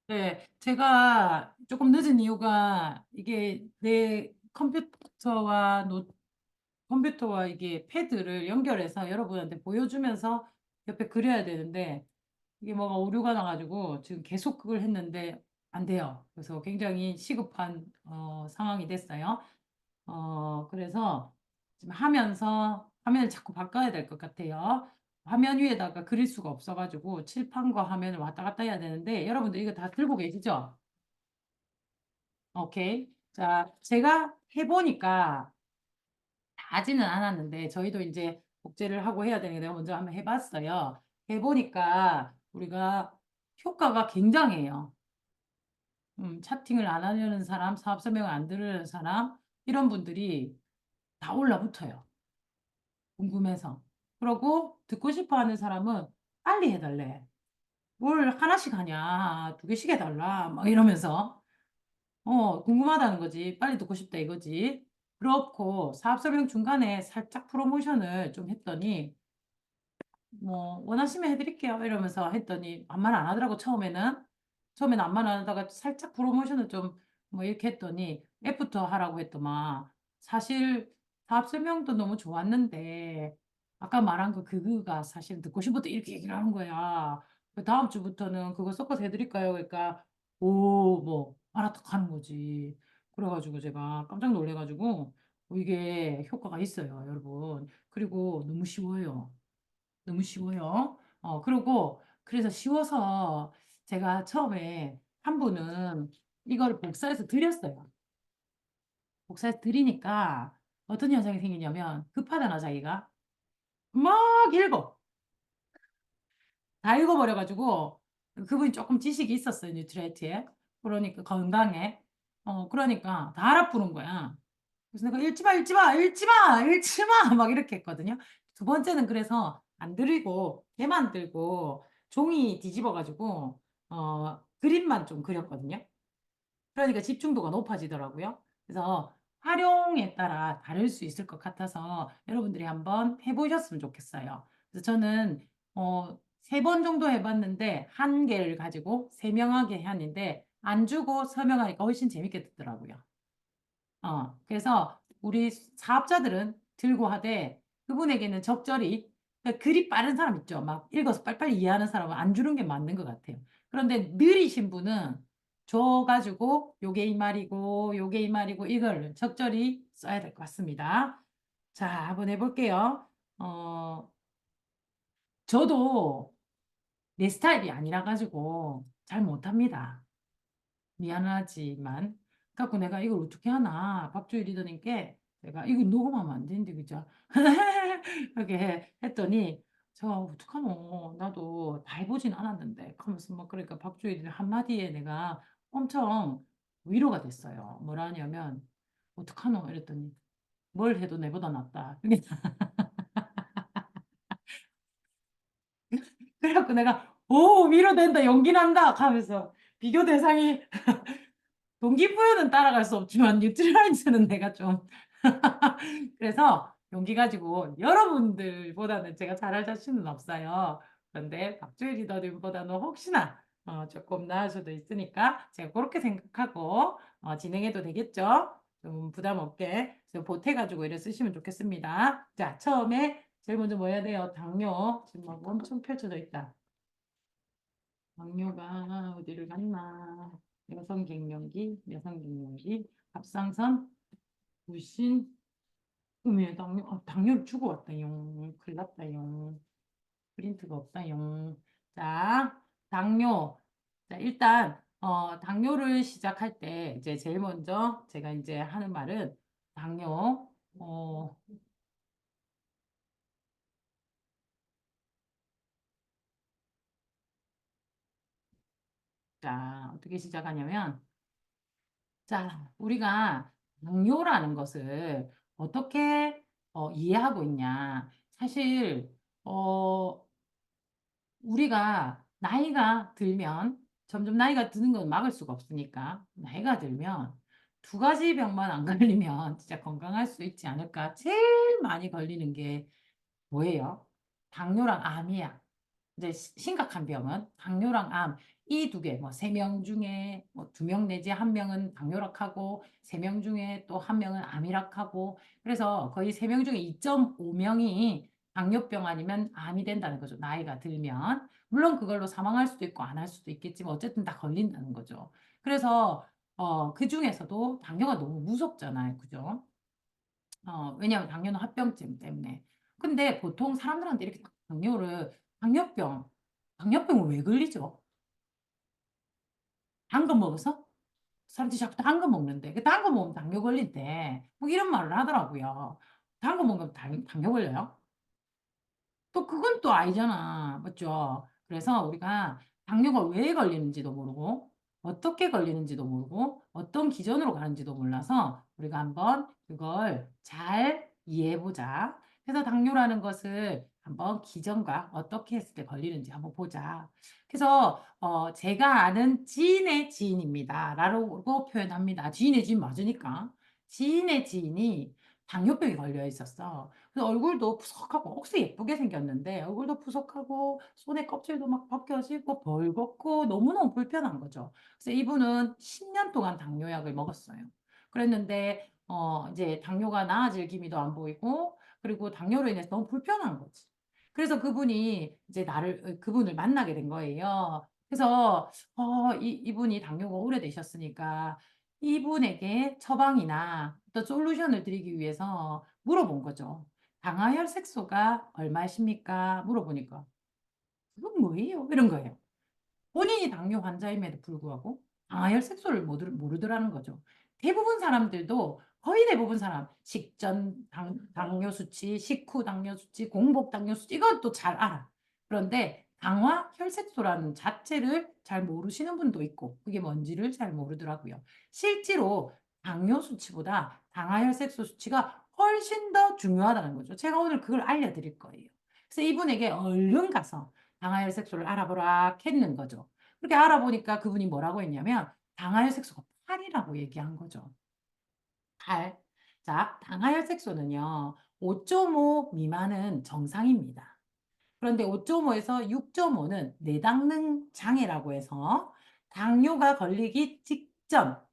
네, 제가 조금 늦은 이유가 이게 내 컴퓨터와 이게 패드를 연결해서 여러분한테 보여주면서 옆에 그려야 되는데 이게 뭐가 오류가 나가지고 지금 계속 그걸 했는데 안 돼요. 그래서 굉장히 시급한 상황이 됐어요. 그래서 지금 하면서 화면을 자꾸 바꿔야 될 것 같아요. 화면 위에다가 그릴 수가 없어가지고 칠판과 화면을 왔다 갔다 해야 되는데 여러분들 이거 다 들고 계시죠? 오케이. 자, 제가 해보니까 다 하지는 않았는데 저희도 이제 복제를 하고 해야 되는데 내가 먼저 한번 해봤어요. 해보니까 우리가 효과가 굉장해요. 차팅을 안 하려는 사람, 사업 설명을 안 들으려는 사람, 이런 분들이 다 올라붙어요. 궁금해서. 그러고 듣고 싶어 하는 사람은 빨리 해달래. 뭘 하나씩 하냐, 두 개씩 해달라, 막 이러면서. 궁금하다는 거지. 빨리 듣고 싶다 이거지. 그렇고 사업 설명 중간에 살짝 프로모션을 좀 했더니 뭐 원하시면 해드릴게요 이러면서 했더니 아무 말 안 하더라고 처음에는 아무 말 안 하다가 살짝 프로모션을 좀 뭐 이렇게 했더니 애프터 하라고 했더만 사실 사업 설명도 너무 좋았는데 아까 말한 그거가 사실 듣고 싶었다 이렇게 얘기를 하는 거야. 그 다음 주부터는 그거 섞어서 해드릴까요? 그러니까 오 뭐 알아듣 하는 거지. 그래가지고 제가 깜짝 놀래가지고 이게 효과가 있어요 여러분. 그리고 너무 쉬워요. 너무 쉬워요. 그리고 그래서 쉬워서 제가 처음에 한 분은 이걸 복사해서 드렸어요. 복사해서 드리니까 어떤 현상이 생기냐면 급하잖아, 자기가. 막 읽어. 다 읽어버려가지고 그분이 조금 지식이 있었어요, 뉴트리에이트에. 그러니까 건강에. 그러니까 다 알아pu는 거야. 그래서 내가 읽지 마, 읽지 마, 읽지 마, 읽지 마! 막 이렇게 했거든요. 두 번째는 그래서 안 들이고, 걔만 들고, 종이 뒤집어가지고, 그림만 좀 그렸거든요. 그러니까 집중도가 높아지더라고요. 그래서 활용에 따라 다를 수 있을 것 같아서 여러분들이 한번 해보셨으면 좋겠어요. 그래서 저는, 세 번 정도 해봤는데, 한 개를 가지고 세명하게 하는데, 안 주고 설명하니까 훨씬 재밌게 듣더라고요. 그래서 우리 사업자들은 들고 하되 그분에게는 적절히 그러니까 글이 빠른 사람 있죠. 막 읽어서 빨리빨리 이해하는 사람은 안 주는 게 맞는 것 같아요. 그런데 느리신 분은 줘가지고 요게 이 말이고 요게 이 말이고 이걸 적절히 써야 될 것 같습니다. 자, 한번 해볼게요. 어, 저도 내 스타일이 아니라 가지고 잘 못합니다. 미안하지만 갖고 내가 이걸 어떻게 하나 박주희 리더님께 내가 이거 녹음하면 안 되는데 그죠? 이렇게 했더니 저 어떡하노 나도 다 해보진 않았는데 하면서 막 그러니까 박주희 리더 한마디에 내가 엄청 위로가 됐어요. 뭐라 하냐면 어떡하노 이랬더니 뭘 해도 내보다 낫다. 그래갖고 내가 오 위로된다 용기 난다 하면서 비교 대상이 동기부여는 따라갈 수 없지만 뉴트리라이즈는 내가 좀 그래서 용기 가지고 여러분들보다는 제가 잘할 자신은 없어요. 그런데 박주희 리더님보다는 혹시나 조금 나을 수도 있으니까 제가 그렇게 생각하고 진행해도 되겠죠? 좀 부담 없게 좀 보태가지고 이래 쓰시면 좋겠습니다. 자, 처음에 제일 먼저 뭐 해야 돼요? 당뇨. 지금 막 엄청 펼쳐져 있다. 당뇨가 어디를 갔나? 여성 갱년기, 갑상선, 부신, 음에 당뇨를 주고 왔다용. 큰일 났다용. 프린트가 없다용. 자, 당뇨. 자, 일단, 당뇨를 시작할 때, 이제 제일 먼저 제가 이제 하는 말은, 당뇨, 자, 어떻게 시작하냐면, 자, 우리가 당뇨라는 것을 어떻게 이해하고 있냐. 사실, 어, 우리가 나이가 들면 점점 나이가 드는 건 막을 수가 없으니까 나이가 들면 두 가지 병만 안 걸리면 진짜 건강할 수 있지 않을까? 제일 많이 걸리는 게 뭐예요? 당뇨랑 암이야. 이제 심각한 병은 당뇨랑 암. 이 두 개, 뭐 세 명 중에 뭐 두 명 내지 한 명은 당뇨락하고 세 명 중에 또 한 명은 암이락하고 그래서 거의 세 명 중에 2.5명이 당뇨병 아니면 암이 된다는 거죠. 나이가 들면. 물론 그걸로 사망할 수도 있고 안 할 수도 있겠지만 어쨌든 다 걸린다는 거죠. 그래서 그 중에서도 당뇨가 너무 무섭잖아요. 그죠? 왜냐하면 당뇨는 합병증 때문에. 근데 보통 사람들한테 이렇게 당뇨병, 당뇨병을 왜 걸리죠? 단 거 먹어서? 사람들이 자꾸 단 거 먹는데, 단 거 먹으면 당뇨 걸린대. 뭐 이런 말을 하더라고요. 단 거 먹으면 당뇨 걸려요? 또 그건 또 아니잖아. 맞죠? 그래서 우리가 당뇨가 왜 걸리는지도 모르고, 어떻게 걸리는지도 모르고, 어떤 기전으로 가는지도 몰라서 우리가 한번 그걸 잘 이해해보자. 그래서 당뇨라는 것을 한번 기전과 어떻게 했을 때 걸리는지 한번 보자. 그래서 제가 아는 지인의 지인입니다. 라고 표현합니다. 지인의 지인 맞으니까. 지인의 지인이 당뇨병에 걸려 있었어. 그래서 얼굴도 푸석하고 억수 예쁘게 생겼는데 얼굴도 푸석하고 손에 껍질도 막 벗겨지고 벌겋고 너무너무 불편한 거죠. 그래서 이분은 10년 동안 당뇨약을 먹었어요. 그랬는데 이제 당뇨가 나아질 기미도 안 보이고 그리고 당뇨로 인해서 너무 불편한 거지. 그래서 그분이 이제 그분을 만나게 된 거예요. 그래서 이분이 당뇨가 오래되셨으니까 이분에게 처방이나 어떤 솔루션을 드리기 위해서 물어본 거죠. 당화혈색소가 얼마십니까? 물어보니까 그건 뭐예요? 이런 거예요. 본인이 당뇨 환자임에도 불구하고 당화혈색소를 모르더라는 거죠. 대부분 사람들도 거의 대부분 사람 식전 당뇨 수치, 식후 당뇨 수치, 공복 당뇨 수치 이건 또 잘 알아. 그런데 당화혈색소라는 자체를 잘 모르시는 분도 있고 그게 뭔지를 잘 모르더라고요. 실제로 당뇨 수치보다 당화혈색소 수치가 훨씬 더 중요하다는 거죠. 제가 오늘 그걸 알려드릴 거예요. 그래서 이분에게 얼른 가서 당화혈색소를 알아보라 했는 거죠. 그렇게 알아보니까 그분이 뭐라고 했냐면 당화혈색소가 8이라고 얘기한 거죠. 8. 자, 당화혈색소는요. 5.5 미만은 정상입니다. 그런데 5.5에서 6.5는 내당능 장애라고 해서 당뇨가 걸리기 직전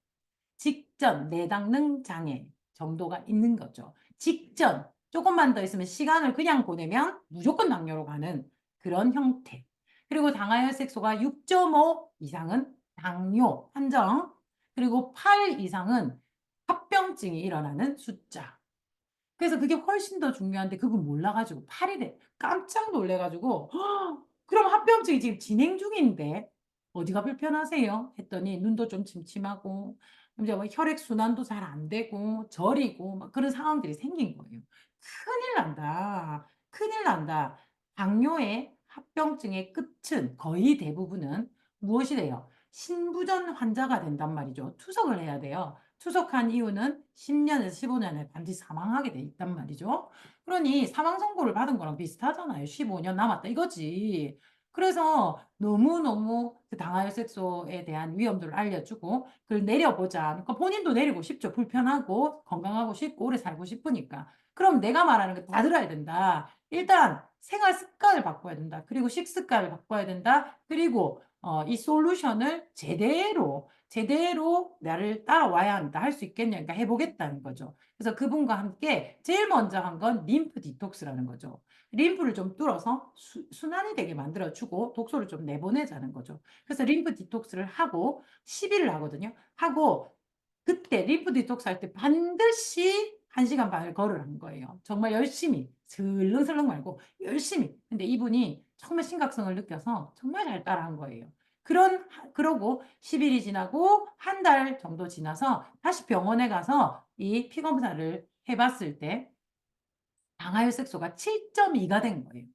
내당능 장애 정도가 있는 거죠. 직전 조금만 더 있으면 시간을 그냥 보내면 무조건 당뇨로 가는 그런 형태. 그리고 당화혈색소가 6.5 이상은 당뇨 판정. 그리고 8 이상은 합병증이 일어나는 숫자. 그래서 그게 훨씬 더 중요한데 그걸 몰라가지고 8일에 깜짝 놀래가지고 그럼 합병증이 지금 진행 중인데 어디가 불편하세요? 했더니 눈도 좀 침침하고 이제 뭐 혈액순환도 잘 안 되고 저리고 막 그런 상황들이 생긴 거예요. 큰일 난다. 큰일 난다. 당뇨의 합병증의 끝은 거의 대부분은 무엇이 돼요? 신부전 환자가 된단 말이죠. 투석을 해야 돼요. 투석한 이유는 10년에서 15년에 반드시 사망하게 돼 있단 말이죠. 그러니 사망 선고를 받은 거랑 비슷하잖아요. 15년 남았다 이거지. 그래서 너무너무 그 당화혈색소에 대한 위험들을 알려주고 그걸 내려보자. 그러니까 본인도 내리고 싶죠. 불편하고 건강하고 싶고 오래 살고 싶으니까. 그럼 내가 말하는 거 다 들어야 된다. 일단 생활 습관을 바꿔야 된다. 그리고 식습관을 바꿔야 된다. 그리고 이 솔루션을 제대로 나를 따라와야 한다. 할 수 있겠냐. 그러니까 해보겠다는 거죠. 그래서 그분과 함께 제일 먼저 한 건 림프 디톡스라는 거죠. 림프를 좀 뚫어서 순환이 되게 만들어주고 독소를 좀 내보내자는 거죠. 그래서 림프 디톡스를 하고 10일을 하거든요. 하고 그때 림프 디톡스 할 때 반드시 1시간 반을 걸으라는 거예요. 정말 열심히 슬렁슬렁 말고 열심히. 근데 이분이 정말 심각성을 느껴서 정말 잘 따라한 거예요. 그러고 10일이 지나고 한 달 정도 지나서 다시 병원에 가서 이 피검사를 해봤을 때 당화혈색소가 7.2가 된 거예요.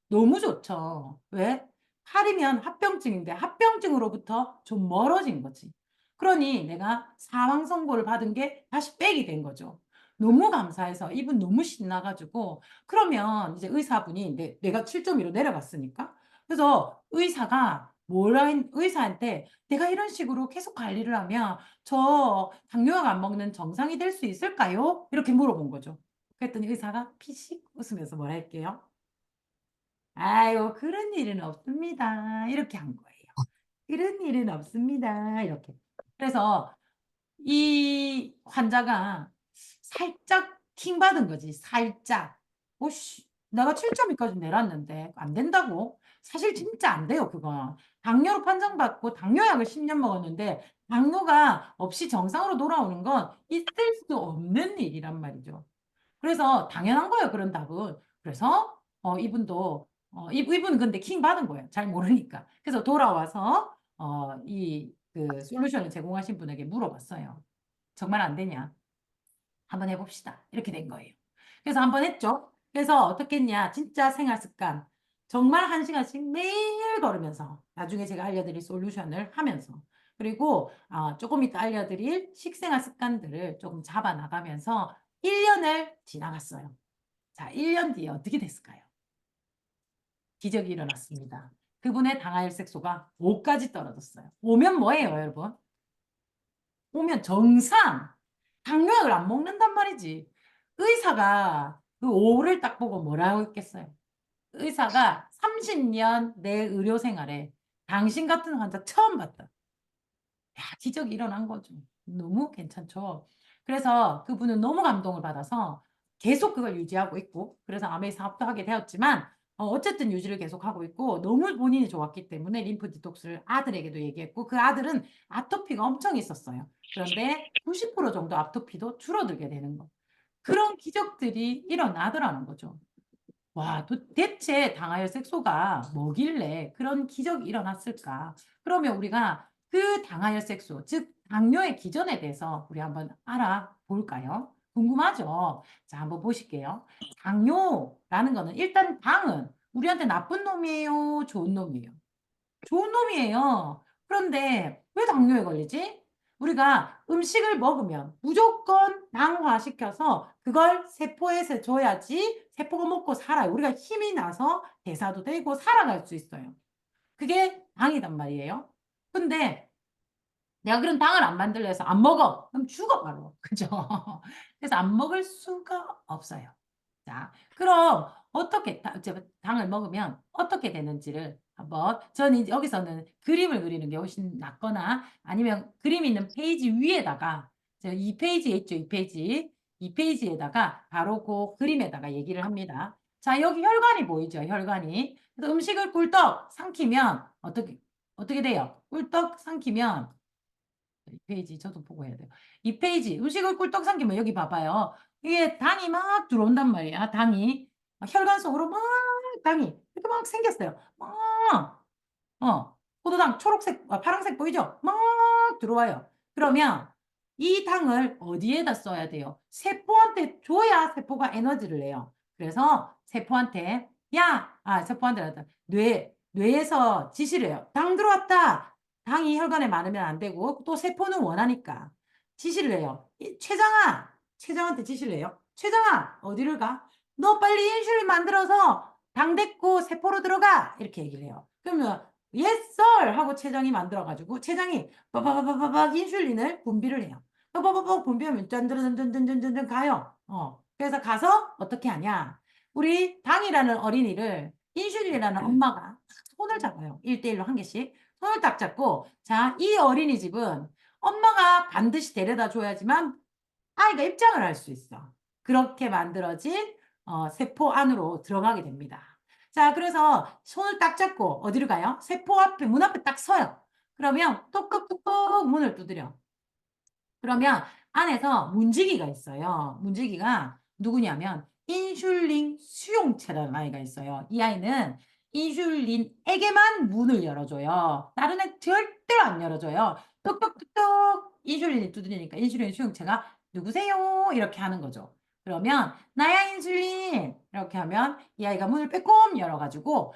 너무 좋죠. 왜? 8이면 합병증인데 합병증으로부터 좀 멀어진 거지. 그러니 내가 사망 선고를 받은 게 다시 백이 된 거죠. 너무 감사해서 이분 너무 신나가지고 그러면 이제 의사분이 내가 7.2로 내려갔으니까 그래서 의사한테 내가 이런 식으로 계속 관리를 하면 저 당뇨약 안 먹는 정상이 될 수 있을까요? 이렇게 물어본 거죠. 그랬더니 의사가 피식 웃으면서 뭐라 할게요? 아유, 그런 일은 없습니다. 이렇게 한 거예요. 그런 일은 없습니다. 이렇게. 그래서 이 환자가 살짝 킹 받은 거지. 살짝. 오씨, 내가 7.2까지 내놨는데 안 된다고? 사실 진짜 안 돼요, 그건. 당뇨로 판정받고 당뇨약을 10년 먹었는데 당뇨가 없이 정상으로 돌아오는 건 있을 수 없는 일이란 말이죠. 그래서 당연한 거예요, 그런 답은. 그래서 이분도 이분은 근데 킹 받은 거예요. 잘 모르니까. 그래서 돌아와서 이 그 솔루션을 제공하신 분에게 물어봤어요. 정말 안 되냐? 한번 해봅시다. 이렇게 된 거예요. 그래서 한번 했죠. 그래서 어떻게 했냐? 진짜 생활 습관. 정말 1시간씩 매일 걸으면서 나중에 제가 알려드릴 솔루션을 하면서 그리고 조금 이따 알려드릴 식생활 습관들을 조금 잡아 나가면서 1년을 지나갔어요. 자, 1년 뒤에 어떻게 됐을까요? 기적이 일어났습니다. 그분의 당화혈색소가 5까지 떨어졌어요. 오면 뭐예요, 여러분? 오면 정상. 당뇨약을 안 먹는단 말이지. 의사가 그 5를 딱 보고 뭐라고 했겠어요? 의사가 30년 내 의료 생활에 당신 같은 환자 처음 봤다. 야, 기적이 일어난 거죠. 너무 괜찮죠. 그래서 그분은 너무 감동을 받아서 계속 그걸 유지하고 있고, 그래서 아메이 사업도 하게 되었지만, 어쨌든 유지를 계속하고 있고, 너무 본인이 좋았기 때문에 림프 디톡스를 아들에게도 얘기했고, 그 아들은 아토피가 엄청 있었어요. 그런데 90% 정도 아토피도 줄어들게 되는 거. 그런 기적들이 일어나더라는 거죠. 와, 도대체 당하혈 색소가 뭐길래 그런 기적이 일어났을까? 그러면 우리가 그 당하혈 색소, 즉 당뇨의 기전에 대해서 우리 한번 알아볼까요? 궁금하죠? 자, 한번 보실게요. 당뇨라는 거는 일단 당은 우리한테 나쁜 놈이에요? 좋은 놈이에요? 좋은 놈이에요. 그런데 왜 당뇨에 걸리지? 우리가 음식을 먹으면 무조건 당화시켜서 그걸 세포에 줘야지 세포가 먹고 살아요. 우리가 힘이 나서 대사도 되고 살아갈 수 있어요. 그게 당이단 말이에요. 근데 내가 그런 당을 안 만들려 해서 안 먹어. 그럼 죽어 바로. 그죠? 그래서 안 먹을 수가 없어요. 자, 그럼 어떻게 당을 먹으면 어떻게 되는지를 한번 저는 이제 여기서는 그림을 그리는 게 훨씬 낫거나 아니면 그림 있는 페이지 위에다가 제가 이 페이지에 있죠, 이 페이지. 이 페이지에다가 바로 그 그림에다가 얘기를 합니다. 자, 여기 혈관이 보이죠, 혈관이. 그래서 음식을 꿀떡 삼키면 어떻게 돼요? 꿀떡 삼키면 이 페이지 저도 보고 해야 돼요. 이 페이지 음식을 꿀떡 삼키면 여기 봐봐요. 이게 당이 막 들어온단 말이야. 당이 혈관 속으로 막 당이 이렇게 막 생겼어요. 막 포도당 초록색, 파란색 보이죠? 막 들어와요. 그러면 이 당을 어디에다 써야 돼요? 세포한테 줘야 세포가 에너지를 내요. 그래서 세포한테 세포한테 뇌에서 지시를 해요. 당 들어왔다. 당이 혈관에 많으면 안 되고 또 세포는 원하니까 지시를 해요. 췌장한테 지시를 해요. 췌장아, 어디를 가? 너 빨리 인슐린 만들어서 당 됐고 세포로 들어가. 이렇게 얘기를 해요. 그러면 yes sir 하고 췌장이 만들어가지고 췌장이 빠바바바바박 인슐린을 분비를 해요. 빠바바박 분비하면 짠짠짠짠짠짠 가요. 그래서 가서 어떻게 하냐? 우리 당이라는 어린이를 인슐린이라는 엄마가 손을 잡아요. 1대1로 한 개씩. 손을 딱 잡고 자, 이 어린이집은 엄마가 반드시 데려다 줘야지만 아이가 입장을 할 수 있어. 그렇게 만들어진 세포 안으로 들어가게 됩니다. 자, 그래서 손을 딱 잡고 어디로 가요? 세포 앞에, 문 앞에 딱 서요. 그러면 똑똑똑똑 문을 두드려. 그러면 안에서 문지기가 있어요. 문지기가 누구냐면 인슐린 수용체라는 아이가 있어요. 이 아이는 인슐린에게만 문을 열어줘요. 다른 애 절대로 안 열어줘요. 똑똑똑똑 인슐린이 두드리니까 인슐린 수용체가 누구세요? 이렇게 하는 거죠. 그러면 나야 인슐린 이렇게 하면 이 아이가 문을 빼꼼 열어가지고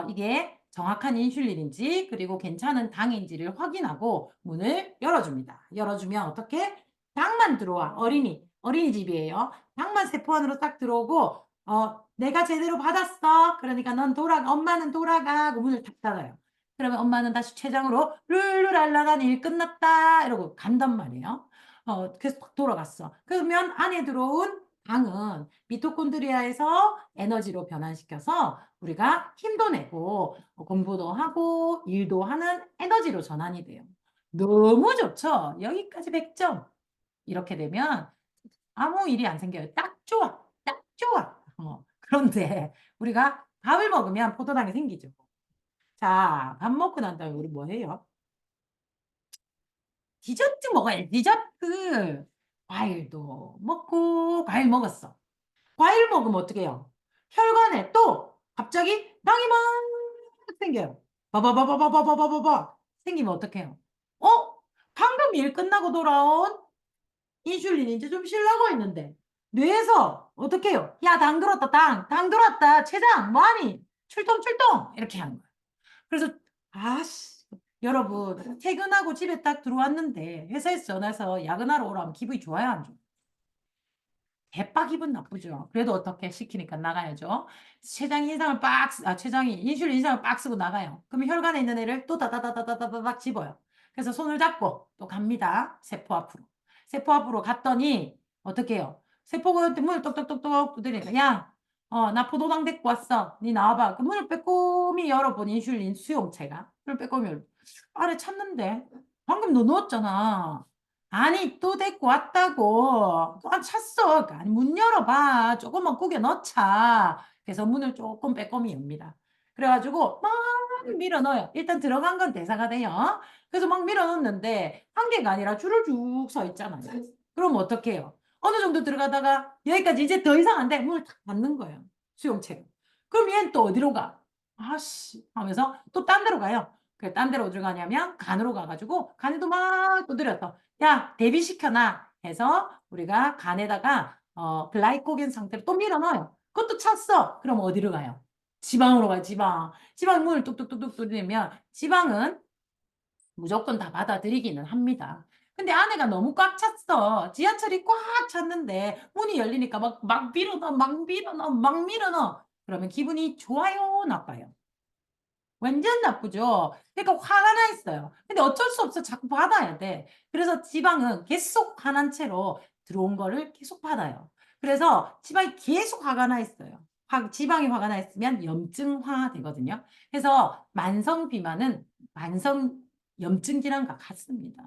이게 정확한 인슐린인지 그리고 괜찮은 당인지를 확인하고 문을 열어줍니다. 열어주면 어떻게? 당만 들어와. 어린이집이에요. 당만 세포 안으로 딱 들어오고 내가 제대로 받았어. 그러니까 넌 돌아가. 엄마는 돌아가. 하고 문을 탁 닫아요. 그러면 엄마는 다시 췌장으로 룰루랄라란 일 끝났다. 이러고 간단 말이에요. 그래서 탁 돌아갔어. 그러면 안에 들어온 당은 미토콘드리아에서 에너지로 변환시켜서 우리가 힘도 내고 공부도 하고 일도 하는 에너지로 전환이 돼요. 너무 좋죠? 여기까지 100점. 이렇게 되면 아무 일이 안 생겨요. 딱 좋아. 딱 좋아. 그런데 우리가 밥을 먹으면 포도당이 생기죠. 자, 밥 먹고 난 다음에 우리 뭐 해요? 디저트 먹어야지. 디저트. 과일도 먹고 과일 먹었어. 과일 먹으면 어떻게 해요? 혈관에 또 갑자기 당이 막 생겨요. 바바바바바바바바바 생기면 어떡해요? 어? 방금 일 끝나고 돌아온 인슐린 이제 좀 쉬려고 했는데 뇌에서 어떻게 해요? 야, 당 들었다, 당. 당 들었다. 췌장, 뭐하니? 출동, 출동. 이렇게 하는 거예요. 그래서 아씨 여러분 퇴근하고 집에 딱 들어왔는데 회사에서 전화해서 야근하러 오라면 기분이 좋아요, 안 좋아요? 대박 기분 나쁘죠. 그래도 어떻게 시키니까 나가야죠. 췌장이 인슐린 인상을 빡 쓰고 나가요. 그러면 혈관에 있는 애를 또 다다다다다다닥 집어요. 그래서 손을 잡고 또 갑니다. 세포 앞으로. 세포 앞으로 갔더니 어떻게 해요? 세포가 문을 똑똑똑똑 두드리니까 야, 나 포도당 데리고 왔어. 니 나와봐. 그 문을 빼꼼히 열어본 인슐린 수용체가 문을 빼꼼히 열어. 아래 찾는데 방금 너 넣었잖아. 아니 또 데리고 왔다고 또 안 찼어. 아니 문 열어봐. 조금만 구겨 넣자. 그래서 문을 조금 빼꼼히 엽니다. 그래가지고 막 밀어 넣어요. 일단 들어간 건 대사가 돼요. 그래서 막 밀어 넣는데 한 개가 아니라 줄을 쭉 서 있잖아요. 그럼 어떻게 해요? 어느 정도 들어가다가 여기까지 이제 더 이상 안 돼. 문을 탁 닫는 거예요. 수용체가. 그럼 얘는 또 어디로 가? 아씨 하면서 또 딴 데로 가요. 그래, 딴 데로 어디로 가냐면 간으로 가가지고 간에도 막 두드렸어. 야, 대비시켜놔 해서 우리가 간에다가 글라이코겐 상태로 또 밀어넣어요. 그것도 찼어. 그럼 어디로 가요? 지방으로 가요, 지방. 지방 문을 뚝뚝뚝뚝 두드리면 지방은 무조건 다 받아들이기는 합니다. 근데 안에가 너무 꽉 찼어. 지하철이 꽉 찼는데 문이 열리니까 막 밀어넣어, 막 밀어넣어, 막 밀어넣어. 그러면 기분이 좋아요, 나빠요? 완전 나쁘죠. 그러니까 화가 나 있어요. 근데 어쩔 수 없어. 자꾸 받아야 돼. 그래서 지방은 계속 화난 채로 들어온 거를 계속 받아요. 그래서 지방이 계속 화가 나 있어요. 지방이 화가 나 있으면 염증화 되거든요. 그래서 만성 비만은 만성 염증 질환과 같습니다.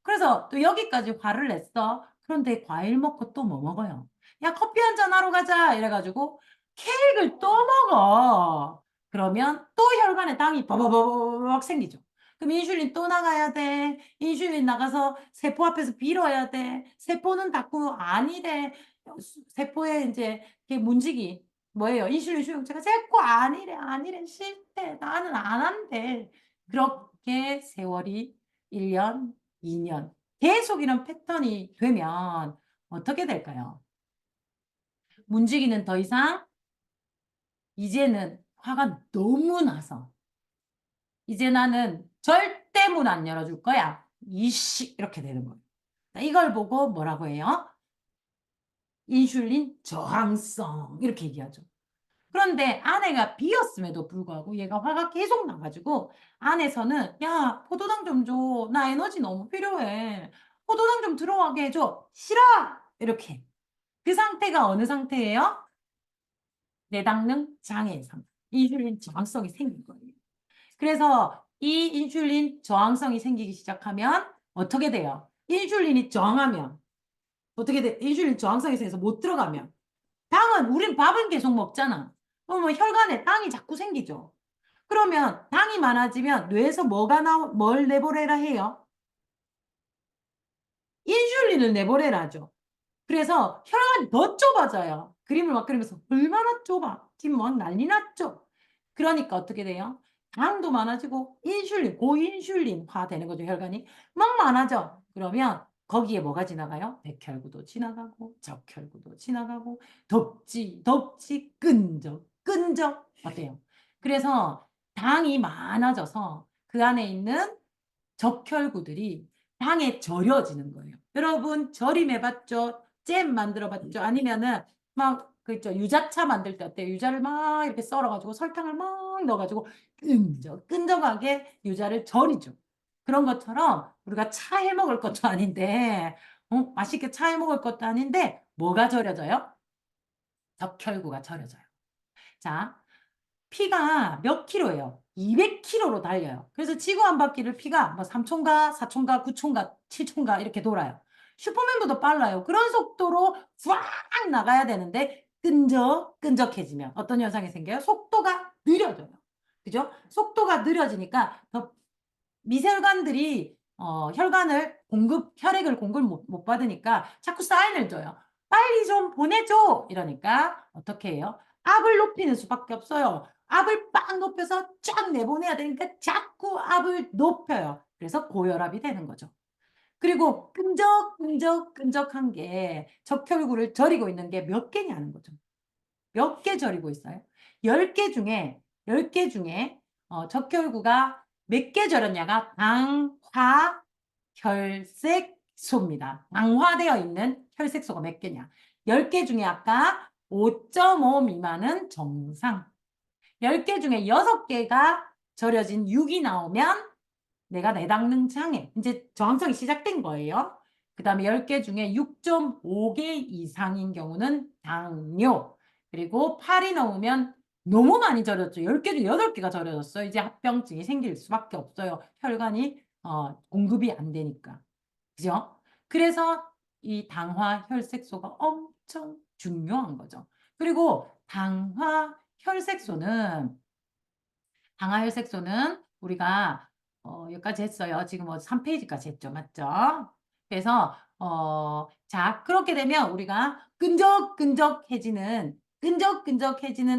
그래서 또 여기까지 화를 냈어. 그런데 과일 먹고 또 뭐 먹어요? 야, 커피 한잔 하러 가자. 이래가지고 케이크를 또 먹어. 그러면 또 혈관에 당이 버버버버벅 생기죠. 그럼 인슐린 또 나가야 돼. 인슐린 나가서 세포 앞에서 빌어야 돼. 세포는 닫고 아니래. 세포에 이제 문지기 뭐예요? 인슐린 수용체가 자꾸 아니래, 아니래, 싫대. 나는 안 한대. 그렇게 세월이 1년, 2년 계속 이런 패턴이 되면 어떻게 될까요? 문지기는 더 이상 이제는 화가 너무 나서 이제 나는 절대 문 안 열어줄 거야. 이씨 이렇게 되는 거예요. 이걸 보고 뭐라고 해요? 인슐린 저항성 이렇게 얘기하죠. 그런데 아내가 비었음에도 불구하고 얘가 화가 계속 나가지고 안에서는 야 포도당 좀 줘. 나 에너지 너무 필요해. 포도당 좀 들어가게 해줘. 싫어. 이렇게. 그 상태가 어느 상태예요? 내당능 장애 상태. 인슐린 저항성이 생긴 거예요. 그래서 이 인슐린 저항성이 생기기 시작하면 어떻게 돼요? 인슐린이 저항하면 어떻게 돼? 인슐린 저항성이 생겨서 못 들어가면 우린 밥은 계속 먹잖아. 그러면 혈관에 당이 자꾸 생기죠. 그러면 당이 많아지면 뇌에서 뭘 내보내라 해요? 인슐린을 내보내라 하죠. 그래서 혈관이 더 좁아져요. 그림을 막 그리면서 얼마나 좁아. 지금 막 난리 났죠. 그러니까 어떻게 돼요? 당도 많아지고 고인슐린화 되는 거죠. 혈관이 막 많아져. 그러면 거기에 뭐가 지나가요? 백혈구도 지나가고 적혈구도 지나가고 덥지 끈적 어때요? 그래서 당이 많아져서 그 안에 있는 적혈구들이 당에 절여지는 거예요. 여러분 절임해봤죠? 잼 만들어봤죠? 아니면은 막 그 있죠 유자차 만들 때 어때요? 유자를 막 이렇게 썰어가지고 설탕을 막 넣어가지고 끈적하게 유자를 절이죠. 그런 것처럼 우리가 차 해 먹을 것도 아닌데 맛있게 차 해 먹을 것도 아닌데 뭐가 절여져요? 적혈구가 절여져요. 자, 피가 몇 킬로예요? 200km로 달려요. 그래서 지구 한 바퀴를 피가 뭐 3촌가, 4촌가, 9촌가, 7촌가 이렇게 돌아요. 슈퍼맨보다 빨라요. 그런 속도로 쫙 나가야 되는데 끈적끈적해지면 어떤 현상이 생겨요? 속도가 느려져요. 그죠? 속도가 느려지니까 더 미세혈관들이 혈관을 혈액을 공급 못 받으니까 자꾸 사인을 줘요. 빨리 좀 보내줘! 이러니까 어떻게 해요? 압을 높이는 수밖에 없어요. 압을 빡 높여서 쫙 내보내야 되니까 자꾸 압을 높여요. 그래서 고혈압이 되는 거죠. 그리고 끈적끈적끈적한 게 적혈구를 저리고 있는 게 몇 개냐는 거죠. 몇 개 저리고 있어요? 10개 중에 10개 중에 적혈구가 몇 개 저렸냐가 당화혈색소입니다. 당화되어 있는 혈색소가 몇 개냐? 10개 중에 아까 5.5 미만은 정상. 10개 중에 6개가 절여진 6이 나오면 내가 내당능 장애. 이제 저항성이 시작된 거예요. 그 다음에 10개 중에 6.5개 이상인 경우는 당뇨. 그리고 8이 넘으면 너무 많이 절였죠. 10개 중에 8개가 절여졌어요. 이제 합병증이 생길 수밖에 없어요. 혈관이 공급이 안 되니까. 그죠? 그래서 이 당화 혈색소가 엄청 중요한 거죠. 그리고 당화혈색소는 우리가 여기까지 했어요. 지금 3페이지까지 했죠. 맞죠? 그래서 자, 그렇게 되면 우리가 끈적끈적해지는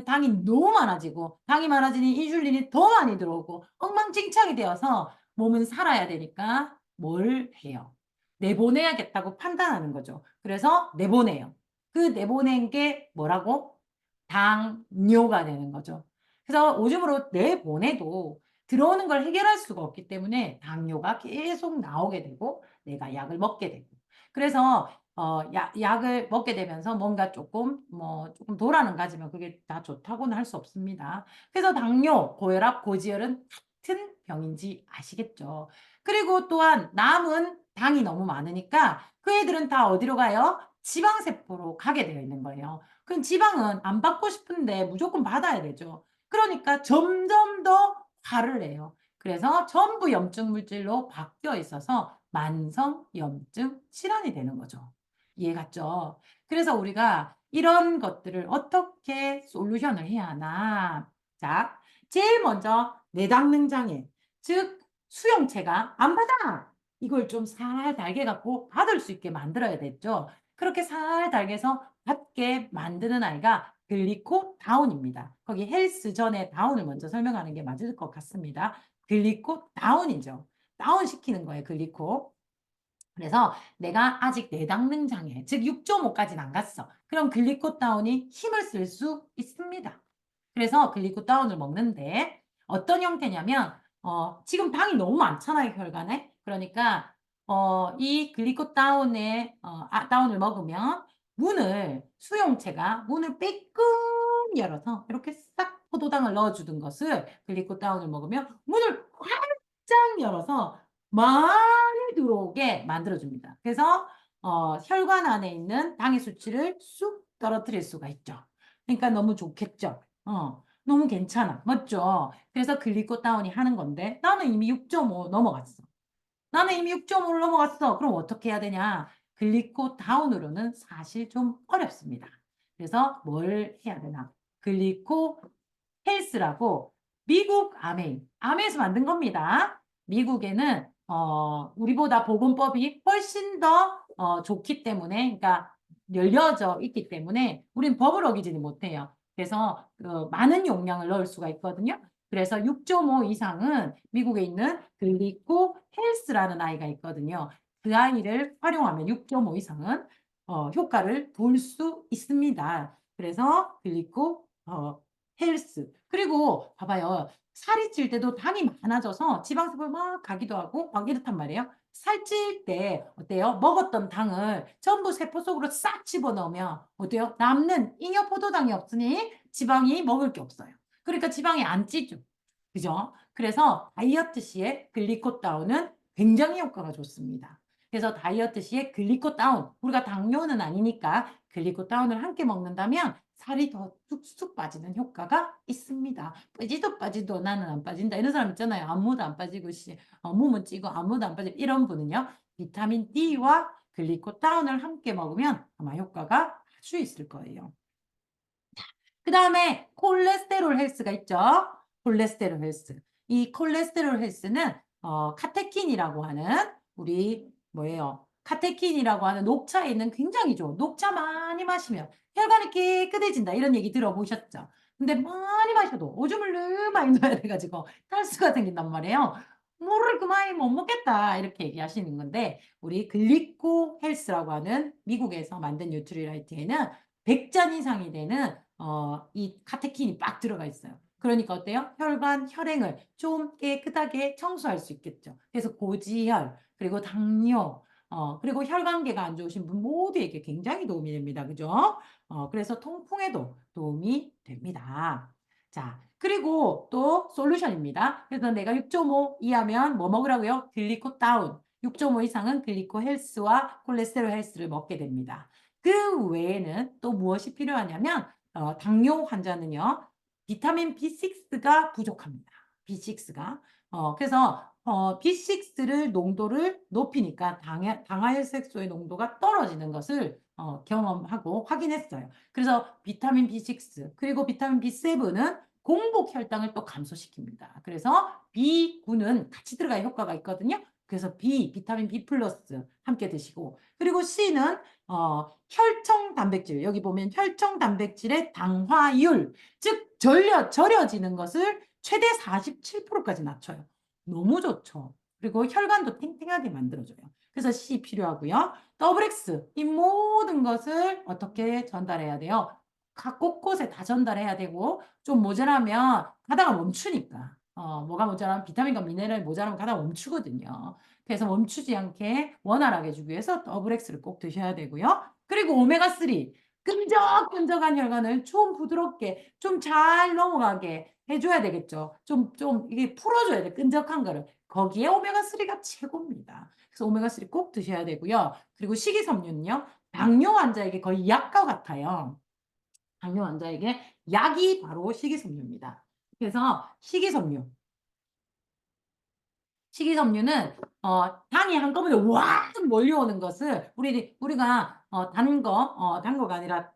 당이 너무 많아지고 당이 많아지니 인슐린이 더 많이 들어오고 엉망진창이 되어서 몸은 살아야 되니까 뭘 해요? 내보내야겠다고 판단하는 거죠. 그래서 내보내요. 그 내보낸 게 뭐라고? 당뇨가 되는 거죠. 그래서 오줌으로 내보내도 들어오는 걸 해결할 수가 없기 때문에 당뇨가 계속 나오게 되고 내가 약을 먹게 되고 그래서 약을 먹게 되면서 뭔가 조금 도라는 가지면 그게 다 좋다고는 할 수 없습니다. 그래서 당뇨, 고혈압, 고지혈은 같은 병인지 아시겠죠? 그리고 또한 남은 당이 너무 많으니까 그 애들은 다 어디로 가요? 지방세포로 가게 되어 있는 거예요. 그럼 지방은 안 받고 싶은데 무조건 받아야 되죠. 그러니까 점점 더 화를 내요. 그래서 전부 염증 물질로 바뀌어 있어서 만성 염증 질환이 되는 거죠. 이해 갔죠? 그래서 우리가 이런 것들을 어떻게 솔루션을 해야 하나? 자, 제일 먼저 내당능 장애, 즉 수용체가 안 받아. 이걸 좀 살 달게 갖고 받을 수 있게 만들어야 됐죠. 그렇게 살 달게서 받게 만드는 아이가 글리코 다운입니다. 거기 헬스 전에 다운을 먼저 설명하는 게 맞을 것 같습니다. 글리코 다운이죠. 다운 시키는 거예요, 글리코. 그래서 내가 아직 내당능 장애, 즉 6.5까지는 안 갔어. 그럼 글리코 다운이 힘을 쓸 수 있습니다. 그래서 글리코 다운을 먹는데 어떤 형태냐면 지금 당이 너무 많잖아요, 혈관에. 그러니까 이 글리코 다운을 먹으면 수용체가 문을 빼끔 열어서 이렇게 싹 포도당을 넣어주던 것을 글리코 다운을 먹으면 문을 활짝 열어서 많이 들어오게 만들어줍니다. 그래서 혈관 안에 있는 당의 수치를 쑥 떨어뜨릴 수가 있죠. 그러니까 너무 좋겠죠. 너무 괜찮아. 맞죠? 그래서 글리코 다운이 하는 건데 나는 이미 6.5 넘어갔어. 나는 이미 6.5를 넘어갔어. 그럼 어떻게 해야 되냐? 글리코 다운으로는 사실 좀 어렵습니다. 그래서 뭘 해야 되나? 글리코 헬스라고 미국 아메에서 만든 겁니다. 미국에는 우리보다 보건법이 훨씬 더 좋기 때문에, 그러니까 열려져 있기 때문에 우린 법을 어기지는 못해요. 그래서 많은 용량을 넣을 수가 있거든요. 그래서 6.5 이상은 미국에 있는 글리코 헬스라는 아이가 있거든요. 그 아이를 활용하면 6.5 이상은 효과를 볼 수 있습니다. 그래서 글리코 헬스. 그리고 봐봐요. 살이 찔 때도 당이 많아져서 지방세포가 막 가기도 하고 막 이렇단 말이에요. 살찔 때 어때요? 먹었던 당을 전부 세포 속으로 싹 집어넣으면 어때요? 남는 잉여 포도당이 없으니 지방이 먹을 게 없어요. 그러니까 지방이 안 찌죠. 그죠? 그래서 다이어트 시에 글리코 다운은 굉장히 효과가 좋습니다. 그래서 다이어트 시에 글리코 다운, 우리가 당뇨는 아니니까 글리코 다운을 함께 먹는다면 살이 더 쑥쑥 빠지는 효과가 있습니다. 빠지도 빠지도 나는 안 빠진다. 이런 사람 있잖아요. 아무도 안 빠지고 몸은 찌고 아무도 안 빠지고 이런 분은요. 비타민 D와 글리코타운을 함께 먹으면 아마 효과가 아주 있을 거예요. 그 다음에 콜레스테롤 헬스가 있죠. 콜레스테롤 헬스. 이 콜레스테롤 헬스는 카테킨이라고 하는 우리 뭐예요? 카테킨이라고 하는 녹차에 있는 굉장히 좋은 녹차 많이 마시면 혈관이 깨끗해진다 이런 얘기 들어보셨죠? 근데 많이 마셔도 오줌을 너무 많이 넣어야 돼가지고 탈수가 생긴단 말이에요. 물을 그만이 못 먹겠다 이렇게 얘기하시는 건데 우리 글리코 헬스라고 하는 미국에서 만든 뉴트리라이트에는 100잔 이상이 되는 이 카테킨이 빡 들어가 있어요. 그러니까 어때요? 혈관, 혈행을 좀 깨끗하게 청소할 수 있겠죠. 그래서 고지혈, 그리고 당뇨, 그리고 혈관계가 안 좋으신 분 모두에게 굉장히 도움이 됩니다. 그죠? 그래서 통풍에도 도움이 됩니다. 자, 그리고 또 솔루션입니다. 그래서 내가 6.5 이하면 뭐 먹으라고요? 글리코 다운. 6.5 이상은 글리코 헬스와 콜레스테롤 헬스를 먹게 됩니다. 그 외에는 또 무엇이 필요하냐면 당뇨 환자는요. 비타민 B6가 부족합니다. B6가. 그래서 B6를 농도를 높이니까 당화혈색소의 농도가 떨어지는 것을 경험하고 확인했어요. 그래서 비타민 B6 그리고 비타민 B7은 공복 혈당을 또 감소시킵니다. 그래서 B9는 같이 들어갈 효과가 있거든요. 그래서 비타민 B 플러스 함께 드시고 그리고 C는 혈청 단백질 여기 보면 혈청 단백질의 당화율 즉 절여지는 것을 최대 47%까지 낮춰요. 너무 좋죠. 그리고 혈관도 탱탱하게 만들어줘요. 그래서 C 필요하고요. 더블 X 이 모든 것을 어떻게 전달해야 돼요? 각 곳곳에 다 전달해야 되고 좀 모자라면 가다가 멈추니까 뭐가 모자라면 비타민과 미네랄 모자라면 가다가 멈추거든요. 그래서 멈추지 않게 원활하게 해주기 위해서 더블 X를 꼭 드셔야 되고요. 그리고 오메가3 끈적끈적한 혈관을 좀 부드럽게 좀 잘 넘어가게 해줘야 되겠죠. 좀 이게 풀어줘야 돼. 끈적한 거를. 거기에 오메가3가 최고입니다. 그래서 오메가3 꼭 드셔야 되고요. 그리고 식이섬유는요. 당뇨 환자에게 거의 약과 같아요. 당뇨 환자에게 약이 바로 식이섬유입니다. 그래서 식이섬유는 당이 한꺼번에 와 몰려오는 것을 우리가 단 거가 아니라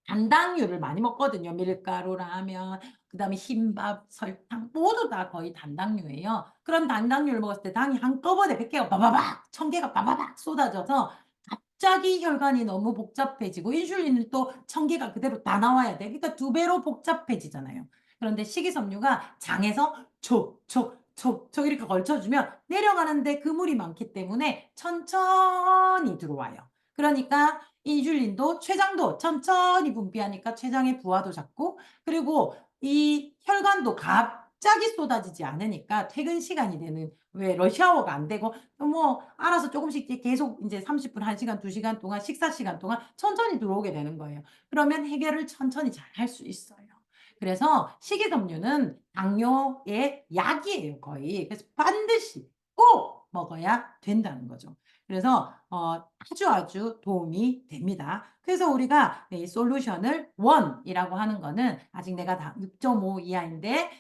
단당류를 많이 먹거든요. 밀가루, 라면, 그다음에 흰밥, 설탕 모두 다 거의 단당류예요. 그런 단당류를 먹었을 때 당이 한꺼번에 100개가 바바박, 1000개가 바바박 쏟아져서 갑자기 혈관이 너무 복잡해지고 인슐린은 또 1000개가 그대로 다 나와야 돼. 그러니까 2배로 복잡해지잖아요. 그런데 식이섬유가 장에서 촉촉촉촉 이렇게 걸쳐주면 내려가는데 그물이 많기 때문에 천천히 들어와요. 그러니까 인슐린도 췌장도 천천히 분비하니까 췌장의 부하도 작고 그리고 이 혈관도 갑자기 쏟아지지 않으니까 퇴근 시간이 되는 왜 러시아워가 안 되고 뭐 알아서 조금씩 계속 이제 30분, 1시간, 2시간 동안 식사 시간 동안 천천히 들어오게 되는 거예요. 그러면 해결을 천천히 잘 할 수 있어요. 그래서 식이섬유는 당뇨의 약이에요, 거의. 그래서 반드시 꼭 먹어야 된다는 거죠. 그래서 아주 도움이 됩니다. 그래서 우리가 이 솔루션을 원이라고 하는 거는 아직 내가 6.5 이하인데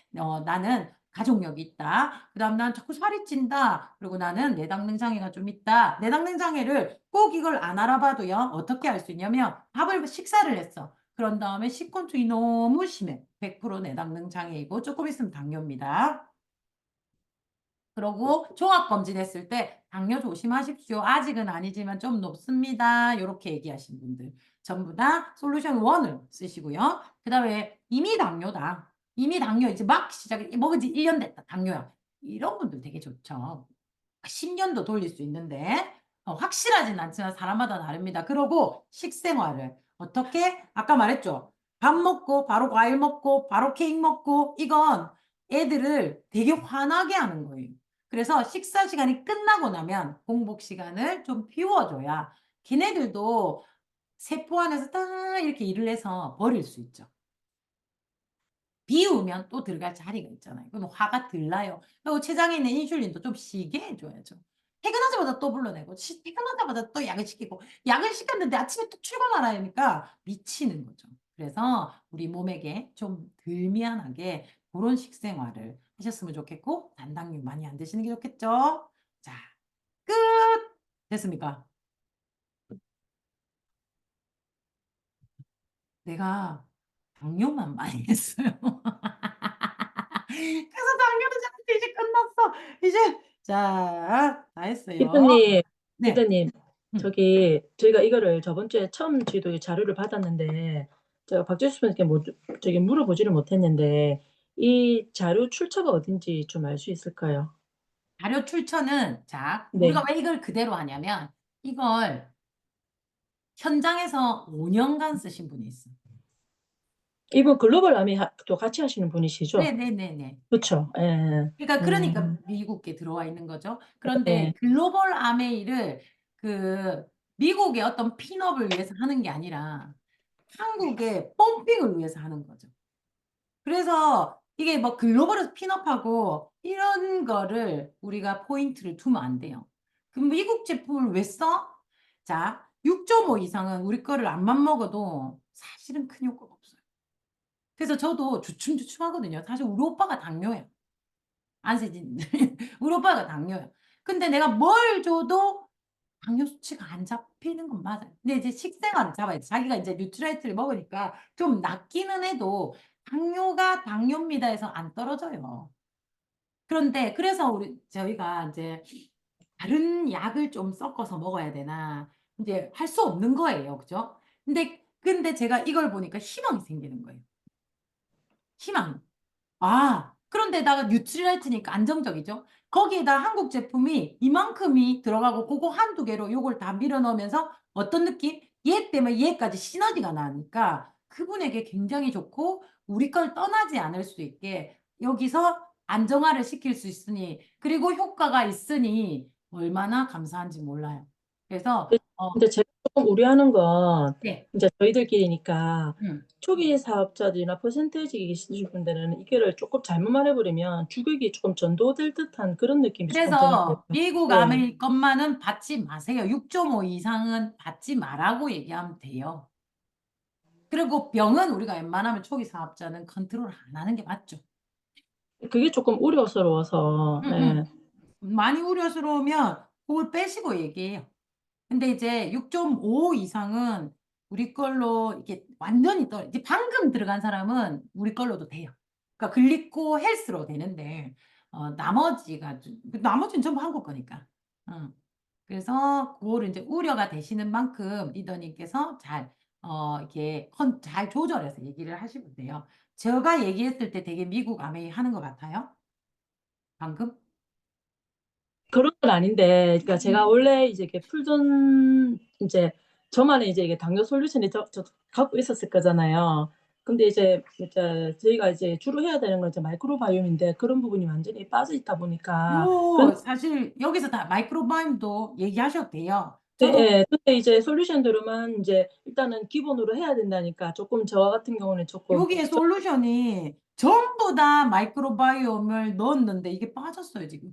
나는 가족력이 있다. 그다음 난 자꾸 살이 찐다. 그리고 나는 내당능 장애가 좀 있다. 내당능 장애를 꼭 이걸 안 알아봐도요. 어떻게 알 수 있냐면 식사를 했어. 그런 다음에 식곤증이 너무 심해. 100% 내당능 장애이고 조금 있으면 당뇨입니다. 그러고 종합검진했을 때 당뇨 조심하십시오. 아직은 아니지만 좀 높습니다. 이렇게 얘기하신 분들 전부 다 솔루션 1을 쓰시고요. 그 다음에 이미 당뇨다. 이미 당뇨 이제 막 먹은 지 1년 됐다. 당뇨야. 이런 분들 되게 좋죠. 10년도 돌릴 수 있는데 확실하진 않지만 사람마다 다릅니다. 그러고 식생활을 어떻게 아까 말했죠. 밥 먹고 바로 과일 먹고 바로 케이크 먹고 이건 애들을 되게 화나게 하는 거예요. 그래서 식사 시간이 끝나고 나면 공복 시간을 좀 비워줘야 걔네들도 세포 안에서 딱 이렇게 일을 해서 버릴 수 있죠. 비우면 또 들어갈 자리가 있잖아요. 그러면 화가 덜 나요. 그리고 췌장에 있는 인슐린도 좀 쉬게 해줘야죠. 퇴근하자마자 또 불러내고 퇴근하자마자 또 약을 시키고 약을 시켰는데 아침에 또 출근하라 하니까 미치는 거죠. 그래서 우리 몸에게 좀 덜 미안하게 그런 식생활을 하셨으면 좋겠고 단당류 많이 안 드시는 게 좋겠죠? 자, 끝! 됐습니까? 내가 당뇨만 많이 했어요. 그래서 당뇨는 이제 끝났어. 이제 자, 다 했어요. 리더님, 네. 리더님, 음. 저기 저희가 이거를 저번 주에 처음 저희도 자료를 받았는데 제가 박재수 선생님께 뭐, 저기 물어보지를 못했는데 이 자료 출처가 어딘지 좀 알 수 있을까요? 자료 출처는 자, 우리가 네. 왜 이걸 그대로 하냐면 이걸 현장에서 5년간 쓰신 분이 있어요. 이분 글로벌 아미도 같이 하시는 분이시죠? 네네네네. 그렇죠. 예. 그러니까 미국에 들어와 있는 거죠. 그런데 네. 글로벌 아메이를 그 미국의 어떤 핀업을 위해서 하는 게 아니라 한국의 펌핑을 위해서 하는 거죠. 그래서 이게 뭐 글로벌에서 핀업하고 이런 거를 우리가 포인트를 두면 안 돼요. 그럼 미국 제품을 왜 써? 자, 6.5 이상은 우리 거를 안만 먹어도 사실은 큰 효과가 없어요. 그래서 저도 주춤주춤하거든요. 사실 우리 오빠가 당뇨예요. 안세진. 우리 오빠가 당뇨예요. 근데 내가 뭘 줘도 당뇨 수치가 안 잡히는 건 맞아요. 근데 이제 식생활을 잡아야 돼. 자기가 이제 뉴트라이트를 먹으니까 좀 낫기는 해도 당뇨가 당뇨입니다 해서 안 떨어져요. 그런데 그래서 저희가 이제 다른 약을 좀 섞어서 먹어야 되나 이제 할 수 없는 거예요. 그죠? 근데 제가 이걸 보니까 희망이 생기는 거예요. 희망. 아, 그런데다가 뉴트리라이트니까 안정적이죠. 거기에다 한국 제품이 이만큼이 들어가고 그거 한두 개로 요걸 다 밀어 넣으면서 어떤 느낌? 얘 때문에 얘까지 시너지가 나니까 그분에게 굉장히 좋고 우리 걸 떠나지 않을 수 있게 여기서 안정화를 시킬 수 있으니 그리고 효과가 있으니 얼마나 감사한지 몰라요. 그래서 근데 제가 조금 우려하는 건 네. 이제 저희들끼리니까 음. 초기 사업자들이나 퍼센테이지 계신 분들은 이거를 조금 잘못 말해버리면 주객이 조금 전도될 듯한 그런 느낌이 조금 드는데. 그래서 미국 네. 아메리 것만은 받지 마세요. 6.5 이상은 받지 말라고 얘기하면 돼요. 그리고 병은 우리가 웬만하면 초기 사업자는 컨트롤 안 하는 게 맞죠. 그게 조금 우려스러워서. 응, 예. 응. 많이 우려스러우면 그걸 빼시고 얘기해요. 근데 이제 6.5 이상은 우리 걸로 이게 완전히 이제 방금 들어간 사람은 우리 걸로도 돼요. 그러니까 글리코 헬스로 되는데 나머지는 전부 한국 거니까. 응. 그래서 그거를 이제 우려가 되시는 만큼 리더님께서 이렇게 잘 조절해서 얘기를 하시면 돼요. 제가 얘기했을 때 되게 미국 아메이 하는 것 같아요. 방금? 그런 건 아닌데, 그러니까 제가 음. 원래 이제 이렇게 풀던 이제 저만의 이제 이게 당뇨 솔루션이 저 갖고 있었을 거잖아요. 근데 이제 저희가 이제 주로 해야 되는 건 이제 마이크로바이옴인데 그런 부분이 완전히 빠져 있다 보니까. 사실 여기서 다 마이크로바이옴도 얘기하셔도 돼요. 예, 저도 예. 근데 이제 솔루션들만 이제 일단은 기본으로 해야 된다니까 조금 저와 같은 경우는 조금 여기에 솔루션이 전부 다 마이크로바이옴을 넣었는데 이게 빠졌어요, 지금.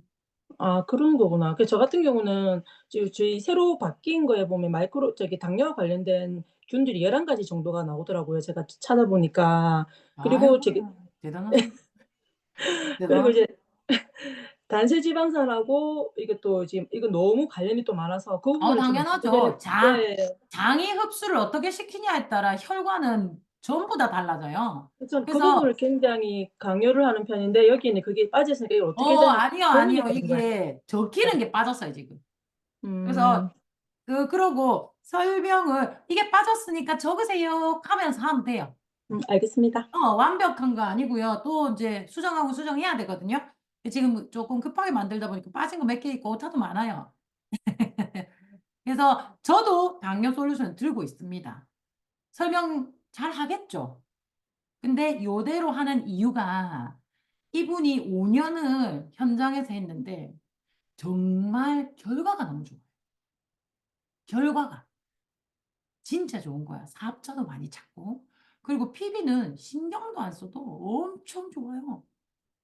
아, 그런 거구나. 그 저 같은 경우는 지금 저희 새로 바뀐 거에 보면 저기 당뇨와 관련된 균들이 11가지 정도가 나오더라고요. 제가 찾아보니까. 그리고 저기 아이고, 대단하시네. 그리고 이제 대단하시네. 단세지방산하고 이게 또 지금 이거 너무 관련이 또 많아서 그 부분을 좀 문제를. 당연하죠. 네. 장이 흡수를 어떻게 시키냐에 따라 혈관은 전부 다 달라져요. 그래서 그 부분을 그래서, 굉장히 강요를 하는 편인데 여기는 그게 빠졌으니까 이걸 어떻게 해야 되나 아니요, 아니요. 고민이 되는 거예요. 이게 적히는 게 빠졌어요, 지금. 음, 그래서, 그러고 설명을, 이게 빠졌으니까 적으세요 하면서 하면 돼요. 알겠습니다. 완벽한 거 아니고요. 또 이제 수정하고 수정해야 되거든요. 지금 조금 급하게 만들다 보니까 빠진 거 몇 개 있고 오타도 많아요. 그래서 저도 당뇨 솔루션 들고 있습니다. 설명 잘 하겠죠. 근데 요대로 하는 이유가 이분이 5년을 현장에서 했는데 정말 결과가 너무 좋아요. 결과가 진짜 좋은 거야. 사업자도 많이 찾고 그리고 PB는 신경도 안 써도 엄청 좋아요.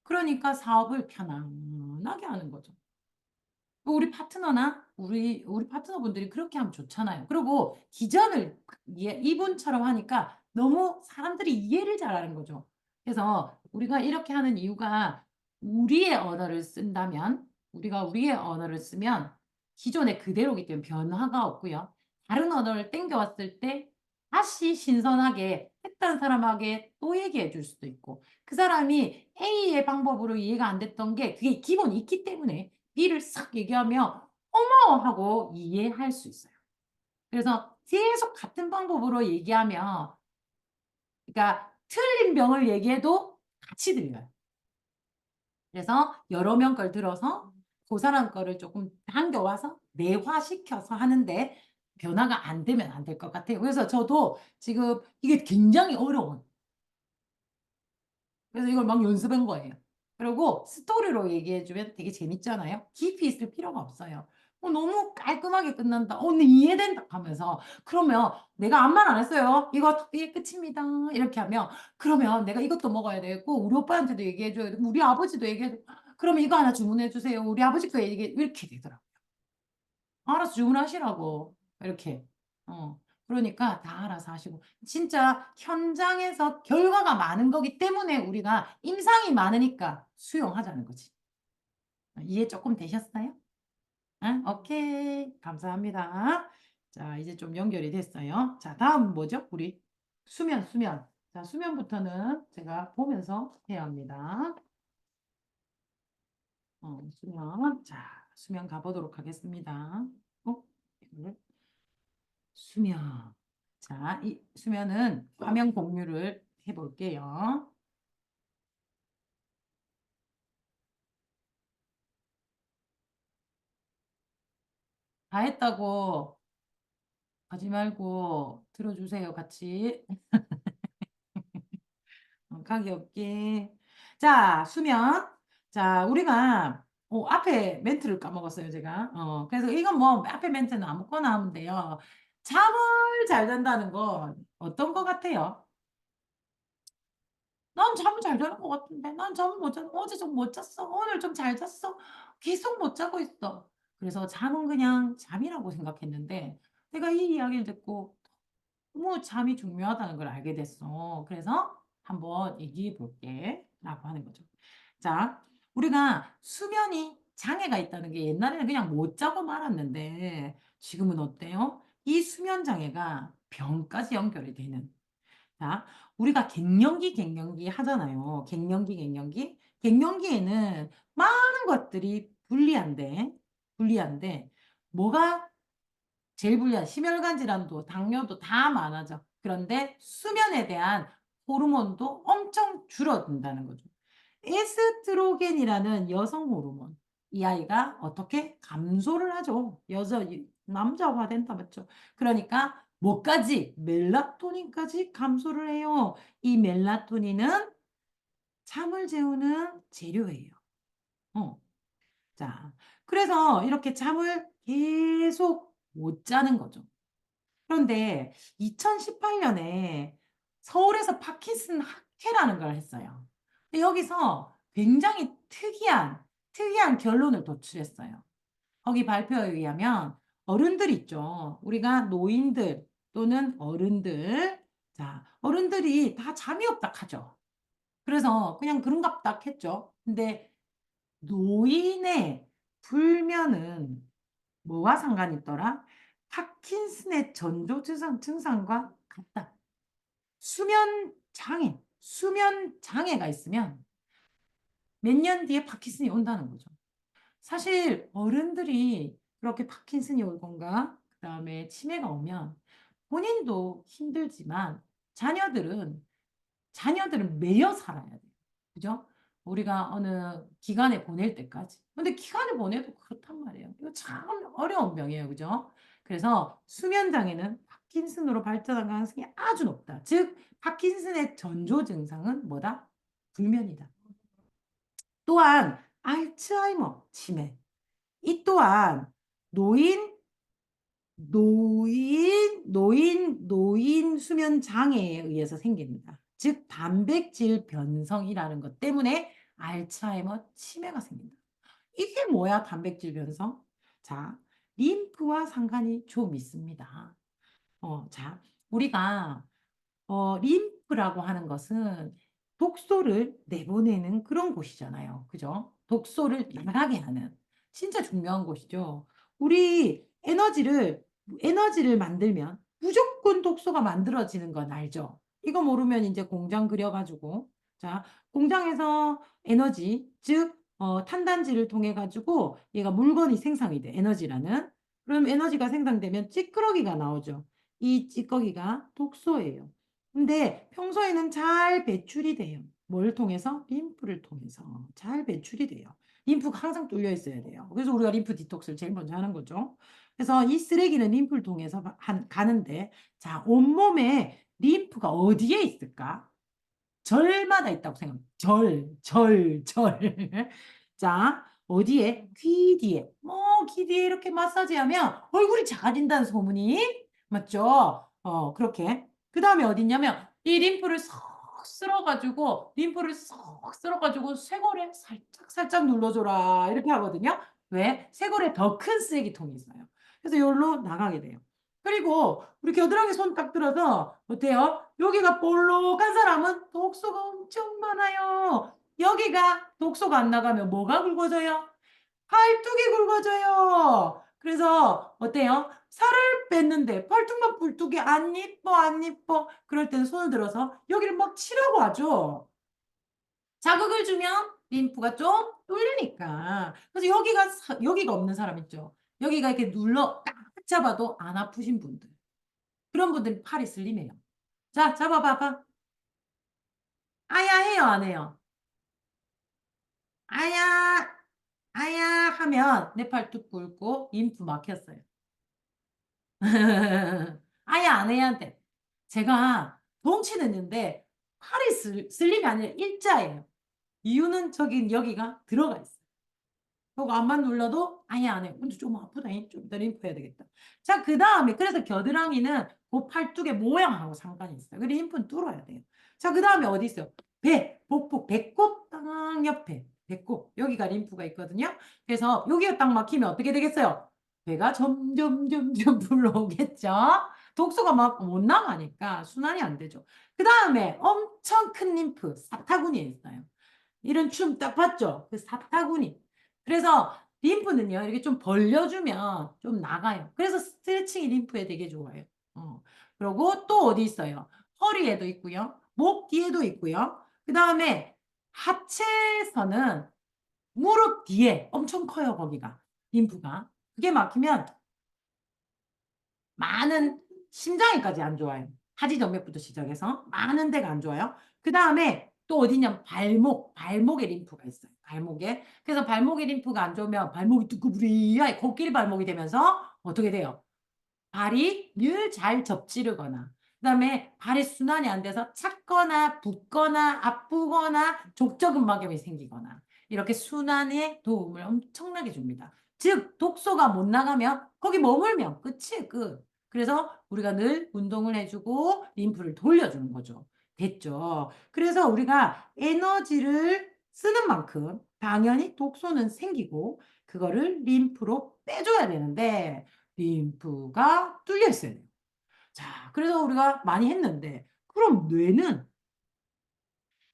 그러니까 사업을 편안하게 하는 거죠. 우리 파트너나 우리 파트너분들이 그렇게 하면 좋잖아요. 그리고 기전을 이분처럼 하니까 너무 사람들이 이해를 잘하는 거죠. 그래서 우리가 이렇게 하는 이유가 우리의 언어를 쓴다면, 우리가 우리의 언어를 쓰면 기존의 그대로기 때문에 변화가 없고요. 다른 언어를 땡겨왔을 때 다시 신선하게 했던 사람에게 또 얘기해 줄 수도 있고, 그 사람이 A의 방법으로 이해가 안 됐던 게 그게 기본이 있기 때문에 B를 싹 얘기하면 어머! 하고 이해할 수 있어요. 그래서 계속 같은 방법으로 얘기하면, 그러니까 틀린 병을 얘기해도 같이 들려요. 그래서 여러 명 걸 들어서 그 사람 거를 조금 당겨와서 내화시켜서 하는데 변화가 안 되면 안 될 것 같아요. 그래서 저도 지금 이게 굉장히 어려워요. 그래서 이걸 막 연습한 거예요. 그리고 스토리로 얘기해주면 되게 재밌잖아요. 깊이 있을 필요가 없어요. 너무 깔끔하게 끝난다. 근데 이해된다 하면서 그러면 내가 아무 말 안 했어요. 이게 끝입니다. 이렇게 하면 그러면 내가 이것도 먹어야 되고 우리 오빠한테도 얘기해줘야 되고 우리 아버지도 얘기해줘. 그러면 이거 하나 주문해 주세요. 우리 아버지도 얘기해. 이렇게 되더라고요. 알아서 주문하시라고. 이렇게. 그러니까 다 알아서 하시고. 진짜 현장에서 결과가 많은 거기 때문에 우리가 임상이 많으니까 수용하자는 거지. 이해 조금 되셨어요? 응? 오케이. 감사합니다. 자, 이제 좀 연결이 됐어요. 자, 다음 뭐죠? 우리 수면. 자, 수면부터는 제가 보면서 해야 합니다. 수면. 자, 수면 가보도록 하겠습니다. 이거를 수면. 자, 이 수면은 화면 공유를 해볼게요. 다 했다고 하지 말고 들어주세요, 같이. 각이 없게. 자, 수면. 자, 우리가 앞에 멘트를 까먹었어요, 제가. 그래서 이건 뭐 앞에 멘트는 아무거나 하면 돼요. 잠을 잘 잔다는 건 어떤 것 같아요? 난 잠을 잘 자는 것 같은데. 난 잠을 못 잤어. 어제 좀 못 잤어. 오늘 좀 잘 잤어. 계속 못 자고 있어. 그래서 잠은 그냥 잠이라고 생각했는데 내가 이 이야기를 듣고 너무 잠이 중요하다는 걸 알게 됐어. 그래서 한번 얘기해 볼게. 라고 하는 거죠. 자, 우리가 수면이 장애가 있다는 게 옛날에는 그냥 못 자고 말았는데 지금은 어때요? 이 수면 장애가 병까지 연결이 되는. 자, 우리가 갱년기 하잖아요. 갱년기에는 많은 것들이 불리한데, 뭐가 제일 불리한 심혈관 질환도 당뇨도 다 많아져. 그런데 수면에 대한 호르몬도 엄청 줄어든다는 거죠. 에스트로겐이라는 여성 호르몬. 이 아이가 어떻게 감소를 하죠. 남자화 된다 맞죠? 그러니까 뭐까지 멜라토닌까지 감소를 해요. 이 멜라토닌은 잠을 재우는 재료예요. 어. 자, 그래서 이렇게 잠을 계속 못 자는 거죠. 그런데 2018년에 서울에서 파킨슨 학회라는 걸 했어요. 근데 여기서 굉장히 특이한 결론을 도출했어요. 거기 발표에 의하면 어른들 있죠. 우리가 노인들 또는 어른들. 자, 어른들이 다 잠이 없다 하죠. 그래서 그냥 그런갑다 했죠. 근데 노인의 불면은 뭐와 상관이 있더라? 파킨슨의 전조 증상과 같다. 수면 장애가 있으면 몇 년 뒤에 파킨슨이 온다는 거죠. 사실 어른들이 그렇게 파킨슨이 올 건가? 그다음에 치매가 오면 본인도 힘들지만 자녀들은 매여 살아야 돼요. 그죠? 우리가 어느 기간에 보낼 때까지. 근데 기간에 보내도 그렇단 말이에요. 이거 참 어려운 병이에요. 그죠? 그래서 수면 장애는 파킨슨으로 발전할 가능성이 아주 높다. 즉, 파킨슨의 전조 증상은 뭐다? 불면이다. 또한 알츠하이머 치매. 이 또한 노인 노인 수면 장애에 의해서 생깁니다. 즉, 단백질 변성이라는 것 때문에 알츠하이머 치매가 생긴다. 이게 뭐야, 단백질 변성? 자, 림프와 상관이 좀 있습니다. 자, 우리가 림프라고 하는 것은 독소를 내보내는 그런 곳이잖아요. 그죠? 독소를 나가게 하는 진짜 중요한 곳이죠. 우리 에너지를 만들면 무조건 독소가 만들어지는 건 알죠? 이거 모르면 이제 공장 그려가지고 자, 공장에서 에너지, 즉 탄단지를 통해 가지고 얘가 물건이 생성이 돼. 에너지라는. 그럼 에너지가 생성되면 찌끄러기가 나오죠. 이 찌꺼기가 독소예요. 근데 평소에는 잘 배출이 돼요. 뭘 통해서? 림프를 통해서 잘 배출이 돼요. 림프가 항상 뚫려 있어야 돼요. 그래서 우리가 림프 디톡스를 제일 먼저 하는 거죠. 그래서 이 쓰레기는 림프를 통해서 가는데, 자, 온몸에 림프가 어디에 있을까? 절마다 있다고 생각합니다. 절. 자, 어디에? 귀 뒤에. 귀 뒤에 이렇게 마사지하면 얼굴이 작아진다는 소문이 맞죠? 그렇게. 그 다음에 어딨냐면 이 림프를 쏙 쓸어가지고 쇄골에 살짝 눌러줘라. 이렇게 하거든요. 왜? 쇄골에 더 큰 쓰레기통이 있어요. 그래서 여기로 나가게 돼요. 그리고 우리 겨드랑이 손 딱 들어서 어때요? 여기가 볼록한 사람은 독소가 엄청 많아요. 여기가 독소가 안 나가면 뭐가 굵어져요? 팔뚝이 굵어져요. 그래서 어때요? 살을 뺐는데 팔뚝만 뿔뚝이 안 이뻐. 그럴 때는 손을 들어서 여기를 막 치라고 하죠. 자극을 주면 림프가 좀 뚫리니까. 그래서 여기가 없는 사람 있죠. 여기가 이렇게 딱 잡아도 안 아프신 분들. 그런 분들은 팔이 슬림해요. 자, 잡아봐봐. 아야 해요, 안 해요? 아야, 아야 하면 내 팔뚝 꿇고 림프 막혔어요. 아야 안 해야 돼. 제가 덩치는 있는데 팔이 슬림이 아니라 일자예요. 이유는 저기 여기가 들어가 있어요. 그거 안만 눌러도 아예 안 해. 근데 좀 아프다. 좀 이따 림프 해야 되겠다. 자, 그 다음에 그래서 겨드랑이는 그 팔뚝의 모양하고 상관이 있어요. 그래서 림프는 뚫어야 돼요. 자, 그 다음에 어디 있어요? 복부, 배꼽 땅 옆에 배꼽 여기가 림프가 있거든요. 그래서 여기가 딱 막히면 어떻게 되겠어요? 배가 점점 불러오겠죠. 독소가 막 못 나가니까 순환이 안 되죠. 그 다음에 엄청 큰 림프 사타구니에 있어요. 이런 춤 딱 봤죠? 그 사타구니. 그래서 림프는요, 이렇게 좀 벌려주면 좀 나가요. 그래서 스트레칭이 림프에 되게 좋아요. 어. 그리고 또 어디 있어요? 허리에도 있고요. 목 뒤에도 있고요. 그 다음에 하체에서는 무릎 뒤에 엄청 커요, 거기가. 림프가. 그게 막히면 많은 심장에까지 안 좋아요. 하지정맥부터 시작해서 많은 데가 안 좋아요. 그 다음에 또 어디냐면 발목에 림프가 있어요. 발목에. 그래서 발목에 림프가 안 좋으면 발목이 뚜꾸부리하게 코끼리 발목이 되면서 어떻게 돼요? 발이 늘 잘 접지르거나 그다음에 발이 순환이 안 돼서 찼거나 붓거나 아프거나 족저근막염이 생기거나 이렇게 순환에 도움을 엄청나게 줍니다. 즉 독소가 못 나가면 거기 머물면 끝이에요. 끝. 그래서 우리가 늘 운동을 해주고 림프를 돌려주는 거죠. 됐죠? 그래서 우리가 에너지를 쓰는 만큼 당연히 독소는 생기고 그거를 림프로 빼줘야 되는데 림프가 뚫려 있어야 돼요. 자, 그래서 우리가 많이 했는데, 그럼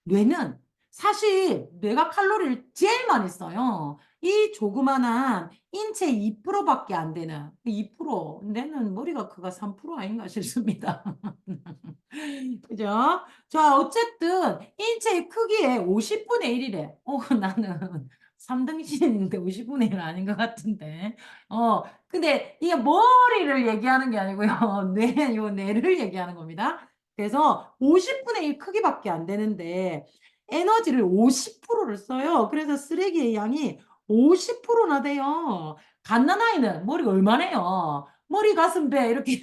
뇌는 사실 뇌가 칼로리를 제일 많이 써요. 이 조그만한 인체 2%밖에 안 되는 2%. 뇌는 머리가 크가 3% 아닌가 싶습니다. 그죠? 자, 어쨌든 인체의 크기의 50분의 1이래. 나는 3등신인데 50분의 1 아닌 것 같은데. 근데 이게 머리를 얘기하는 게 아니고요. 요 뇌를 얘기하는 겁니다. 그래서 50분의 1 크기밖에 안 되는데 에너지를 50%를 써요. 그래서 쓰레기의 양이 50%나 돼요. 갓난아이는 머리가 얼마나요? 머리, 가슴, 배 이렇게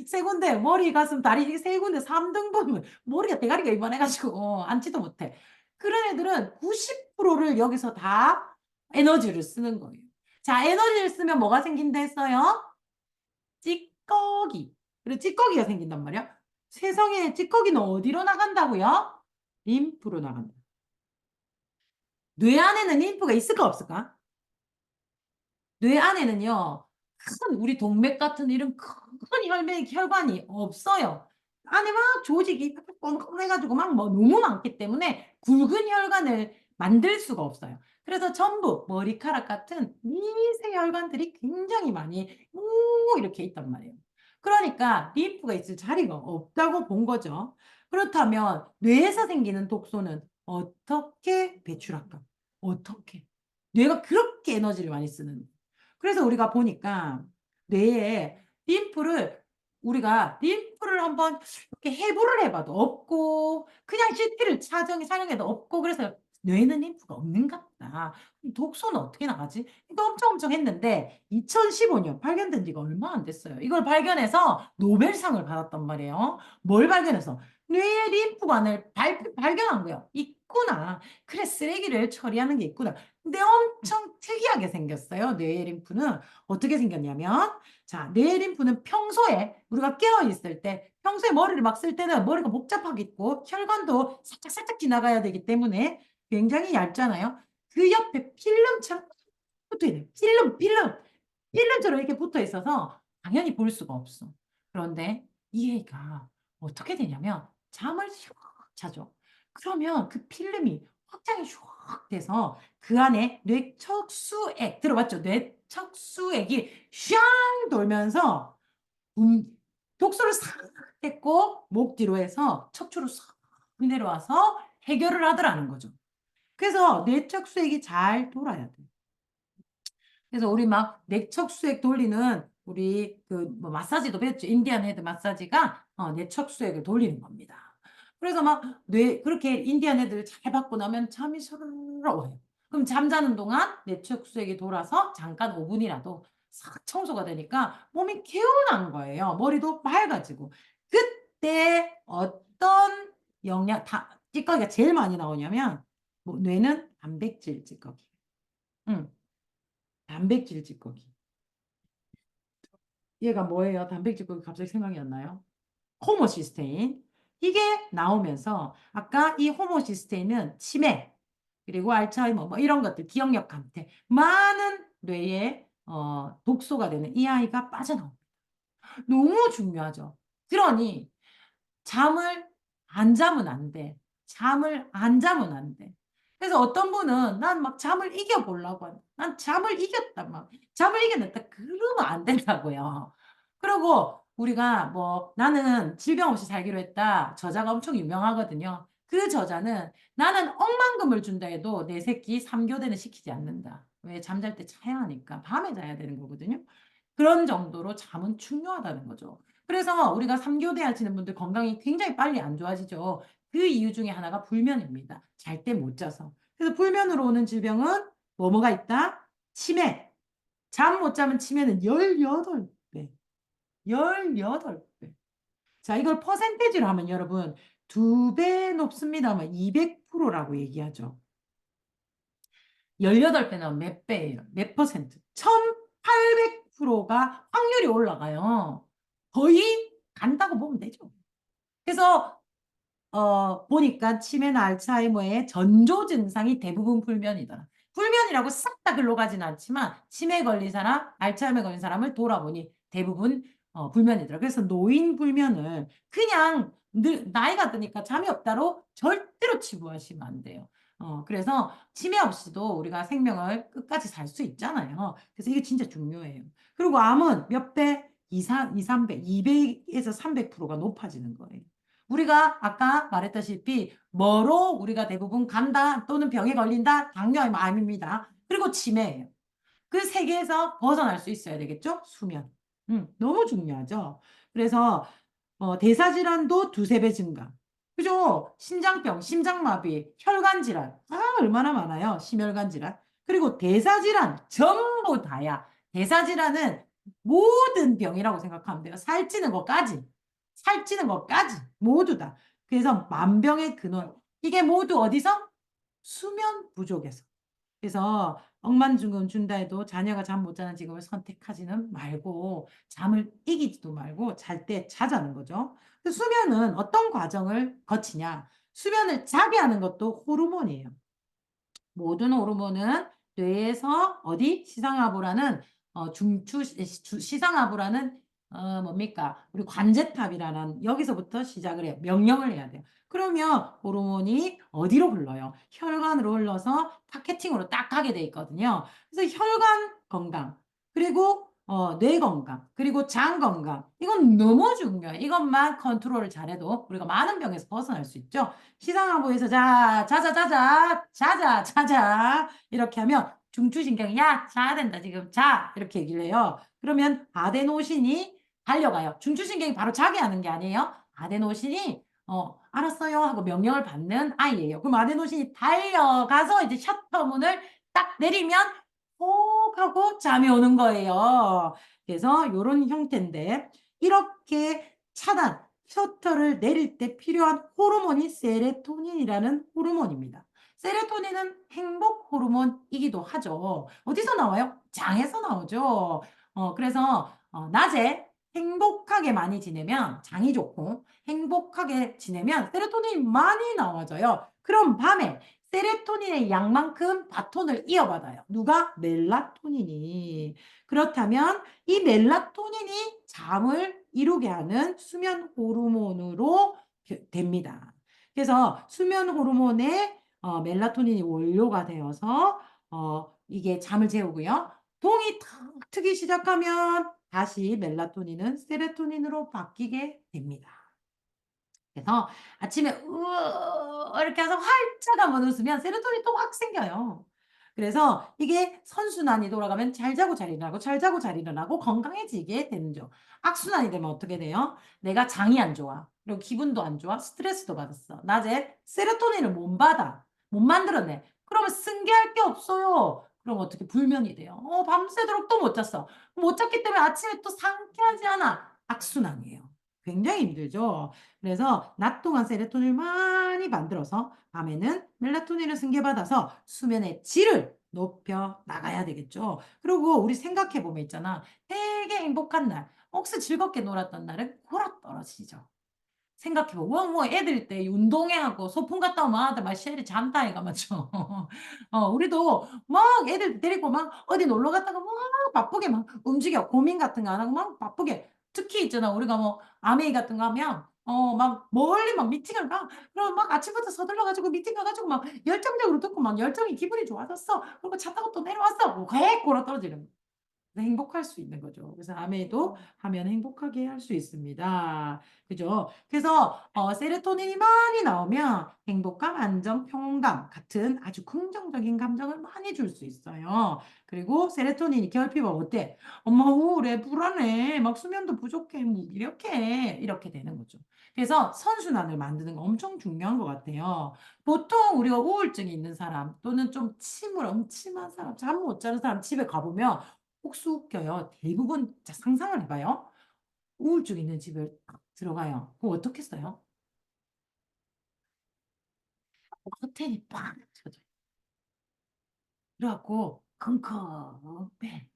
세 군데 머리, 가슴, 다리 세 군데 3등분 머리가 대가리가 이만해가지고 앉지도 못해. 그런 애들은 90%를 여기서 다 에너지를 쓰는 거예요. 자, 에너지를 쓰면 뭐가 생긴다 했어요? 찌꺼기. 그리고 찌꺼기가 생긴단 말이야. 세상에 찌꺼기는 어디로 나간다고요? 림프로 나간다. 뇌 안에는 림프가 있을까 없을까? 뇌 안에는요, 큰 우리 동맥 같은 이런 큰 혈관이 없어요. 안에 막 조직이 뻥뻥해가지고 막 뭐 너무 많기 때문에 굵은 혈관을 만들 수가 없어요. 그래서 전부 머리카락 같은 미세 혈관들이 굉장히 많이 이렇게 있단 말이에요. 그러니까 림프가 있을 자리가 없다고 본 거죠. 그렇다면 뇌에서 생기는 독소는 어떻게 배출할까? 어떻게? 뇌가 그렇게 에너지를 많이 쓰는. 그래서 우리가 보니까 뇌에 림프를 우리가 림프를 한번 이렇게 해부를 해봐도 없고 그냥 CT를 사용해도 없고 그래서 뇌에는 림프가 없는가 보다. 독소는 어떻게 나가지? 이거 엄청 했는데 2015년 발견된 지가 얼마 안 됐어요. 이걸 발견해서 노벨상을 받았단 말이에요. 뭘 발견해서? 뇌의 림프관을 발견한 거예요. 있구나. 그래, 쓰레기를 처리하는 게 있구나. 근데 엄청 특이하게 생겼어요. 뇌의 림프는. 어떻게 생겼냐면 자, 뇌의 림프는 평소에 우리가 깨어 있을 때 평소에 머리를 막 쓸 때는 머리가 복잡하겠고 혈관도 살짝살짝 지나가야 되기 때문에 굉장히 얇잖아요. 그 옆에 필름처럼 붙어 있는 필름처럼 이렇게 붙어 있어서 당연히 볼 수가 없어. 그런데 이 애가 어떻게 되냐면 잠을 슉 자죠. 그러면 그 필름이 확장이 슉 돼서 그 안에 뇌척수액 들어봤죠? 뇌척수액이 샹 돌면서 독소를 싹 뺐고 목 뒤로 해서 척추로 싹 내려와서 해결을 하더라는 거죠. 그래서 뇌척수액이 잘 돌아야 돼. 그래서 우리 막 뇌척수액 돌리는 우리 그 뭐 마사지도 배웠죠. 인디안 헤드 마사지가 뇌척수액을 돌리는 겁니다. 그래서 막 뇌 그렇게 인디안 헤드를 잘 받고 나면 잠이 스르르 와요. 그럼 잠자는 동안 뇌척수액이 돌아서 잠깐 5분이라도 싹 청소가 되니까 몸이 개운한 거예요. 머리도 맑아지고. 그때 어떤 찌꺼기가 제일 많이 나오냐면 뭐 뇌는 단백질 찌꺼기. 응. 단백질 찌꺼기. 얘가 뭐예요? 단백질 찌꺼기 갑자기 생각이 안 나요? 호모시스테인. 이게 나오면서 아까 이 호모시스테인은 치매 그리고 알츠하이머 뭐 이런 것들 기억력 감퇴 많은 뇌에 독소가 되는 이 아이가 빠져나옵니다. 너무 중요하죠. 그러니 잠을 안 자면 안 돼. 잠을 안 자면 안 돼. 그래서 어떤 분은 난 막 잠을 이겨보려고 한다. 난 잠을 이겼다 막. 잠을 이겨냈다. 그러면 안 된다고요. 그리고 우리가 뭐 나는 질병 없이 살기로 했다. 저자가 엄청 유명하거든요. 그 저자는 나는 억만금을 준다 해도 내 새끼 3교대는 시키지 않는다. 왜? 잠잘 때 자야 하니까. 밤에 자야 되는 거거든요. 그런 정도로 잠은 중요하다는 거죠. 그래서 우리가 3교대 하시는 분들 건강이 굉장히 빨리 안 좋아지죠. 그 이유 중에 하나가 불면입니다. 잘 때 못 자서. 그래서 불면으로 오는 질병은 뭐가 있다? 치매. 잠 못 자면 치매는 18배. 18배. 자, 이걸 퍼센테이지로 하면 여러분 2배 높습니다만 200%라고 얘기하죠. 18배는 몇 배예요? 몇 퍼센트? 1800%가 확률이 올라가요. 거의 간다고 보면 되죠. 그래서 보니까 치매나 알츠하이머의 전조 증상이 대부분 불면이더라. 불면이라고 싹 다 글로 가진 않지만 치매 걸린 사람, 알츠하이머 걸린 사람을 돌아보니 대부분 불면이더라. 그래서 노인 불면을 그냥 나이가 드니까 잠이 없다로 절대로 치부하시면 안 돼요. 그래서 치매 없이도 우리가 생명을 끝까지 살 수 있잖아요. 그래서 이게 진짜 중요해요. 그리고 암은 몇 배? 2, 300, 200에서 300%가 높아지는 거예요. 우리가 아까 말했다시피 뭐로 우리가 대부분 간다 또는 병에 걸린다? 당뇨 암입니다. 그리고 치매예요. 그 세 개에서 벗어날 수 있어야 되겠죠? 수면. 너무 중요하죠. 그래서 대사질환도 2~3배 증가. 그죠? 신장병, 심장마비, 혈관질환. 얼마나 많아요. 심혈관질환. 그리고 대사질환 전부 다야. 대사질환은 모든 병이라고 생각하면 돼요. 살찌는 것까지. 살찌는 것까지. 모두 다. 그래서 만병의 근원. 이게 모두 어디서? 수면 부족에서. 그래서 억만증은 준다 해도 자녀가 잠 못 자는 직업을 선택하지는 말고 잠을 이기지도 말고 잘 때 자자는 거죠. 수면은 어떤 과정을 거치냐? 수면을 자게 하는 것도 호르몬이에요. 모든 호르몬은 뇌에서 어디 시상하부라는 시상하부라는 뭡니까? 우리 관제탑이라는 여기서부터 시작을 해요. 명령을 해야 돼요. 그러면 호르몬이 어디로 흘러요? 혈관으로 흘러서 타겟팅으로 딱 가게 돼 있거든요. 그래서 혈관 건강, 그리고 뇌 건강, 그리고 장 건강. 이건 너무 중요해요. 이것만 컨트롤을 잘해도 우리가 많은 병에서 벗어날 수 있죠. 시상하부에서 자, 자자, 자자, 자자, 자자 이렇게 하면 중추신경이 야, 자야 된다 지금 자 이렇게 얘기를 해요. 그러면 아데노신이 달려가요. 중추신경이 바로 자게 하는 게 아니에요. 아데노신이 알았어요 하고 명령을 받는 아이예요. 그럼 아데노신이 달려가서 이제 셔터문을 딱 내리면 꼭 하고 잠이 오는 거예요. 그래서 이런 형태인데 이렇게 차단, 셔터를 내릴 때 필요한 호르몬이 세레토닌이라는 호르몬입니다. 세레토닌은 행복 호르몬이기도 하죠. 어디서 나와요? 장에서 나오죠. 그래서 낮에 행복하게 많이 지내면 장이 좋고 행복하게 지내면 세로토닌이 많이 나와져요. 그럼 밤에 세로토닌의 양만큼 바톤을 이어받아요. 누가? 멜라토닌이. 그렇다면 이 멜라토닌이 잠을 이루게 하는 수면 호르몬으로 됩니다. 그래서 수면 호르몬에 멜라토닌이 원료가 되어서 이게 잠을 재우고요. 동이 탁 트기 시작하면 다시 멜라토닌은 세로토닌으로 바뀌게 됩니다. 그래서 아침에 이렇게 해서 활짝 한번 웃으면 세로토닌이 또 확 생겨요. 그래서 이게 선순환이 돌아가면 잘 자고 잘 일어나고 잘 자고 잘 일어나고 건강해지게 되는죠. 악순환이 되면 어떻게 돼요? 내가 장이 안 좋아. 그리고 기분도 안 좋아. 스트레스도 받았어. 낮에 세로토닌을 못 받아. 못 만들어내. 그러면 승계할 게 없어요. 그럼 어떻게 불면이 돼요. 밤새도록 또 못 잤어. 못 잤기 때문에 아침에 또 상쾌하지 않아. 악순환이에요. 굉장히 힘들죠. 그래서 낮 동안 세로토닌을 많이 만들어서 밤에는 멜라토닌을 승계받아서 수면의 질을 높여 나가야 되겠죠. 그리고 우리 생각해 보면 있잖아. 되게 행복한 날, 억수 즐겁게 놀았던 날은 골아 떨어지죠. 생각해봐. 뭐 애들 때 운동회하고 소풍 갔다 오면 아들 막 쉐리 잔다 이가 맞죠. 우리도 막 애들 데리고 막 어디 놀러 갔다가 막 바쁘게 막 움직여. 고민 같은 거 안 하고 막 바쁘게. 특히 있잖아. 우리가 뭐 아메이 같은 거 하면 막 멀리 막 미팅을 가. 그럼 막 아침부터 서둘러 가지고 미팅 가 가지고 막 열정적으로 듣고 막 열정이 기분이 좋아졌어. 그리고 차 타고 또 내려왔어. 왜 골아떨어지는 거야. 행복할 수 있는 거죠. 그래서 아메이도 하면 행복하게 할 수 있습니다. 그죠? 그래서 세로토닌이 많이 나오면 행복감, 안정, 평온감 같은 아주 긍정적인 감정을 많이 줄 수 있어요. 그리고 세로토닌이 결핍은 어때? 엄마 우울해, 불안해, 막 수면도 부족해, 무기력해 이렇게 되는 거죠. 그래서 선순환을 만드는 거 엄청 중요한 것 같아요. 보통 우리가 우울증이 있는 사람 또는 좀 침을 엄침한 사람, 잠 못 자는 사람 집에 가보면 혹수 껴요. 대부분 자 상상을 해 봐요. 우울증 있는 집에 딱 들어가요. 그럼 어떻겠어요? 커튼이 빡 쳐져요. 그래 갖고 컴컴해.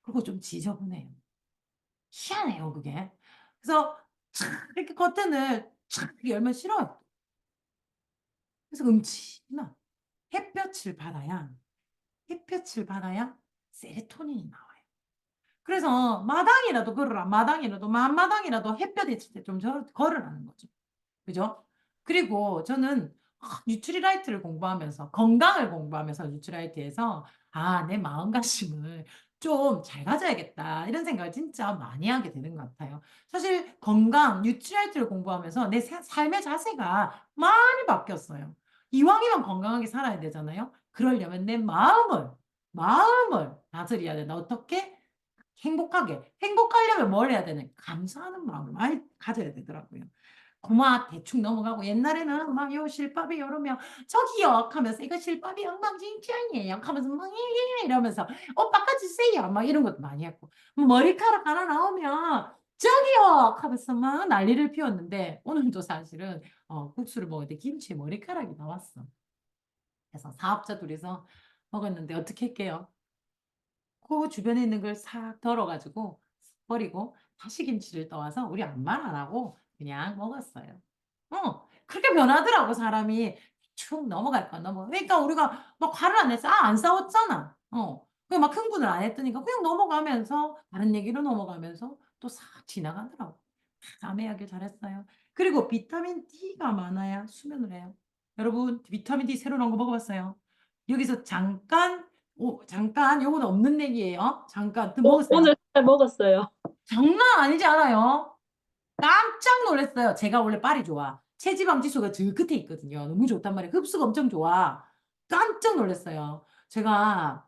그리고 좀 지저분해요. 희한해요 그게. 그래서 촥 이렇게 커튼을 촥 열면 싫어요. 그래서 음침한 햇볕을 받아야 세로토닌이 나와요. 그래서 마당이라도 걸으라. 마당이라도 만마당이라도 햇볕 있을 때 좀 걸으라는 거죠. 그죠? 그리고 저는 뉴트리라이트를 공부하면서 건강을 공부하면서 뉴트리라이트에서 내 마음가짐을 좀 잘 가져야겠다 이런 생각을 진짜 많이 하게 되는 것 같아요. 사실 건강 뉴트리라이트를 공부하면서 내 삶의 자세가 많이 바뀌었어요. 이왕이면 건강하게 살아야 되잖아요. 그러려면 내 마음을 다스려야 된다. 어떻게? 행복하려면 뭘 해야 되는? 감사하는 마음을 많이 가져야 되더라고요. 고마 대충 넘어가고 옛날에는 막 요 실밥이 이러면 저기요 하면서 이거 실밥이 엉망진창이에요 하면서 막 이러면서 바꿔주세요 막 이런 것도 많이 했고 머리카락 하나 나오면 저기요 하면서 막 난리를 피웠는데 오늘도 사실은 국수를 먹을 때 김치에 머리카락이 나왔어. 그래서 사업자 둘이서 먹었는데 어떻게 할게요? 그 주변에 있는 걸 싹 덜어가지고 버리고 다시 김치를 떠와서 우리 아무 말 안 하고 그냥 먹었어요. 그렇게 변하더라고 사람이. 대충 넘어갈 건 넘어가. 그러니까 우리가 막 화를 안 냈어. 안 싸웠잖아. 그냥 막 흥분을 안 했더니까 그냥 넘어가면서 다른 얘기로 넘어가면서 또 싹 지나가더라고. 잠에하길 잘했어요. 그리고 비타민 D가 많아야 수면을 해요. 여러분 비타민 D 새로 나온 거 먹어봤어요? 여기서 잠깐 요거는 없는 얘기예요. 잠깐 먹었어요. 오늘 잘 먹었어요. 장난 아니지 않아요? 깜짝 놀랐어요. 제가 원래 빨이 좋아. 체지방 지수가 저 끝에 있거든요. 너무 좋단 말이에요. 흡수가 엄청 좋아. 깜짝 놀랐어요. 제가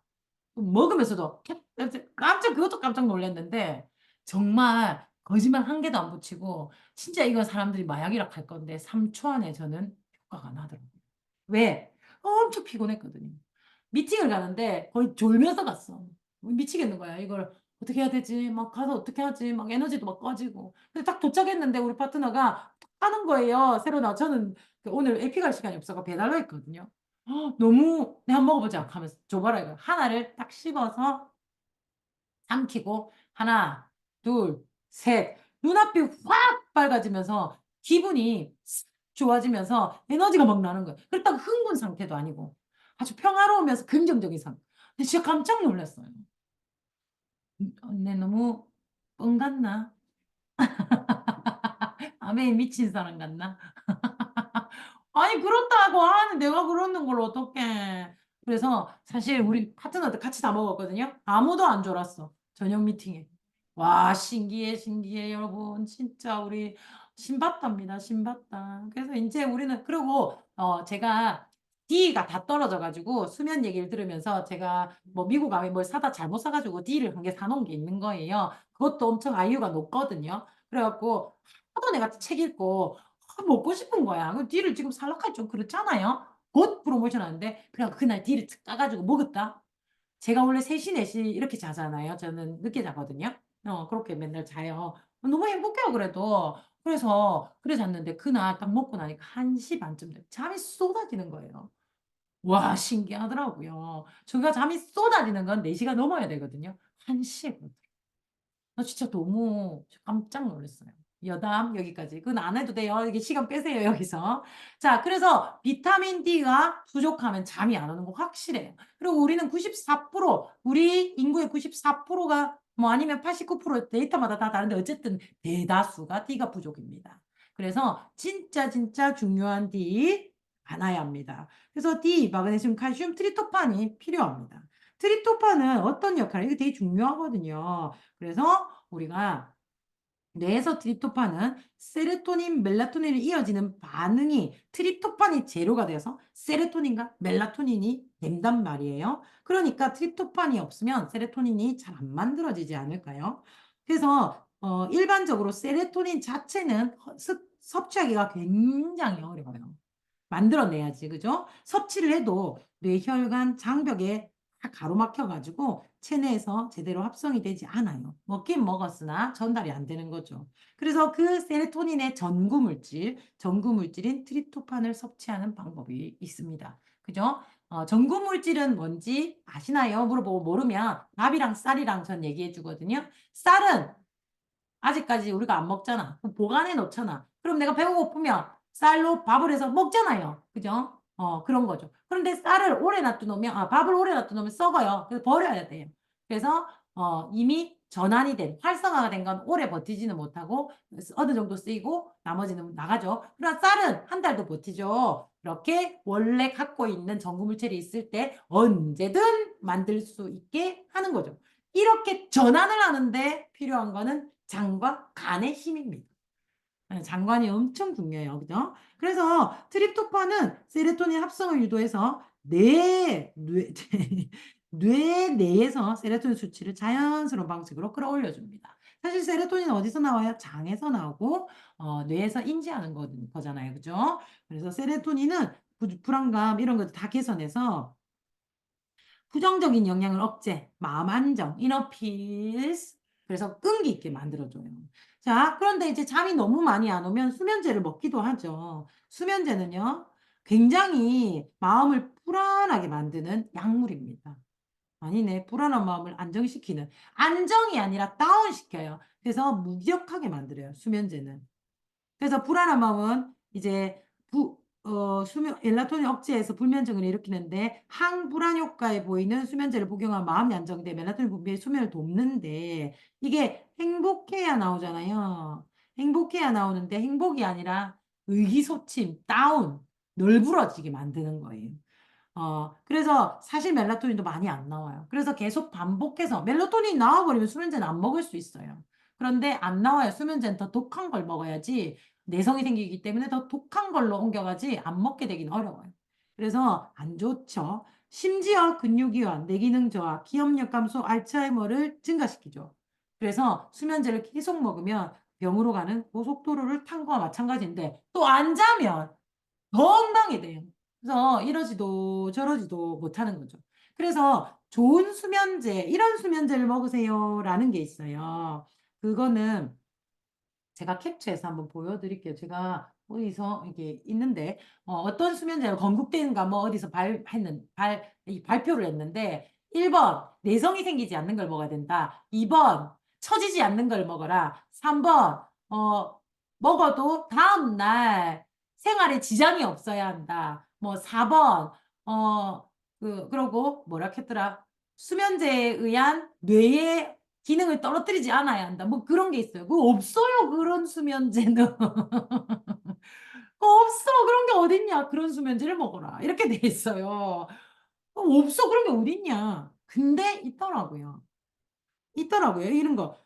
먹으면서도 깜짝 그것도 깜짝 놀랐는데 정말 거짓말 한 개도 안 붙이고 진짜 이건 사람들이 마약이라 할 건데 3초 안에 저는 효과가 나더라고요. 왜? 엄청 피곤했거든요. 미팅을 가는데 거의 졸면서 갔어. 미치겠는 거야. 이걸 어떻게 해야 되지? 막 가서 어떻게 하지? 막 에너지도 막 꺼지고. 근데 딱 도착했는데 우리 파트너가 하는 거예요. 새로 나 저는 오늘 에피 갈 시간이 없어서 배달로 했거든요. 너무 내가 한번 먹어보자 하면서 줘봐라 이거 하나를 딱 씹어서 삼키고 하나 둘셋 눈앞이 확 밝아지면서 기분이 싹 좋아지면서 에너지가 막 나는 거예요. 그렇다고 흥분 상태도 아니고 아주 평화로우면서 긍정적인 상태. 근데 진짜 깜짝 놀랐어요. 언니 너무 뻥 같나? 아메이 미친 사람 같나? 아니 그렇다고 하는 내가 그러는 걸 어떡해. 그래서 사실 우리 파트너들 같이 다 먹었거든요. 아무도 안 졸았어. 저녁 미팅에. 와 신기해 신기해 여러분. 진짜 우리 신봤답니다. 신봤다. 그래서 이제 우리는 그리고 제가 D가 다 떨어져 가지고 수면 얘기를 들으면서 제가 뭐 미국 가면 뭘 사다 잘못 사가지고 D를 한 개 사놓은 게 있는 거예요. 그것도 엄청 아이유가 높거든요. 그래갖고 하도 내가 책 읽고 먹고 싶은 거야. 그 D를 지금 살락하기 좀 그렇잖아요. 곧 프로모션 하는데 그냥 그날 D를 탁 까가지고 먹었다. 제가 원래 3시, 4시 이렇게 자잖아요. 저는 늦게 자거든요. 그렇게 맨날 자요. 너무 행복해요, 그래도. 그래 잤는데 그날 딱 먹고 나니까 1시 반쯤 돼. 잠이 쏟아지는 거예요. 와, 신기하더라고요. 저가 잠이 쏟아지는 건 4시가 넘어야 되거든요. 1시에. 나 진짜 너무 깜짝 놀랐어요. 여담 여기까지. 그건 안 해도 돼요. 이게 시간 빼세요, 여기서. 자, 그래서 비타민 D가 부족하면 잠이 안 오는 거 확실해요. 그리고 우리는 94%, 우리 인구의 94%가 뭐 아니면 89% 데이터마다 다 다른데 어쨌든 대다수가 D가 부족입니다. 그래서 진짜 중요한 D 많아야 합니다. 그래서 D, 마그네슘, 칼슘, 트리토판이 필요합니다. 트리토판은 어떤 역할을, 이게 되게 중요하거든요. 그래서 우리가 뇌에서 트립토판은 세로토닌, 멜라토닌을 이어지는 반응이 트립토판이 재료가 돼서 세로토닌과 멜라토닌이 된단 말이에요. 그러니까 트립토판이 없으면 세로토닌이 잘 안 만들어지지 않을까요? 그래서 일반적으로 세로토닌 자체는 섭취하기가 굉장히 어려워요. 만들어내야지, 그죠? 섭취를 해도 뇌혈관 장벽에 다 가로막혀가지고 체내에서 제대로 합성이 되지 않아요. 먹긴 먹었으나 전달이 안 되는 거죠. 그래서 그 세로토닌의 전구물질인 트립토판을 섭취하는 방법이 있습니다. 그죠? 전구물질은 뭔지 아시나요? 물어보고 모르면 밥이랑 쌀이랑 전 얘기해 주거든요. 쌀은 아직까지 우리가 안 먹잖아. 보관해 놓잖아. 그럼 내가 배고프면 쌀로 밥을 해서 먹잖아요. 그죠? 그런 거죠. 그런데 쌀을 오래 놔두면, 밥을 오래 놔두면 썩어요. 그래서 버려야 돼요. 그래서, 이미 전환이 된, 활성화가 된 건 오래 버티지는 못하고, 어느 정도 쓰이고, 나머지는 나가죠. 그러나 쌀은 한 달도 버티죠. 이렇게 원래 갖고 있는 전구물질이 있을 때 언제든 만들 수 있게 하는 거죠. 이렇게 전환을 하는데 필요한 거는 장과 간의 힘입니다. 장관이 엄청 중요해요. 그죠? 그래서 트립토판은 세로토닌 합성을 유도해서 뇌 내에서 세로토닌 수치를 자연스러운 방식으로 끌어올려줍니다. 사실 세로토닌 어디서 나와요? 장에서 나오고 뇌에서 인지하는 거잖아요. 그죠? 그래서 세로토닌은 불안감 이런 것도 다 개선해서 부정적인 영향을 억제, 마음 안정, 이너 피스. 그래서 끈기 있게 만들어줘요. 자, 그런데 이제 잠이 너무 많이 안 오면 수면제를 먹기도 하죠. 수면제는요, 굉장히 마음을 불안하게 만드는 약물입니다. 아니네, 불안한 마음을 안정시키는. 안정이 아니라 다운시켜요. 그래서 무기력하게 만들어요, 수면제는. 그래서 불안한 마음은 이제 멜라토닌 억제해서 불면증을 일으키는데 항불안 효과에 보이는 수면제를 복용하면 마음이 안정돼 멜라토닌 분비의 수면을 돕는데 이게 행복해야 나오잖아요. 행복해야 나오는데 행복이 아니라 의기소침, 다운, 널브러지게 만드는 거예요. 그래서 사실 멜라토닌도 많이 안 나와요. 그래서 계속 반복해서 멜라토닌 나와버리면 수면제는 안 먹을 수 있어요. 그런데 안 나와요. 수면제는 더 독한 걸 먹어야지 내성이 생기기 때문에 더 독한 걸로 옮겨가지 안 먹게 되긴 어려워요. 그래서 안 좋죠. 심지어 근육이완, 뇌기능 저하, 기억력 감소, 알츠하이머를 증가시키죠. 그래서 수면제를 계속 먹으면 병으로 가는 고속도로를 탄 거와 마찬가지인데 또 안 자면 더 엉망이 돼요. 그래서 이러지도 저러지도 못하는 거죠. 그래서 좋은 수면제, 이런 수면제를 먹으세요라는 게 있어요. 그거는 제가 캡처해서 한번 보여드릴게요. 제가 어디서 이게 있는데 떤 수면제가 건국대인가 뭐 어디서 발표를 했는데 1번 내성이 생기지 않는 걸 먹어야 된다. 2번 처지지 않는 걸 먹어라. 3번 먹어도 다음 날 생활에 지장이 없어야 한다. 뭐 4번 그러고 뭐라 했더라? 수면제에 의한 뇌의 기능을 떨어뜨리지 않아야 한다. 뭐 그런 게 있어요. 그거 없어요. 그런 수면제는. 없어. 그런 게 어딨냐. 그런 수면제를 먹어라. 이렇게 돼 있어요. 없어. 그런 게 어딨냐. 근데 있더라고요. 있더라고요. 이런 거.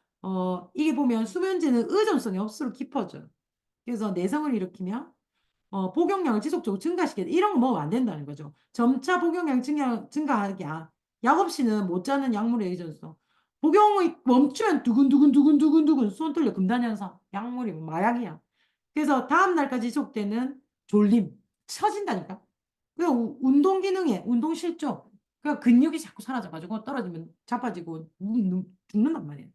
이게 보면 수면제는 의존성이 없을수록 깊어져요. 그래서 내성을 일으키며 복용량을 지속적으로 증가시켜야 돼. 이런 거 먹으면 안 된다는 거죠. 점차 복용량 증가하게 약 없이는 못 자는 약물의 의존성. 복용이 멈추면 두근두근두근두근두근 손 떨려 금단 현상. 약물이 마약이야. 그래서 다음 날까지 지속되는 졸림, 처진다니까. 그 운동 기능에 운동 실조. 그 근육이 자꾸 사라져가지고 떨어지면 자빠지고 죽는단 말이에요.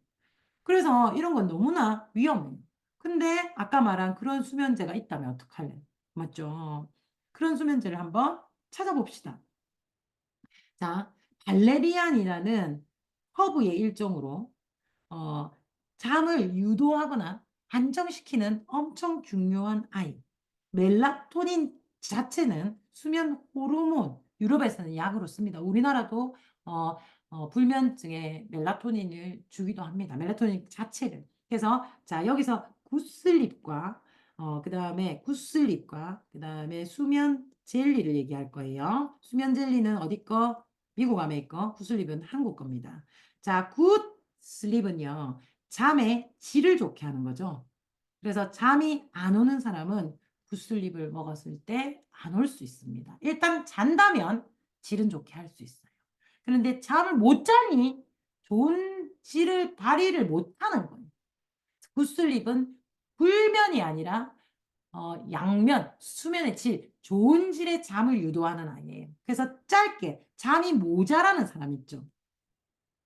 그래서 이런 건 너무나 위험해요. 근데 아까 말한 그런 수면제가 있다면 어떡할래? 맞죠? 그런 수면제를 한번 찾아봅시다. 자, 발레리안이라는 허브의 일종으로 어, 잠을 유도하거나 안정시키는 엄청 중요한 아이. 멜라토닌 자체는 수면 호르몬, 유럽에서는 약으로 씁니다. 우리나라도 어, 불면증에 멜라토닌을 주기도 합니다. 멜라토닌 자체를. 그래서 자 여기서 굿슬립과 그다음에 굿슬립과 그다음에 수면 젤리를 얘기할 거예요. 수면 젤리는 어디 거? 미국 아메 거, 굿슬립은 한국 겁니다. 자, 굿슬립은요. 잠의 질을 좋게 하는 거죠. 그래서 잠이 안 오는 사람은 굿슬립을 먹었을 때 안 올 수 있습니다. 일단 잔다면 질은 좋게 할 수 있어요. 그런데 잠을 못 자니 좋은 질을 발휘를 못 하는 거예요. 굿슬립은 불면이 아니라 양면, 수면의 질, 좋은 질의 잠을 유도하는 아이예요. 그래서 짧게 잠이 모자라는 사람 있죠.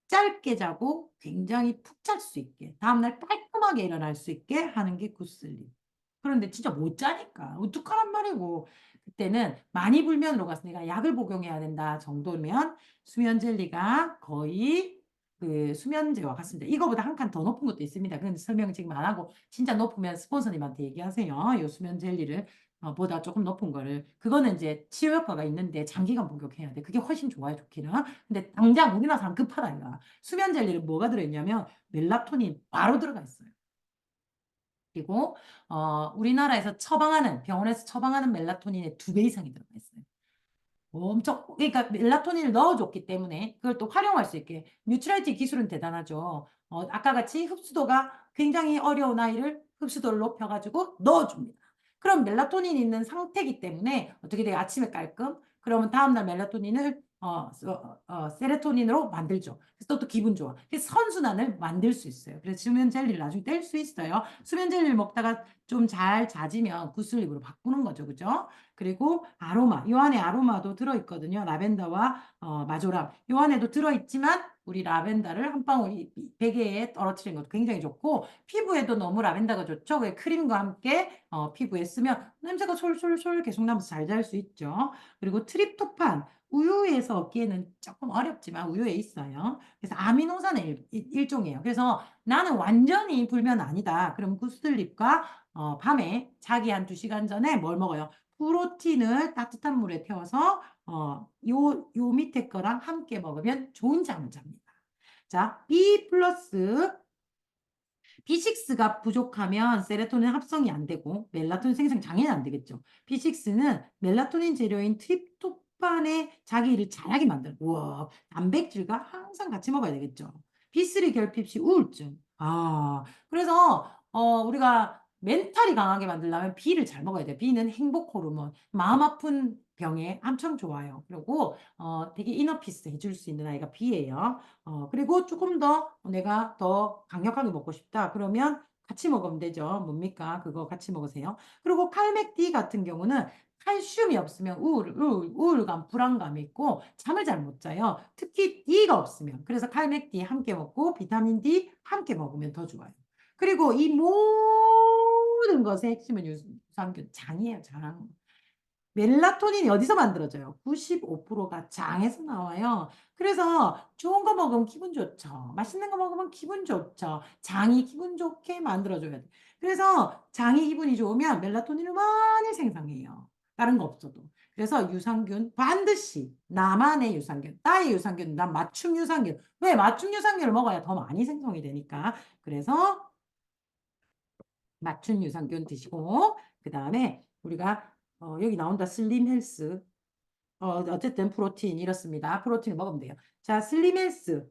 짧게 자고 굉장히 푹 잘 수 있게 다음날 깔끔하게 일어날 수 있게 하는 게 굿슬립. 그런데 진짜 못 자니까 어떡하란 말이고 그때는 많이 불면으로 갔으니까 약을 복용해야 된다 정도면 수면 젤리가 거의 그 수면제와 같습니다. 이거보다 한 칸 더 높은 것도 있습니다. 그런데 설명 지금 안 하고 진짜 높으면 스폰서님한테 얘기하세요. 이 수면 젤리를 보다 조금 높은 거를 그거는 이제 치료 효과가 있는데 장기간 복용해야 돼. 그게 훨씬 좋아요, 좋기는. 근데 당장 우리나라 사람 급하다 이거. 수면 젤리를 뭐가 들어있냐면 멜라토닌 바로 들어가 있어요. 그리고 우리나라에서 처방하는 병원에서 처방하는 멜라토닌의 2배 이상이 들어가 있어요. 엄청 그러니까 멜라토닌을 넣어줬기 때문에 그걸 또 활용할 수 있게 뉴트랄티 기술은 대단하죠. 아까 같이 흡수도가 굉장히 어려운 아이를 흡수도를 높여가지고 넣어줍니다. 그럼 멜라토닌이 있는 상태이기 때문에 어떻게 돼요? 아침에 깔끔. 그러면 다음날 멜라토닌을 세로토닌으로 만들죠. 그래서 또 기분 좋아. 그래서 선순환을 만들 수 있어요. 그래서 수면 젤리를 나중에 뗄 수 있어요. 수면 젤리를 먹다가 좀 잘 자지면 굿슬립으로 바꾸는 거죠. 그죠? 그리고 아로마, 요 안에 아로마도 들어있거든요. 라벤더와 마조람. 요 안에도 들어있지만 우리 라벤더를 한 방울 베개에 떨어뜨리는 것도 굉장히 좋고 피부에도 너무 라벤더가 좋죠. 그 크림과 함께 피부에 쓰면 냄새가 솔솔솔 계속 나면서 잘 잘 수 있죠. 그리고 트립토판, 우유에서 얻기에는 조금 어렵지만 우유에 있어요. 그래서 아미노산의 일종이에요. 그래서 나는 완전히 불면 아니다. 그럼 굿슬립과 밤에 자기 한 2시간 전에 뭘 먹어요? 프로틴을 따뜻한 물에 태워서 요 밑에 거랑 함께 먹으면 좋은 잠을 잡니다. 자, B 플러스 B6가 부족하면 세로토닌 합성이 안 되고 멜라토닌 생성 당연히 안 되겠죠. B6는 멜라토닌 재료인 트립토판의 자기 일을 잘하게 만들어. 우와, 단백질과 항상 같이 먹어야 되겠죠. B3 결핍 시 우울증. 그래서 우리가 멘탈이 강하게 만들려면 B를 잘 먹어야 돼요. B는 행복 호르몬, 마음 아픈 병에 엄청 좋아요. 그리고 되게 이너피스 해줄 수 있는 아이가 B예요. 그리고 조금 더 내가 더 강력하게 먹고 싶다. 그러면 같이 먹으면 되죠. 뭡니까? 그거 같이 먹으세요. 그리고 칼맥D 같은 경우는 칼슘이 없으면 우울감, 불안감이 있고 잠을 잘 못 자요. 특히 D가 없으면. 그래서 칼맥D 함께 먹고 비타민 D 함께 먹으면 더 좋아요. 그리고 이 모든 것의 핵심은 유산균, 장이에요, 장. 멜라토닌이 어디서 만들어져요? 95%가 장에서 나와요. 그래서 좋은 거 먹으면 기분 좋죠. 맛있는 거 먹으면 기분 좋죠. 장이 기분 좋게 만들어줘야 돼. 그래서 장이 기분이 좋으면 멜라토닌을 많이 생성해요. 다른 거 없어도. 그래서 유산균 반드시 나만의 유산균, 나의 유산균, 난 맞춤 유산균. 왜? 맞춤 유산균을 먹어야 더 많이 생성이 되니까. 그래서 맞춤 유산균 드시고 그 다음에 우리가 여기 나온다 슬림 헬스 어쨌든 프로틴 이렇습니다. 프로틴을 먹으면 돼요. 자, 슬림 헬스.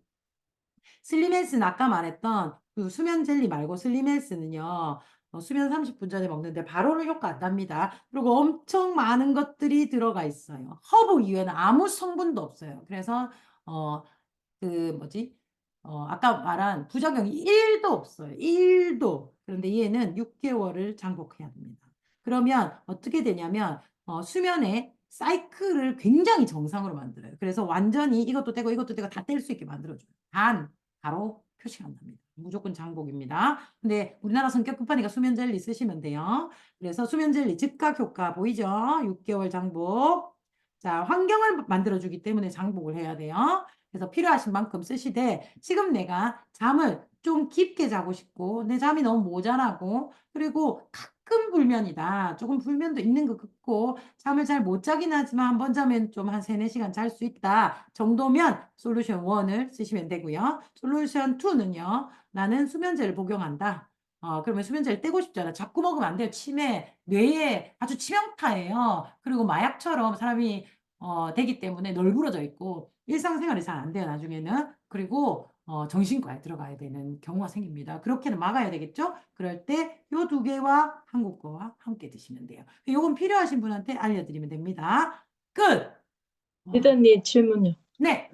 슬림 헬스는 아까 말했던 그 수면 젤리 말고 슬림 헬스는요. 수면 30분 전에 먹는데 바로는 효과 안 납니다. 그리고 엄청 많은 것들이 들어가 있어요. 허브 이외에는 아무 성분도 없어요. 그래서 그 뭐지? 아까 말한 부작용이 1도 없어요. 1도. 그런데 얘는 6개월을 장복해야 됩니다. 그러면 어떻게 되냐면 수면의 사이클을 굉장히 정상으로 만들어요. 그래서 완전히 이것도 떼고 이것도 떼고 다 뗄 수 있게 만들어줘요. 단, 바로 표시가 안 납니다. 무조건 장복입니다. 근데 우리나라 성격 급하니까 수면 젤리 쓰시면 돼요. 그래서 수면 젤리 즉각 효과 보이죠? 6개월 장복. 자, 환경을 만들어주기 때문에 장복을 해야 돼요. 그래서 필요하신 만큼 쓰시되 지금 내가 잠을 좀 깊게 자고 싶고 내 잠이 너무 모자라고 그리고 가끔 불면이다. 조금 불면도 있는 것 같고 잠을 잘 못 자긴 하지만 한 번 자면 좀 한 3, 4시간 잘 수 있다 정도면 솔루션 1을 쓰시면 되고요. 솔루션 2는요. 나는 수면제를 복용한다. 그러면 수면제를 떼고 싶잖아. 자꾸 먹으면 안 돼요. 치매, 뇌에 아주 치명타예요. 그리고 마약처럼 사람이 되기 때문에 널브러져 있고 일상생활이 잘 안 돼요, 나중에는. 그리고 정신과에 들어가야 되는 경우가 생깁니다. 그렇게는 막아야 되겠죠? 그럴 때 요 두 개와 한국 거와 함께 드시면 돼요. 요건 필요하신 분한테 알려드리면 됩니다. 끝! 와, 리더님 질문요. 네.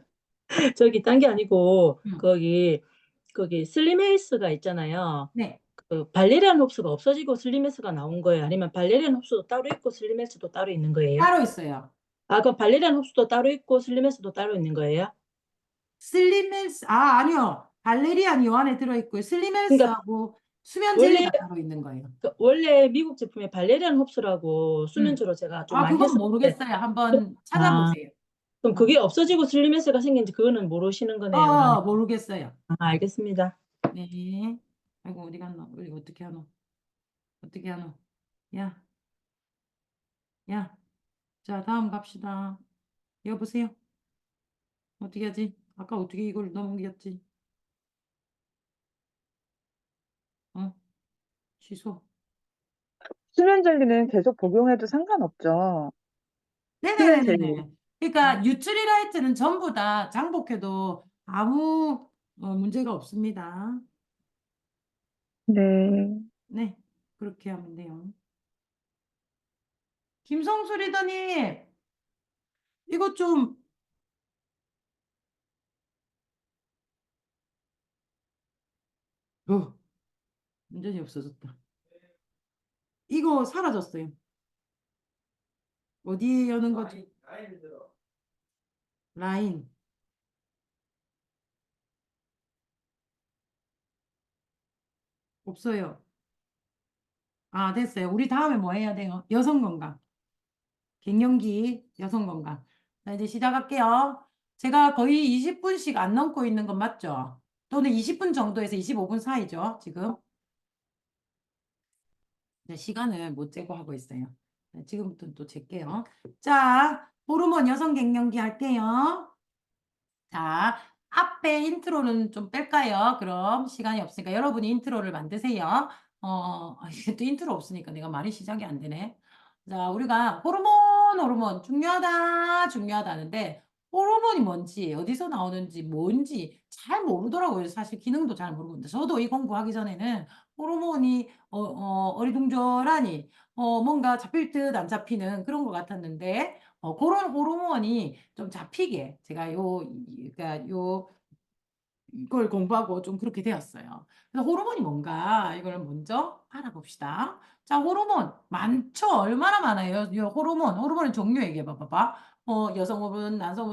저기 딴 게 아니고 음, 거기 슬림 헬스가 있잖아요. 네. 그 발레리안 흡수가 없어지고 슬림 헬스가 나온 거예요? 아니면 발레리안 흡수도 따로 있고 슬림 헬스도 따로 있는 거예요? 따로 있어요. 아, 그럼 발레리안 흡수도 따로 있고 슬림 헬스도 따로 있는 거예요? 슬림헬스, 아니요. 발레리안 요 안에 들어있고요. 그러니까 슬림헬스하고 수면 원래 젤리가 따로 있는 거예요. 원래 미국 제품에 발레리안 흡수라고 음. 수면제로 제가 좀 많이 그건 했었는데, 모르겠어요. 한번 아, 찾아보세요. 그럼 음. 그게 없어지고 슬림 헬스가 생긴지 그거는 모르시는 거네요, 그러면. 모르겠어요. 아, 알겠습니다. 네. 아이고, 어디 갔노? 이거 어떻게 하노? 어떻게 하노? 야, 야. 자, 다음 갑시다. 여보세요? 어떻게 하지? 아까 어떻게 이걸 넘겼지? 어? 취소. 수면 젤리는 계속 복용해도 상관없죠. 수면 젤리. 네네네네. 그러니까 뉴트리라이트는 전부 다 장복해도 아무 문제가 없습니다. 네. 네. 그렇게 하면 돼요. 김성수 리더님, 이거 좀, 완전히 없어졌다. 이거 사라졌어요. 어디에 여는 거지? 라인. 없어요. 됐어요. 우리 다음에 뭐 해야 돼요? 여성 건강. 갱년기 여성 건강. 자, 이제 시작할게요. 제가 거의 20분씩 안 넘고 있는 건 맞죠? 또는 20분 정도에서 25분 사이죠, 지금. 이제 시간을 못 재고 하고 있어요. 네, 지금부터 또 잴게요. 자, 호르몬 여성 갱년기 할게요. 자, 앞에 인트로는 좀 뺄까요? 그럼 시간이 없으니까 여러분이 인트로를 만드세요. 이게 또 인트로 없으니까 내가 말이 시작이 안 되네. 자, 우리가 호르몬 중요하다 하는데 호르몬이 뭔지 어디서 나오는지 뭔지 잘 모르더라고요. 사실 기능도 잘 모르고. 근데 저도 이 공부하기 전에는 호르몬이 어리둥절하니 뭔가 잡힐 듯 안 잡히는 그런 것 같았는데 그런 호르몬이 좀 잡히게 제가 그러니까 이걸 공부하고 좀 그렇게 되었어요. 그래서 호르몬이 뭔가 이걸 먼저 알아봅시다. 자, 호르몬 많죠? 얼마나 많아요? 이 호르몬의 종류 얘기해 봐봐. 여성 호르몬, 남성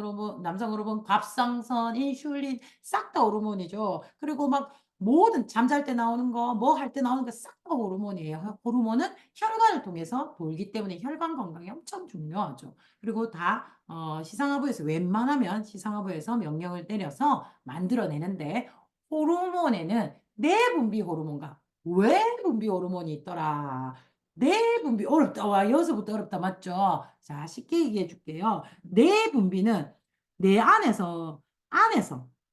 호르몬, 갑상선, 인슐린 싹 다 호르몬이죠. 그리고 막 모든 잠잘 때 나오는 거, 뭐 할 때 나오는 거 싹 다 호르몬이에요. 호르몬은 혈관을 통해서 돌기 때문에 혈관 건강이 엄청 중요하죠. 그리고 다 웬만하면 시상하부에서 명령을 내려서 만들어내는데 호르몬에는 내분비 호르몬과 외분비 호르몬이 있더라. 내분비 어렵다. 와, 여기서부터 어렵다. 맞죠? 자, 쉽게 얘기해 줄게요. 내분비는 내 안에서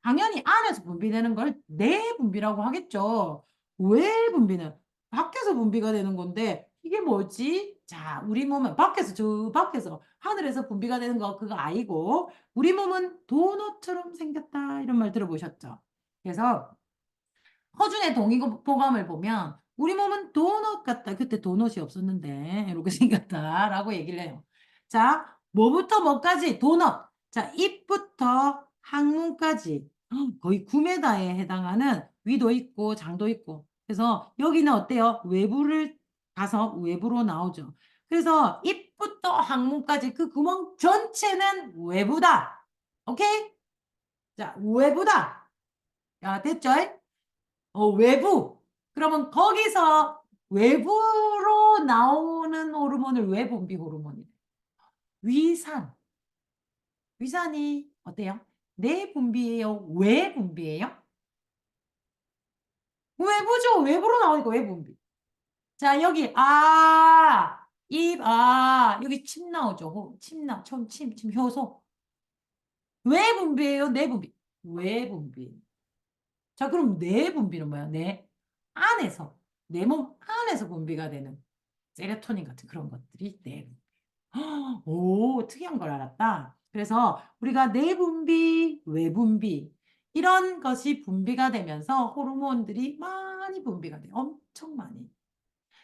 당연히 안에서 분비되는 걸 내분비라고 하겠죠. 외분비는 밖에서 분비가 되는 건데 이게 뭐지? 자, 우리 몸은 저 밖에서 하늘에서 분비가 되는 거 그거 아니고 우리 몸은 도넛처럼 생겼다 이런 말 들어보셨죠? 그래서 허준의 동의보감을 보면 우리 몸은 도넛 같다. 그때 도넛이 없었는데 이렇게 생겼다라고 얘기를 해요. 자, 뭐부터 뭐까지 도넛. 자, 입부터 항문까지 거의 9m에 해당하는 위도 있고 장도 있고. 그래서 여기는 어때요? 외부를 가서 외부로 나오죠. 그래서 입부터 항문까지 그 구멍 전체는 외부다. 오케이? 자, 외부다. 야, 됐죠? 외부. 그러면 거기서 외부로 나오는 호르몬을 외분비 호르몬이래. 위산. 위산이 어때요? 내분비예요? 외분비예요? 외부죠. 외부로 나오니까 외분비. 자, 여기 여기 침 나오죠. 침, 효소. 외분비예요? 내분비? 외분비. 자, 그럼 내분비는 뭐야? 안에서, 내 몸 안에서 분비가 되는 세로토닌 같은 그런 것들이 내분비. 오, 특이한 걸 알았다. 그래서 우리가 내분비, 외분비 이런 것이 분비가 되면서 호르몬들이 많이 분비가 돼. 엄청 많이.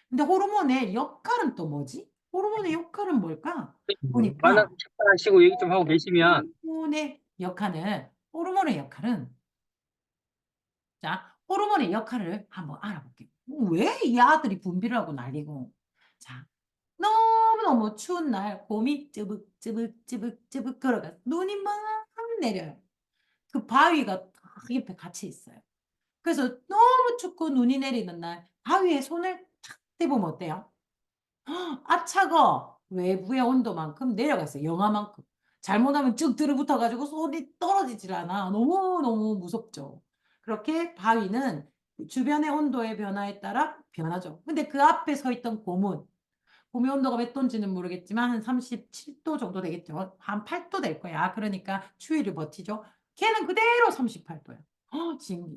근데 호르몬의 역할은 또 뭐지? 호르몬의 역할은 뭘까? 만약 보니까 잠깐 하시고 얘기 좀 하고 계시면 호르몬의 역할은 자, 호르몬의 역할을 한번 알아볼게요. 왜 이 아들이 분비를 하고 난리고. 자, 너무너무 추운 날 곰이 찌북찌북 걸어가 눈이 막 내려요. 그 바위가 딱 옆에 같이 있어요. 그래서 너무 춥고 눈이 내리는 날 바위에 손을 탁 대보면 어때요? 아, 차가 외부의 온도만큼 내려갔어요. 영하만큼. 잘못하면 쭉 들어붙어가지고 손이 떨어지질 않아. 너무너무 무섭죠. 그렇게 바위는 주변의 온도의 변화에 따라 변하죠. 근데 그 앞에 서 있던 곰의 온도가 몇 도인지는 모르겠지만 한 37도 정도 되겠죠. 한 8도 될 거야. 그러니까 추위를 버티죠. 걔는 그대로 38도야.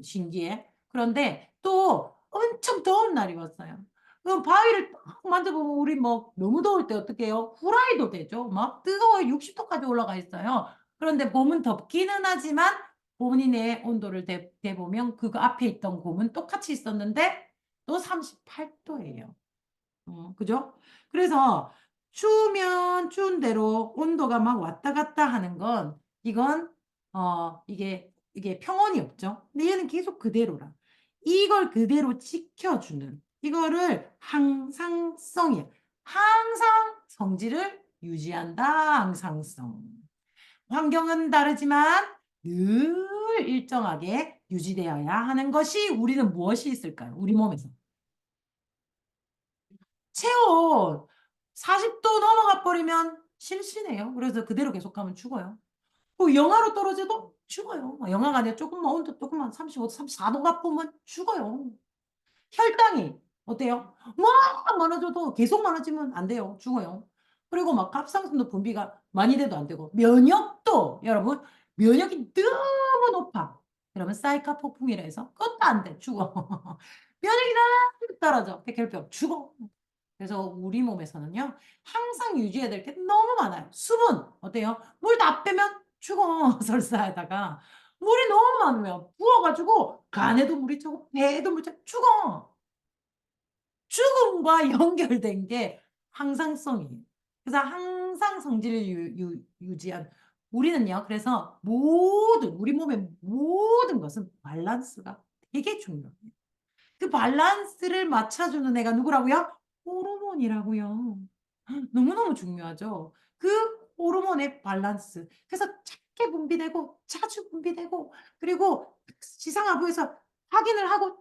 신기해. 그런데 또 엄청 더운 날이 왔어요. 그럼 바위를 딱 만져보면 우리 뭐 너무 더울 때 어떻게 해요? 후라이도 되죠. 막 뜨거워 60도까지 올라가 있어요. 그런데 봄은 덥기는 하지만 본인의 온도를 대보면 그 앞에 있던 곰은 똑같이 있었는데 또 38도예요. 그죠? 그래서 추우면 추운 대로 온도가 막 왔다 갔다 하는 건 이건 이게 평온이 없죠. 근데 얘는 계속 그대로라. 이걸 그대로 지켜주는 이거를 항상성이야. 항상 성질을 유지한다. 항상성. 환경은 다르지만 늘 일정하게 유지되어야 하는 것이 우리는 무엇이 있을까요? 우리 몸에서. 체온 40도 넘어가 버리면 실신해요. 그래서 그대로 계속하면 죽어요. 그 영하로 떨어져도 죽어요. 영하가 아니라 조금만 온도 조금만 35도, 34도 가보면 죽어요. 혈당이 어때요? 막 많아져도 계속 많아지면 안 돼요. 죽어요. 그리고 막 갑상선도 분비가 많이 돼도 안 되고 면역도 여러분 면역이 너무 높아. 그러면 사이카 폭풍이라 해서 그것도 안 돼. 죽어. 면역이 너무 떨어져. 백혈병 죽어. 그래서 우리 몸에서는요. 항상 유지해야 될 게 너무 많아요. 수분 어때요? 물 다 빼면 죽어. 설사하다가 물이 너무 많으면 부어가지고 간에도 물이 차고 배에도 물이 차고 죽어. 죽음과 연결된 게 항상성이에요. 그래서 항상 성질을 유지한 우리는요. 그래서 우리 몸의 모든 것은 밸런스가 되게 중요해요. 그 밸런스를 맞춰주는 애가 누구라고요? 호르몬이라고요. 너무너무 중요하죠. 그 호르몬의 밸런스. 그래서 작게 분비되고 자주 분비되고 그리고 지상하부에서 확인을 하고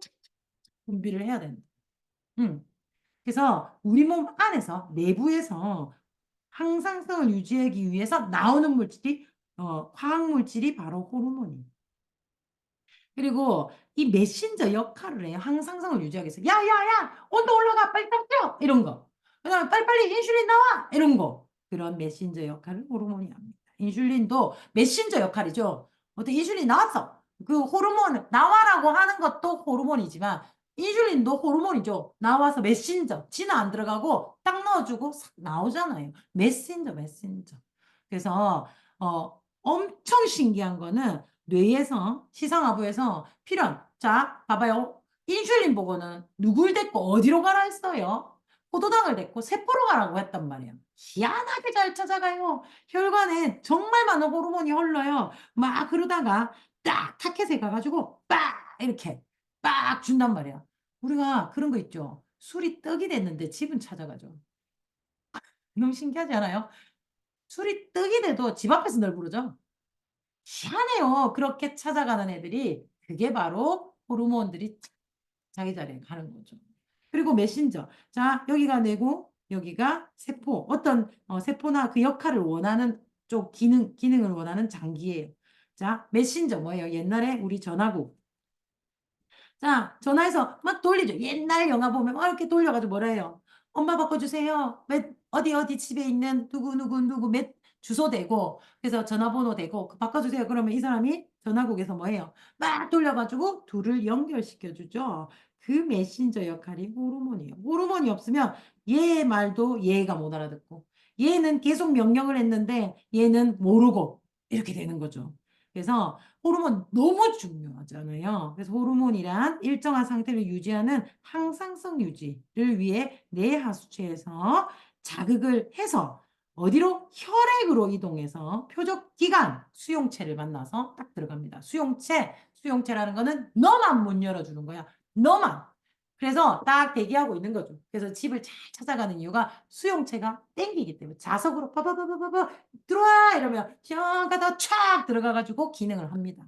분비를 해야 된다. 그래서 우리 몸 안에서 내부에서 항상성을 유지하기 위해서 나오는 물질이 화학 물질이 바로 호르몬이에요. 그리고 이 메신저 역할을 해요. 항상성을 유지하기 위해서. 야야야 온도 올라가 빨리 닦여 이런 거. 그다음에 빨리빨리 인슐린 나와 이런 거. 그런 메신저 역할을 호르몬이 합니다. 인슐린도 메신저 역할이죠. 어떻게 인슐린 나왔어. 그 호르몬 나와라고 하는 것도 호르몬이지만 인슐린도 호르몬이죠. 나와서 메신저 진화 안 들어가고 딱 넣어주고 싹 나오잖아요. 메신저. 그래서 엄청 신기한 거는 뇌에서 시상하부에서 필연 자 봐봐요. 인슐린 보고는 누굴 데리고 어디로 가라 했어요? 포도당을 데리고 세포로 가라고 했단 말이에요. 희한하게 잘 찾아가요. 혈관에 정말 많은 호르몬이 흘러요. 막 그러다가 딱 타켓에 가가지고 빡 이렇게 빡 준단 말이야. 우리가 그런 거 있죠. 술이 떡이 됐는데 집은 찾아가죠. 너무 신기하지 않아요? 술이 떡이 돼도 집 앞에서 널 부르죠. 희한해요. 그렇게 찾아가는 애들이 그게 바로 호르몬들이 자기 자리에 가는 거죠. 그리고 메신저. 자, 여기가 뇌고 여기가 세포. 어떤 세포나 그 역할을 원하는 쪽 기능을 원하는 장기예요. 자, 메신저 뭐예요? 옛날에 우리 전화국. 자, 전화해서 막 돌리죠. 옛날 영화 보면 막 이렇게 돌려가지고 뭐라 해요? 엄마 바꿔주세요. 어디 집에 있는 누구 몇 주소 대고 그래서 전화번호 대고 바꿔주세요. 그러면 이 사람이 전화국에서 뭐예요? 막 돌려가지고 둘을 연결시켜주죠. 그 메신저 역할이 호르몬이에요. 호르몬이 없으면 얘 말도 얘가 못 알아듣고 얘는 계속 명령을 했는데 얘는 모르고 이렇게 되는 거죠. 그래서 호르몬 너무 중요하잖아요. 그래서 호르몬이란 일정한 상태를 유지하는 항상성 유지를 위해 뇌 하수체에서 자극을 해서 어디로? 혈액으로 이동해서 표적기관 수용체를 만나서 딱 들어갑니다. 수용체라는 거는 너만 못 열어주는 거야. 너만. 그래서 딱 대기하고 있는 거죠. 그래서 집을 잘 찾아가는 이유가 수용체가 땡기기 때문에 자석으로 빠바바바바바 들어와 이러면 혀가다 촥 들어가가지고 기능을 합니다.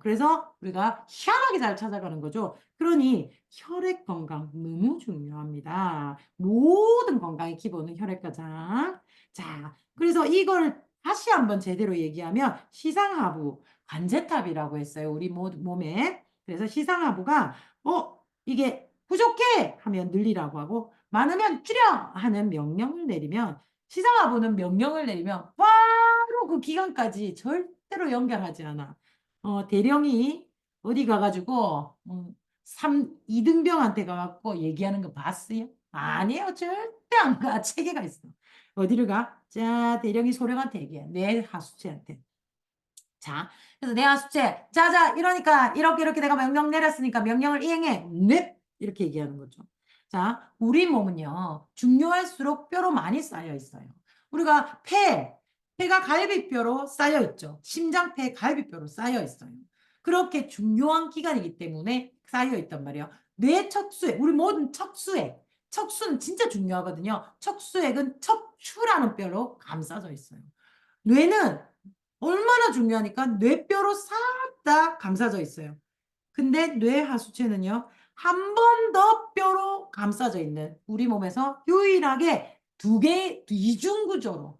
그래서 우리가 희한하게 잘 찾아가는 거죠. 그러니 혈액 건강 너무 중요합니다. 모든 건강의 기본은 혈액과장. 자, 그래서 이걸 다시 한번 제대로 얘기하면 시상하부 관제탑이라고 했어요. 우리 몸에. 그래서 시상하부가 이게 부족해 하면 늘리라고 하고 많으면 줄여 하는 명령을 내리면 시상하부는 명령을 내리면 바로 그 기간까지 절대로 연결하지 않아. 대령이 어디 가가지고 2등병한테 가갖고 얘기하는 거 봤어요? 아니에요. 절대 안 가. 체계가 있어. 어디를 가? 자, 대령이 소령한테 얘기해. 내 하수체한테. 자, 그래서 내 하수체. 자자, 이러니까 이렇게 내가 명령 내렸으니까 명령을 이행해. 넵! 이렇게 얘기하는 거죠. 자, 우리 몸은요. 중요할수록 뼈로 많이 쌓여 있어요. 우리가 폐가 갈비뼈로 쌓여 있죠. 심장폐 갈비뼈로 쌓여 있어요. 그렇게 중요한 기관이기 때문에 쌓여 있단 말이에요. 뇌 척수액, 우리 모든 척수액. 척수는 진짜 중요하거든요. 척수액은 척추라는 뼈로 감싸져 있어요. 뇌는 얼마나 중요하니까 뇌뼈로 싹 다 감싸져 있어요. 근데 뇌 하수체는요. 한 번 더 뼈로 감싸져 있는 우리 몸에서 유일하게 이중구조로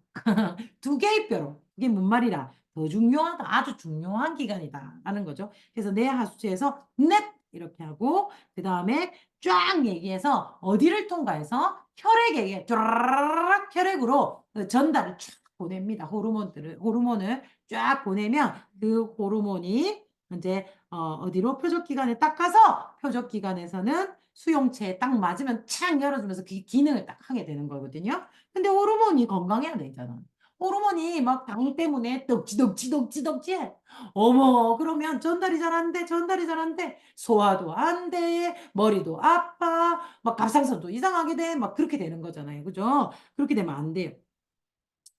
두 개의 뼈로 이게 뭔 말이라 더 중요하다 아주 중요한 기관이다 라는 거죠. 그래서 뇌 하수체에서 넷 이렇게 하고 그 다음에 쫙 얘기해서 어디를 통과해서 혈액에 쫙 혈액으로 그 전달을 쫙 보냅니다. 호르몬을 쫙 보내면 그 호르몬이 이제 어디로 표적기관에 딱 가서 표적기관에서는 수용체에 딱 맞으면 착 열어주면서 그 기능을 딱 하게 되는 거거든요. 근데 호르몬이 건강해야 되잖아. 호르몬이 막 당 때문에 덕지덕지덕지덕지해. 어머, 그러면 전달이 잘 안 돼, 전달이 잘 안 돼. 소화도 안 돼, 머리도 아파, 막 갑상선도 이상하게 돼, 막 그렇게 되는 거잖아요. 그죠? 그렇게 되면 안 돼요.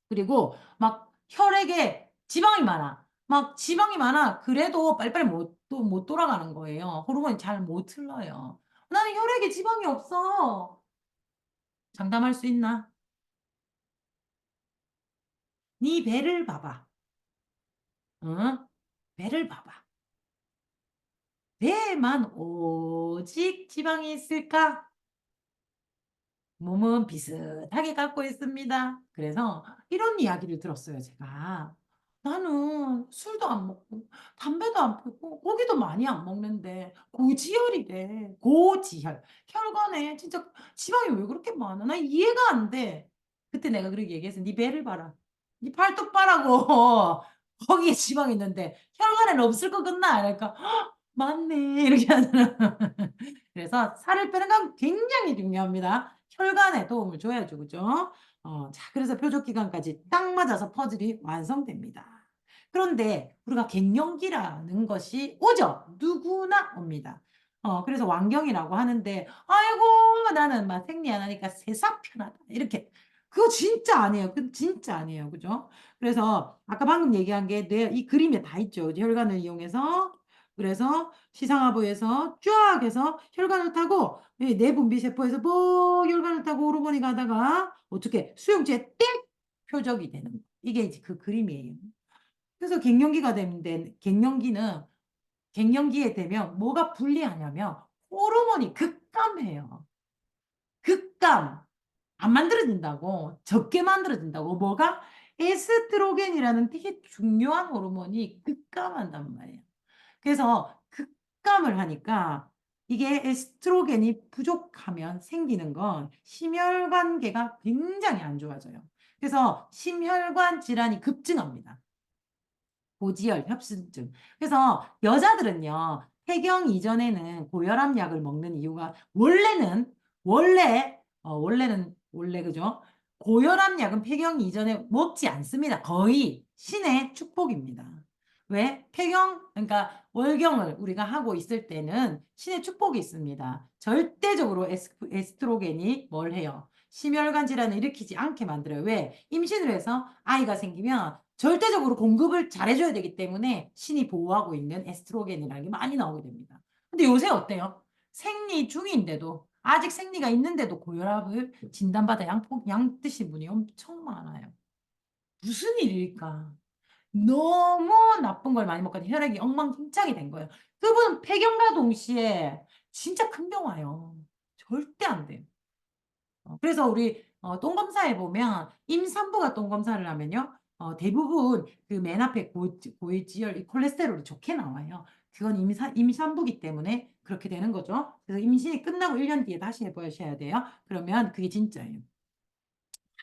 그리고 막 혈액에 지방이 많아. 막 지방이 많아. 그래도 빨리빨리 못 돌아가는 거예요. 호르몬이 잘 못 흘러요. 나는 혈액에 지방이 없어. 장담할 수 있나? 네 배를 봐봐. 응? 배를 봐봐. 배에만 오직 지방이 있을까? 몸은 비슷하게 갖고 있습니다. 그래서 이런 이야기를 들었어요, 제가. 나는 술도 안 먹고, 담배도 안 피고, 고기도 많이 안 먹는데, 고지혈이래. 고지혈. 혈관에 진짜 지방이 왜 그렇게 많아? 나 이해가 안 돼. 그때 내가 그렇게 얘기했어. 네 배를 봐라. 네 팔뚝 봐라고. 거기에 지방이 있는데, 혈관에는 없을 것 같나? 그러니까, 맞네. 이렇게 하더라. 그래서 살을 빼는 건 굉장히 중요합니다. 혈관에 도움을 줘야죠. 그죠? 자, 그래서 표적기관까지 딱 맞아서 퍼즐이 완성됩니다. 그런데 우리가 갱년기라는 것이 오죠. 누구나 옵니다. 그래서 완경이라고 하는데, 아이고, 나는 막 생리 안 하니까 세상 편하다. 이렇게. 그거 진짜 아니에요. 그 진짜 아니에요. 그죠? 그래서 아까 방금 얘기한 게 이 그림에 다 있죠. 혈관을 이용해서. 그래서 시상하부에서 쫙 해서 혈관을 타고 내분비세포에서 뭐 혈관을 타고 호르몬이 가다가 어떻게 수용체에 땡 표적이 되는 거. 이게 이제 그 그림이에요. 그래서 갱년기가 되는데 갱년기에 되면 뭐가 불리하냐면 호르몬이 급감해요. 급감. 안 만들어진다고. 적게 만들어진다고. 뭐가? 에스트로겐이라는 되게 중요한 호르몬이 급감한단 말이에요. 그래서 급감을 하니까 이게 에스트로겐이 부족하면 생기는 건 심혈관계가 굉장히 안 좋아져요. 그래서 심혈관 질환이 급증합니다. 고지혈, 협심증. 그래서 여자들은요, 폐경 이전에는 고혈압 약을 먹는 이유가 원래 그죠? 고혈압 약은 폐경 이전에 먹지 않습니다. 거의 신의 축복입니다. 왜? 그러니까 월경을 우리가 하고 있을 때는 신의 축복이 있습니다. 절대적으로 에스트로겐이 뭘 해요? 심혈관 질환을 일으키지 않게 만들어요. 왜? 임신을 해서 아이가 생기면 절대적으로 공급을 잘해줘야 되기 때문에 신이 보호하고 있는 에스트로겐이라는 게 많이 나오게 됩니다. 근데 요새 어때요? 생리 중인데도 아직 생리가 있는데도 고혈압을 진단받아 양 뜨신 분이 엄청 많아요. 무슨 일일까? 너무 나쁜 걸 많이 먹거든요. 혈액이 엉망진창이 된 거예요. 그분 폐경과 동시에 진짜 큰 병 와요. 절대 안 돼요. 그래서 우리 똥 검사해 보면 임산부가 똥 검사를 하면요. 대부분 그 맨 앞에 고지혈 이 콜레스테롤이 좋게 나와요. 그건 임산부기 때문에 그렇게 되는 거죠. 그래서 임신이 끝나고 1년 뒤에 다시 해보셔야 돼요. 그러면 그게 진짜예요.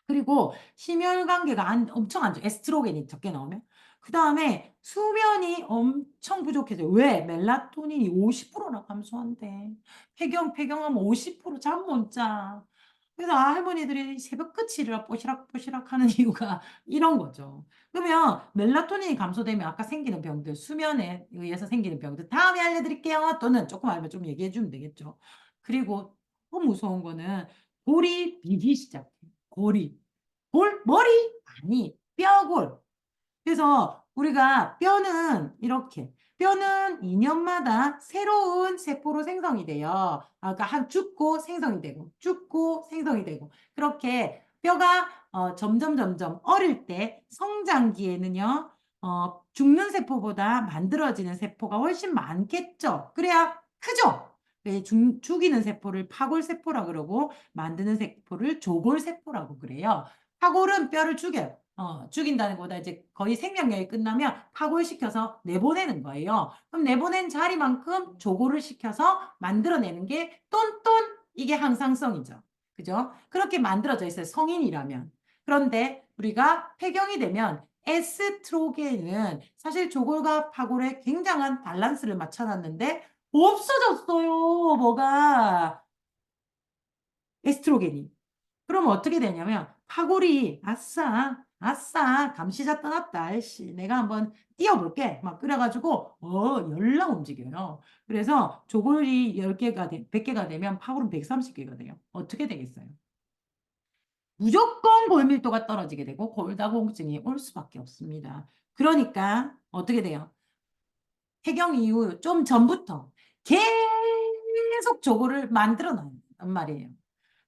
그리고 심혈관계가 엄청 안 좋아. 에스트로겐이 적게 나오면. 그 다음에 수면이 엄청 부족해져요. 왜? 멜라토닌이 50%나 감소한대. 폐경하면 50%잠 못 자. 그래서 할머니들이 새벽 끝이 일어나 뽀시락뽀시락 하는 이유가 이런 거죠. 그러면 멜라토닌이 감소되면 아까 생기는 병들, 수면에 의해서 생기는 병들, 다음에 알려드릴게요. 또는 조금 알면 좀 얘기해 주면 되겠죠. 그리고 더 무서운 거는 골이 비기 시작해. 골이. 머리? 아니, 뼈골. 그래서 우리가 뼈는 2년마다 새로운 세포로 생성이 돼요. 그러니까 죽고 생성이 되고, 죽고 생성이 되고. 그렇게 뼈가 점점 어릴 때 성장기에는요, 죽는 세포보다 만들어지는 세포가 훨씬 많겠죠. 그래야 크죠. 죽이는 세포를 파골세포라 그러고 만드는 세포를 조골세포라고 그래요. 파골은 뼈를 죽여요. 죽인다는 것보다 이제 거의 생명력이 끝나면 파골시켜서 내보내는 거예요. 그럼 내보낸 자리만큼 조골을 시켜서 만들어내는 게 똔똔 이게 항상성이죠. 그죠? 그렇게 만들어져 있어요. 성인이라면. 그런데 우리가 폐경이 되면 에스트로겐은 사실 조골과 파골에 굉장한 밸런스를 맞춰놨는데 없어졌어요. 뭐가? 에스트로겐이. 그럼 어떻게 되냐면 파골이 아싸 아싸 감시자 떠났다. 아이씨 내가 한번 뛰어볼게. 막 그래가지고 열나 움직여요. 그래서 조골이 10개가 100개가 되면 파골은 130개가 돼요. 어떻게 되겠어요? 무조건 골밀도가 떨어지게 되고 골다공증이 올 수밖에 없습니다. 그러니까 어떻게 돼요? 폐경 이후 좀 전부터 계속 조골을 만들어 놔란 말이에요.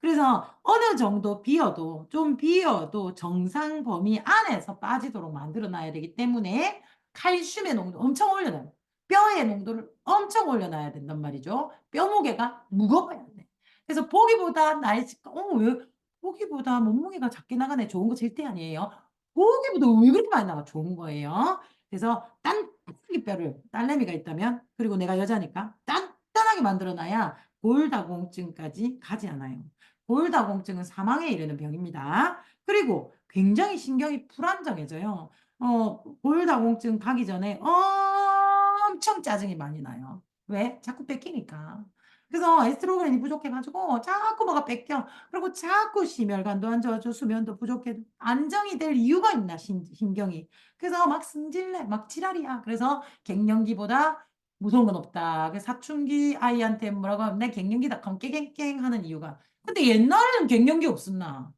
그래서 어느 정도 비어도 좀 비어도 정상 범위 안에서 빠지도록 만들어 놔야 되기 때문에 칼슘의 농도 엄청 올려놔요. 뼈의 농도를 엄청 올려놔야 된단 말이죠. 뼈 무게가 무거워야 돼. 그래서 보기보다 왜 보기보다 몸무게가 작게 나가네 좋은 거 절대 아니에요. 보기보다 왜 그렇게 많이 나가 좋은 거예요. 그래서 단단하게 뼈를 딸내미가 있다면 그리고 내가 여자니까 단단하게 만들어놔야 골다공증까지 가지 않아요. 골다공증은 사망에 이르는 병입니다. 그리고 굉장히 신경이 불안정해져요. 골다공증 가기 전에 엄청 짜증이 많이 나요. 왜? 자꾸 뺏기니까. 그래서 에스트로겐이 부족해가지고 자꾸 뭐가 뺏겨. 그리고 자꾸 심혈관도 안 좋아져, 수면도 부족해. 안정이 될 이유가 있나, 신경이. 그래서 막 승질내, 막 지랄이야. 그래서 갱년기보다 무서운 건 없다. 그 사춘기 아이한테 뭐라고 하면 내 갱년기다. 깽깽깽 하는 이유가. 근데 옛날에는 갱년기 없었나?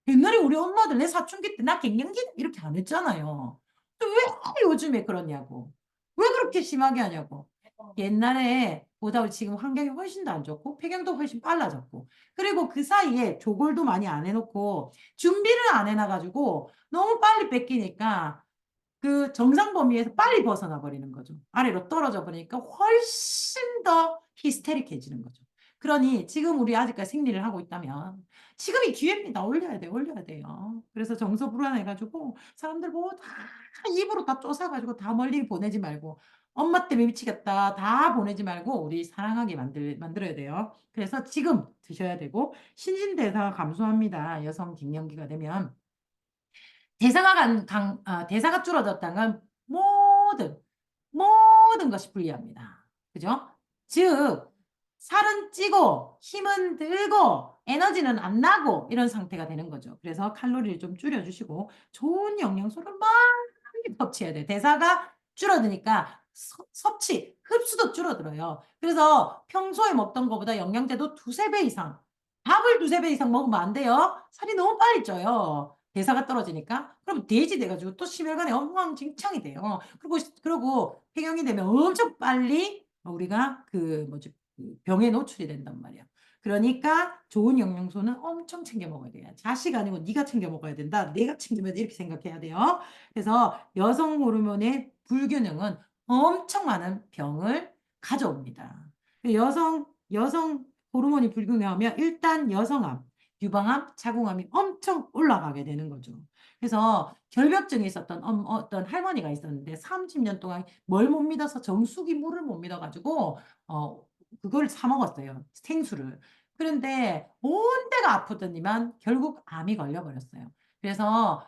옛날에 우리 엄마들 내 사춘기 때 나 갱년기 이렇게 안 했잖아요. 근데 왜 요즘에 그러냐고. 왜 그렇게 심하게 하냐고. 옛날에 보다 지금 환경이 훨씬 더 안 좋고 폐경도 훨씬 빨라졌고 그리고 그 사이에 조골도 많이 안 해놓고 준비를 안 해놔가지고 너무 빨리 뺏기니까 그 정상 범위에서 빨리 벗어나 버리는 거죠. 아래로 떨어져 버리니까 훨씬 더 히스테릭해지는 거죠. 그러니 지금 우리 아직까지 생리를 하고 있다면 지금이 기회입니다. 올려야 돼, 올려야 돼요. 그래서 정서 불안해가지고 사람들 보고 다 입으로 다 쫓아가지고 다 멀리 보내지 말고 엄마 때문에 미치겠다 다 보내지 말고 우리 사랑하게 만들어야 돼요. 그래서 지금 드셔야 되고 신진대사가 감소합니다. 여성 갱년기가 되면. 대사가 줄어들었다는 건 모든 것이 불리합니다. 그죠? 즉, 살은 찌고, 힘은 들고, 에너지는 안 나고, 이런 상태가 되는 거죠. 그래서 칼로리를 좀 줄여주시고, 좋은 영양소를 많이 섭취해야 돼요. 대사가 줄어드니까 흡수도 줄어들어요. 그래서 평소에 먹던 것보다 영양제도 두세 배 이상, 밥을 두세 배 이상 먹으면 안 돼요. 살이 너무 빨리 쪄요. 대사가 떨어지니까 그럼 돼지 돼가지고 또 심혈관에 엉망진창이 돼요. 그리고 폐경이 되면 엄청 빨리 우리가 그 뭐지 그 병에 노출이 된단 말이야. 그러니까 좋은 영양소는 엄청 챙겨 먹어야 돼요. 자식 아니고 네가 챙겨 먹어야 된다. 내가 챙기면 이렇게 생각해야 돼요. 그래서 여성 호르몬의 불균형은 엄청 많은 병을 가져옵니다. 여성 호르몬이 불균형하면 일단 여성암, 유방암, 자궁암이 엄청 올라가게 되는 거죠. 그래서 결벽증이 있었던 어떤 할머니가 있었는데 30년 동안 뭘 못 믿어서 정수기 물을 못 믿어가지고 그걸 사 먹었어요. 생수를. 그런데 온 데가 아프더니만 결국 암이 걸려버렸어요. 그래서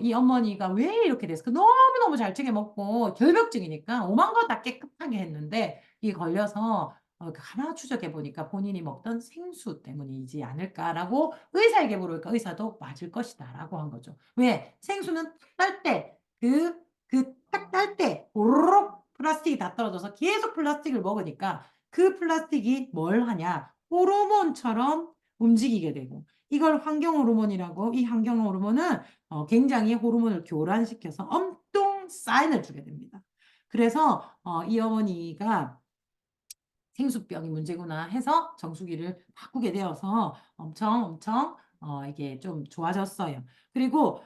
이 어머니가 왜 이렇게 됐을까? 너무너무 잘 챙겨 먹고 결벽증이니까 오만 거 다 깨끗하게 했는데 이 걸려서 가만 추적해 보니까 본인이 먹던 생수 때문이지 않을까라고 의사에게 물으니까 의사도 맞을 것이다라고 한 거죠. 왜? 생수는 딸 때, 딱 딸 때, 오르륵 플라스틱이 다 떨어져서 계속 플라스틱을 먹으니까 그 플라스틱이 뭘 하냐? 호르몬처럼 움직이게 되고, 이걸 환경 호르몬이라고, 이 환경 호르몬은 굉장히 호르몬을 교란시켜서 엄청 사인을 주게 됩니다. 그래서 이 어머니가 생수병이 문제구나 해서 정수기를 바꾸게 되어서 엄청 이게 좀 좋아졌어요. 그리고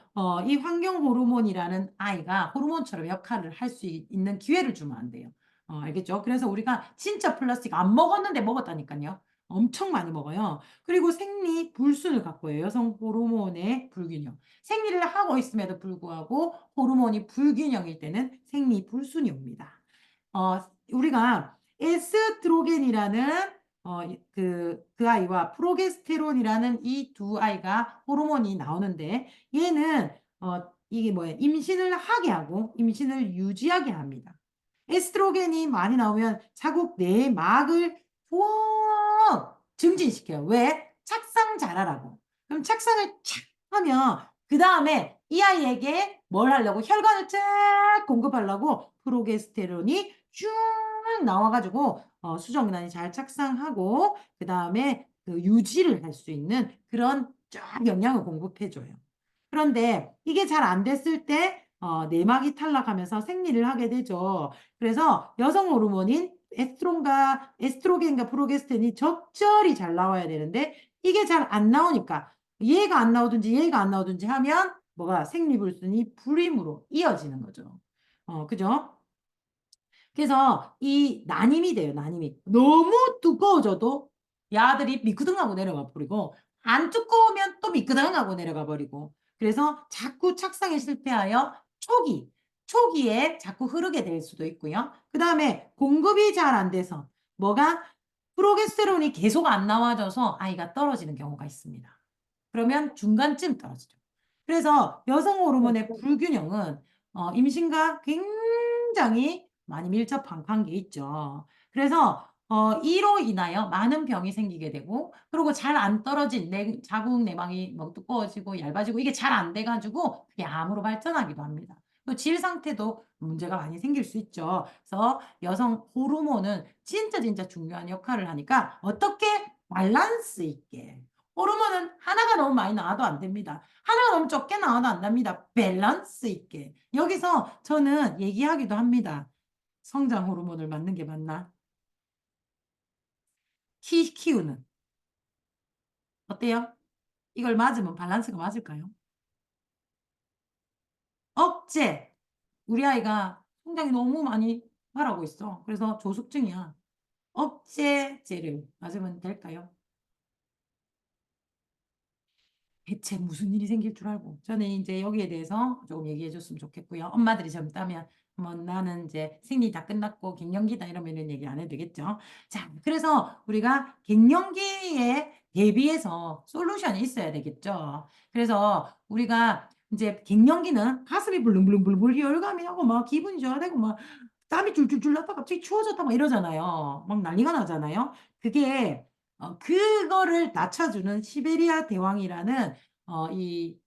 이 환경 호르몬이라는 아이가 호르몬처럼 역할을 할 수 있는 기회를 주면 안 돼요. 알겠죠? 그래서 우리가 진짜 플라스틱 안 먹었는데 먹었다니까요. 엄청 많이 먹어요. 그리고 생리 불순을 갖고 해요. 여성 호르몬의 불균형. 생리를 하고 있음에도 불구하고 호르몬이 불균형일 때는 생리 불순이 옵니다. 우리가 에스트로겐이라는 그 아이와 프로게스테론이라는 이 두 아이가 호르몬이 나오는데 얘는 이게 뭐예요? 임신을 하게 하고 임신을 유지하게 합니다. 에스트로겐이 많이 나오면 자국 내막을 쫙 증진시켜요. 왜? 착상 잘하라고. 그럼 착상을 착 하면 그 다음에 이 아이에게 뭘 하려고? 혈관을 쫙 공급하려고 프로게스테론이 쭉 나와가지고 수정란이 잘 착상하고 그 다음에 그 유지를 할 수 있는 그런 쫙 영양을 공급해줘요. 그런데 이게 잘 안 됐을 때 내막이 탈락하면서 생리를 하게 되죠. 그래서 여성 호르몬인 에스트로겐과 프로게스테론이 적절히 잘 나와야 되는데 이게 잘 안 나오니까 얘가 안 나오든지 하면 뭐가 생리불순이 불임으로 이어지는 거죠. 그죠? 그래서 이 난임이 돼요, 난임이. 너무 두꺼워져도 야들이 미끄덩하고 내려가 버리고 안 두꺼우면 또 미끄덩하고 내려가 버리고 그래서 자꾸 착상에 실패하여 초기에 자꾸 흐르게 될 수도 있고요. 그 다음에 공급이 잘 안 돼서 뭐가 프로게스테론이 계속 안 나와져서 아이가 떨어지는 경우가 있습니다. 그러면 중간쯤 떨어지죠. 그래서 여성 호르몬의 불균형은 임신과 굉장히 많이 밀접한 관계 있죠. 그래서 이로 인하여 많은 병이 생기게 되고 그리고 잘 안 떨어진 자궁 내막이 뭐 두꺼워지고 얇아지고 이게 잘 안 돼가지고 그게 암으로 발전하기도 합니다. 또 질 상태도 문제가 많이 생길 수 있죠. 그래서 여성 호르몬은 진짜 중요한 역할을 하니까 어떻게 밸런스 있게 호르몬은 하나가 너무 많이 나와도 안 됩니다. 하나가 너무 적게 나와도 안 됩니다. 밸런스 있게. 여기서 저는 얘기하기도 합니다. 성장 호르몬을 맞는 게 맞나? 키우는. 어때요? 이걸 맞으면 밸런스가 맞을까요? 억제. 우리 아이가 성장이 너무 많이 바라고 있어. 그래서 조숙증이야. 억제제를 맞으면 될까요? 대체 무슨 일이 생길 줄 알고 저는 이제 여기에 대해서 조금 얘기해 줬으면 좋겠고요. 엄마들이 젊다면 뭐 나는 이제 생리 다 끝났고 갱년기다 이러면 얘기 안 해도 되겠죠. 자, 그래서 우리가 갱년기에 대비해서 솔루션이 있어야 되겠죠. 그래서 우리가 이제 갱년기는 가슴이 불릉불릉불릉 열감이 나고 막 기분이 좋아되고 막 땀이 줄줄줄 났다 갑자기 추워졌다 막 이러잖아요. 막 난리가 나잖아요. 그게 그거를 낮춰주는 시베리아 대왕이라는 이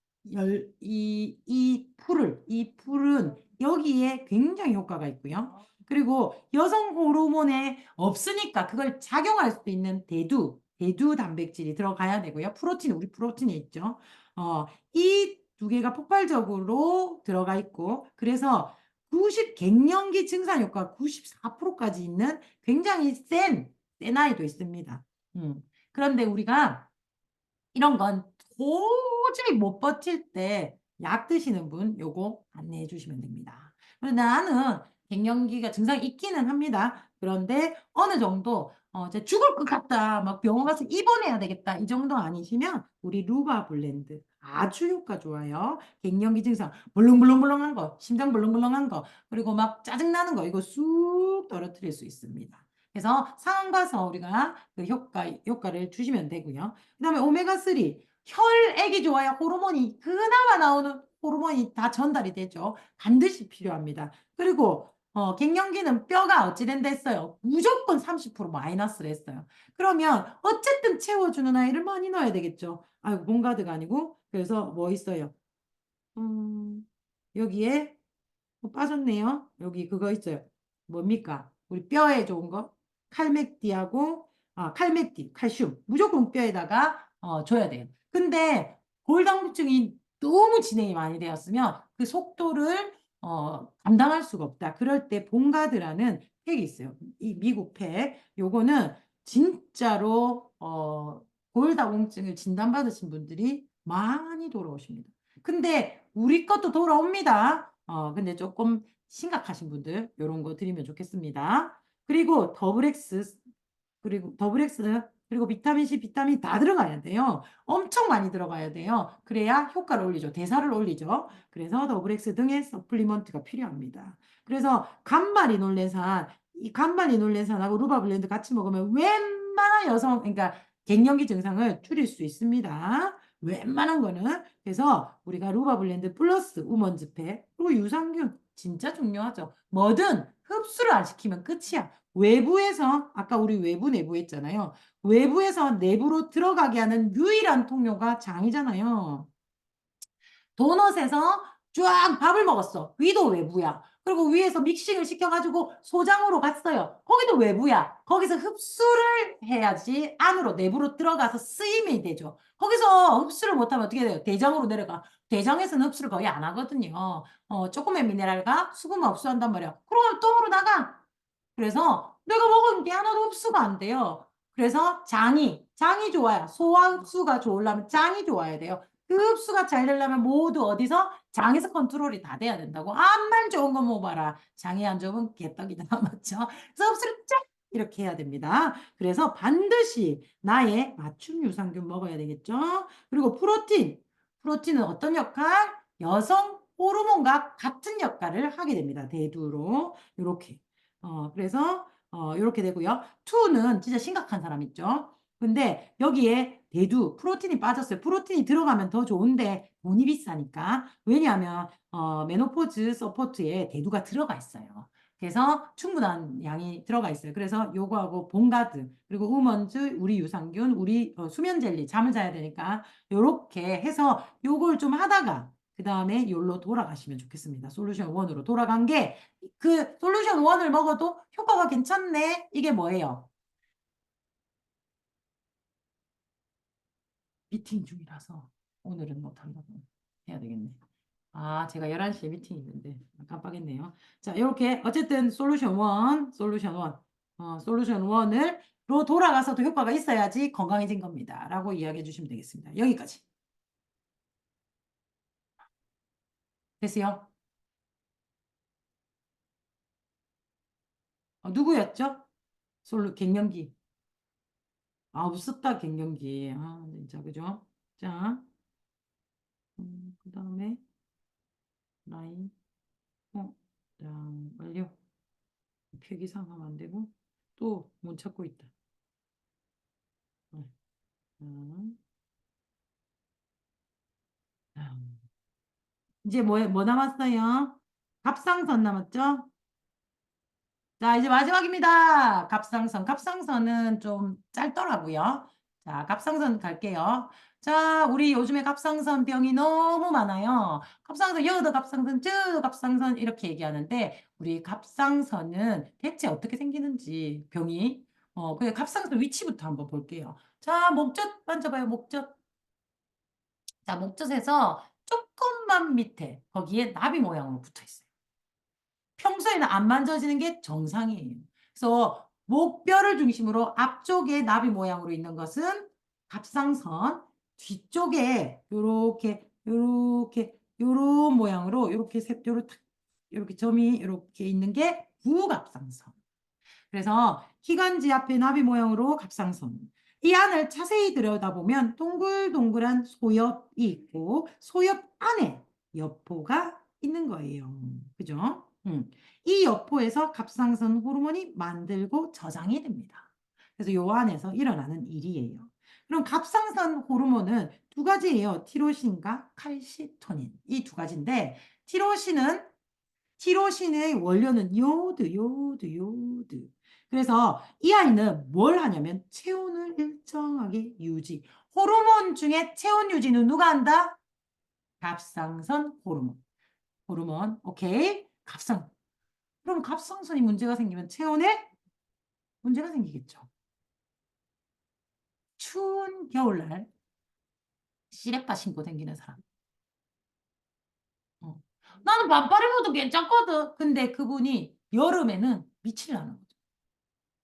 풀은 여기에 굉장히 효과가 있고요. 그리고 여성 호르몬에 없으니까 그걸 작용할 수 있는 대두 단백질이 들어가야 되고요. 우리 프로틴이 있죠. 이 두 개가 폭발적으로 들어가 있고, 그래서 갱년기 증상 효과 94%까지 있는 굉장히 센 아이도 있습니다. 그런데 우리가 이런 건 도저히 못 버틸 때 약 드시는 분 요거 안내해 주시면 됩니다. 그런데 나는 갱년기가 증상이 있기는 합니다. 그런데 어느 정도 이제 죽을 것 같다, 막 병원 가서 입원해야 되겠다 이 정도 아니시면 우리 루바블렌드 아주 효과 좋아요. 갱년기 증상 물렁물렁물렁한 거, 심장 물렁물렁한 거, 그리고 막 짜증나는 거 이거 쑥 떨어뜨릴 수 있습니다. 그래서 상황 봐서 우리가 그 효과를 주시면 되고요. 그 다음에 오메가3 혈액이 좋아야 호르몬이 그나마 나오는 호르몬이 다 전달이 되죠. 반드시 필요합니다. 그리고 갱년기는 뼈가 어찌된다 했어요. 무조건 30% 마이너스를 했어요. 그러면 어쨌든 채워주는 아이를 많이 넣어야 되겠죠. 아이고 본가드가 아니고 그래서 뭐 있어요. 여기에 빠졌네요. 여기 그거 있어요. 뭡니까? 우리 뼈에 좋은 거 칼맥디하고 칼맥디, 칼슘 무조건 뼈에다가 줘야 돼요. 근데 골다공증이 너무 진행이 많이 되었으면 그 속도를 감당할 수가 없다. 그럴 때 본가드라는 팩이 있어요. 이 미국 팩. 요거는 진짜로 골다공증을 진단받으신 분들이 많이 돌아오십니다. 근데 우리 것도 돌아옵니다. 근데 조금 심각하신 분들 이런 거 드리면 좋겠습니다. 그리고 더블엑스 그리고 비타민 C, 비타민 다 들어가야 돼요. 엄청 많이 들어가야 돼요. 그래야 효과를 올리죠. 대사를 올리죠. 그래서 더블엑스 등의 서플리먼트가 필요합니다. 그래서 간말이놀렌산, 이 간말이놀렌산하고 루바블렌드 같이 먹으면 웬만한 여성, 그러니까 갱년기 증상을 줄일 수 있습니다. 웬만한 거는. 그래서 우리가 루바블렌드 플러스 우먼즈팩, 그리고 유산균 진짜 중요하죠. 뭐든 흡수를 안 시키면 끝이야. 외부에서 아까 우리 외부 내부 했잖아요. 외부에서 내부로 들어가게 하는 유일한 통로가 장이잖아요. 도넛에서 쫙 밥을 먹었어. 위도 외부야. 그리고 위에서 믹싱을 시켜가지고 소장으로 갔어요. 거기도 외부야. 거기서 흡수를 해야지 안으로 내부로 들어가서 쓰임이 되죠. 거기서 흡수를 못하면 어떻게 돼요? 대장으로 내려가. 대장에서는 흡수를 거의 안 하거든요. 조금의 미네랄과 수분만 흡수한단 말이야. 그러면 똥으로 나가. 그래서 내가 먹은 게 하나도 흡수가 안 돼요. 그래서 장이 좋아요. 소화 흡수가 좋으려면 장이 좋아야 돼요. 그 흡수가 잘 되려면 모두 어디서? 장에서 컨트롤이 다 돼야 된다고. 암만 좋은 거 먹어봐라. 장이 안 좋으면 개떡이다. 맞죠? 그래서 흡수를 쫙 이렇게 해야 됩니다. 그래서 반드시 나의 맞춤 유산균 먹어야 되겠죠? 그리고 프로틴은 어떤 역할? 여성 호르몬과 같은 역할을 하게 됩니다. 대두로 이렇게. 그래서 이렇게 되고요. 2는 진짜 심각한 사람 있죠. 근데 여기에 대두, 프로틴이 빠졌어요. 프로틴이 들어가면 더 좋은데 돈이 비싸니까. 왜냐하면 메노포즈 서포트에 대두가 들어가 있어요. 그래서 충분한 양이 들어가 있어요. 그래서 요거하고 본가드, 그리고 우먼즈, 우리 유산균, 우리 수면 젤리, 잠을 자야 되니까 요렇게 해서 요걸 좀 하다가 그 다음에 요로 돌아가시면 좋겠습니다. 솔루션 1으로 돌아간 게 그 솔루션 1을 먹어도 효과가 괜찮네. 이게 뭐예요? 미팅 중이라서 오늘은 못한다고 해야 되겠네. 아, 제가 11시에 미팅이 있는데 깜빡했네요. 자, 이렇게 어쨌든 솔루션 1, 솔루션 1로 돌아가서도 효과가 있어야지 건강해진 겁니다. 라고 이야기해 주시면 되겠습니다. 여기까지. 됐어요? 누구였죠? 갱년기. 아, 없었다, 갱년기. 아, 진짜, 그죠? 자, 그 다음에, 라인, 자, 완료. 표기상 하면 안 되고, 또 못 찾고 있다. 자, 이제 뭐 남았어요? 갑상선 남았죠? 자, 이제 마지막입니다. 갑상선. 갑상선은 좀 짧더라고요. 자, 갑상선 갈게요. 자, 우리 요즘에 갑상선 병이 너무 많아요. 갑상선, 여기도 갑상선, 저기도 갑상선 이렇게 얘기하는데 우리 갑상선은 대체 어떻게 생기는지 병이 그 갑상선 위치부터 한번 볼게요. 자, 목젖 만져봐요. 목젖. 자, 목젖에서 조금만 밑에 거기에 나비 모양으로 붙어 있어요. 평소에는 안 만져지는 게 정상이에요. 그래서 목뼈를 중심으로 앞쪽에 나비 모양으로 있는 것은 갑상선, 뒤쪽에 요렇게 요런 모양으로 요렇게 점이 이렇게 있는 게 부갑상선. 그래서 기관지 앞에 나비 모양으로 갑상선. 이 안을 자세히 들여다보면 동글동글한 소엽이 있고 소엽 안에 여포가 있는 거예요. 그죠? 이 여포에서 갑상선 호르몬이 만들고 저장이 됩니다. 그래서 요 안에서 일어나는 일이에요. 그럼 갑상선 호르몬은 두 가지예요. 티로신과 칼시토닌. 이 두 가지인데 티로신의 원료는 요오드. 그래서 이 아이는 뭘 하냐면 체온을 일정하게 유지. 호르몬 중에 체온 유지는 누가 한다? 갑상선 호르몬. 오케이. 그럼 갑상선이 문제가 생기면 체온에 문제가 생기겠죠. 추운 겨울날 시레빠 신고 다니는 사람. 나는 반팔 입어도 괜찮거든. 근데 그분이 여름에는 미치려는 거죠.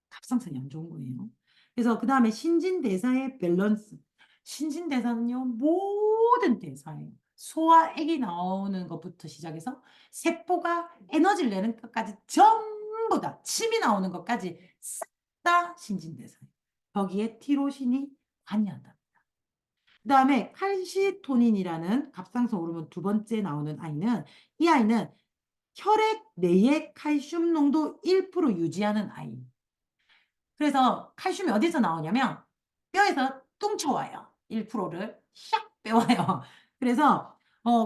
갑상선이 안 좋은 거예요. 그래서 그 다음에 신진대사의 밸런스. 신진대사는요, 모든 대사예요. 소화액이 나오는 것부터 시작해서 세포가 에너지를 내는 것까지 전부 다 침이 나오는 것까지 싹 다 신진대사예요. 거기에 티로신이 관여한다. 그 다음에 칼시토닌이라는 갑상선 호르몬 두 번째 나오는 아이는 이 아이는 혈액 내의 칼슘 농도 1% 유지하는 아이. 그래서 칼슘이 어디서 나오냐면 뼈에서 뚱쳐와요. 1%를 샥 빼와요. 그래서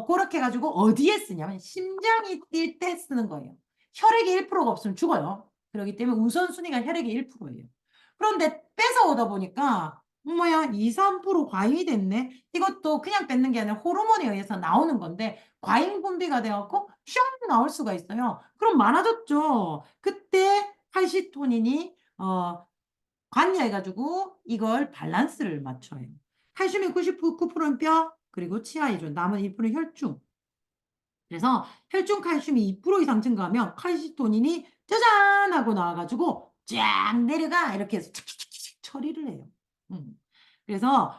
그렇게 해가지고 어디에 쓰냐면 심장이 뛸 때 쓰는 거예요. 혈액이 1%가 없으면 죽어요. 그렇기 때문에 우선순위가 혈액이 1%예요. 그런데 뺏어오다 보니까 뭐야 2, 3% 과잉이 됐네. 이것도 그냥 뺏는 게 아니라 호르몬에 의해서 나오는 건데 과잉 분비가 되어갖고 슝 나올 수가 있어요. 그럼 많아졌죠. 그때 칼시토닌이 관여해가지고 이걸 밸런스를 맞춰요. 칼슘이 99%는 뼈, 그리고 치아이론, 남은 2%는 혈중. 그래서 혈중 칼슘이 2% 이상 증가하면 칼시토닌이 짜잔 하고 나와가지고 쫙 내려가 이렇게 해서 착착착착 처리를 해요. 그래서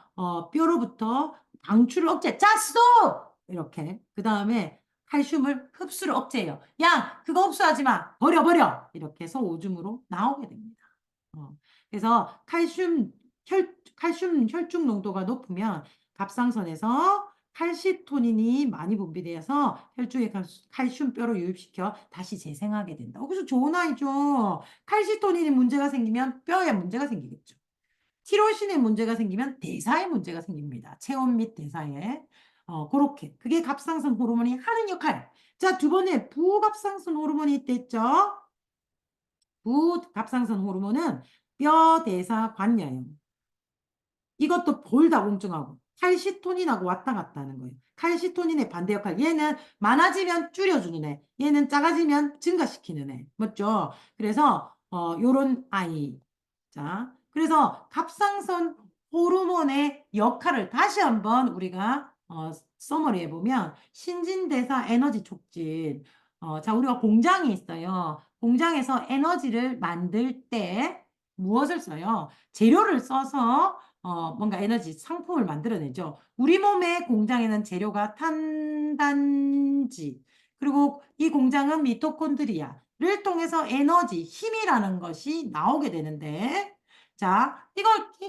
뼈로부터 방출을 억제, 짰어! 이렇게. 그 다음에 칼슘을 흡수를 억제해요. 야, 그거 흡수하지 마. 버려, 버려. 이렇게 해서 오줌으로 나오게 됩니다. 그래서 칼슘 혈중 농도가 높으면 갑상선에서 칼시토닌이 많이 분비되어서 혈중에 칼슘뼈로 유입시켜 다시 재생하게 된다. 그래서 좋은 아이죠. 칼시토닌이 문제가 생기면 뼈에 문제가 생기겠죠. 티로신에 문제가 생기면 대사에 문제가 생깁니다. 체온 및 대사에. 그렇게. 그게 갑상선 호르몬이 하는 역할. 자, 두 번째 부갑상선 호르몬이 있댔죠. 부갑상선 호르몬은 뼈 대사 관여예요. 이것도 볼다공증하고 칼시토닌하고 왔다 갔다 하는 거예요. 칼시토닌의 반대 역할. 얘는 많아지면 줄여주는 애. 얘는 작아지면 증가시키는 애. 맞죠? 그래서 요런 아이. 자, 그래서 갑상선 호르몬의 역할을 다시 한번 우리가 써머리 해보면 신진대사 에너지 촉진. 자, 우리가 공장이 있어요. 공장에서 에너지를 만들 때 무엇을 써요? 재료를 써서 뭔가 에너지 상품을 만들어내죠. 우리 몸의 공장에는 재료가 탄단지, 그리고 이 공장은 미토콘드리아를 통해서 에너지, 힘이라는 것이 나오게 되는데, 자, 이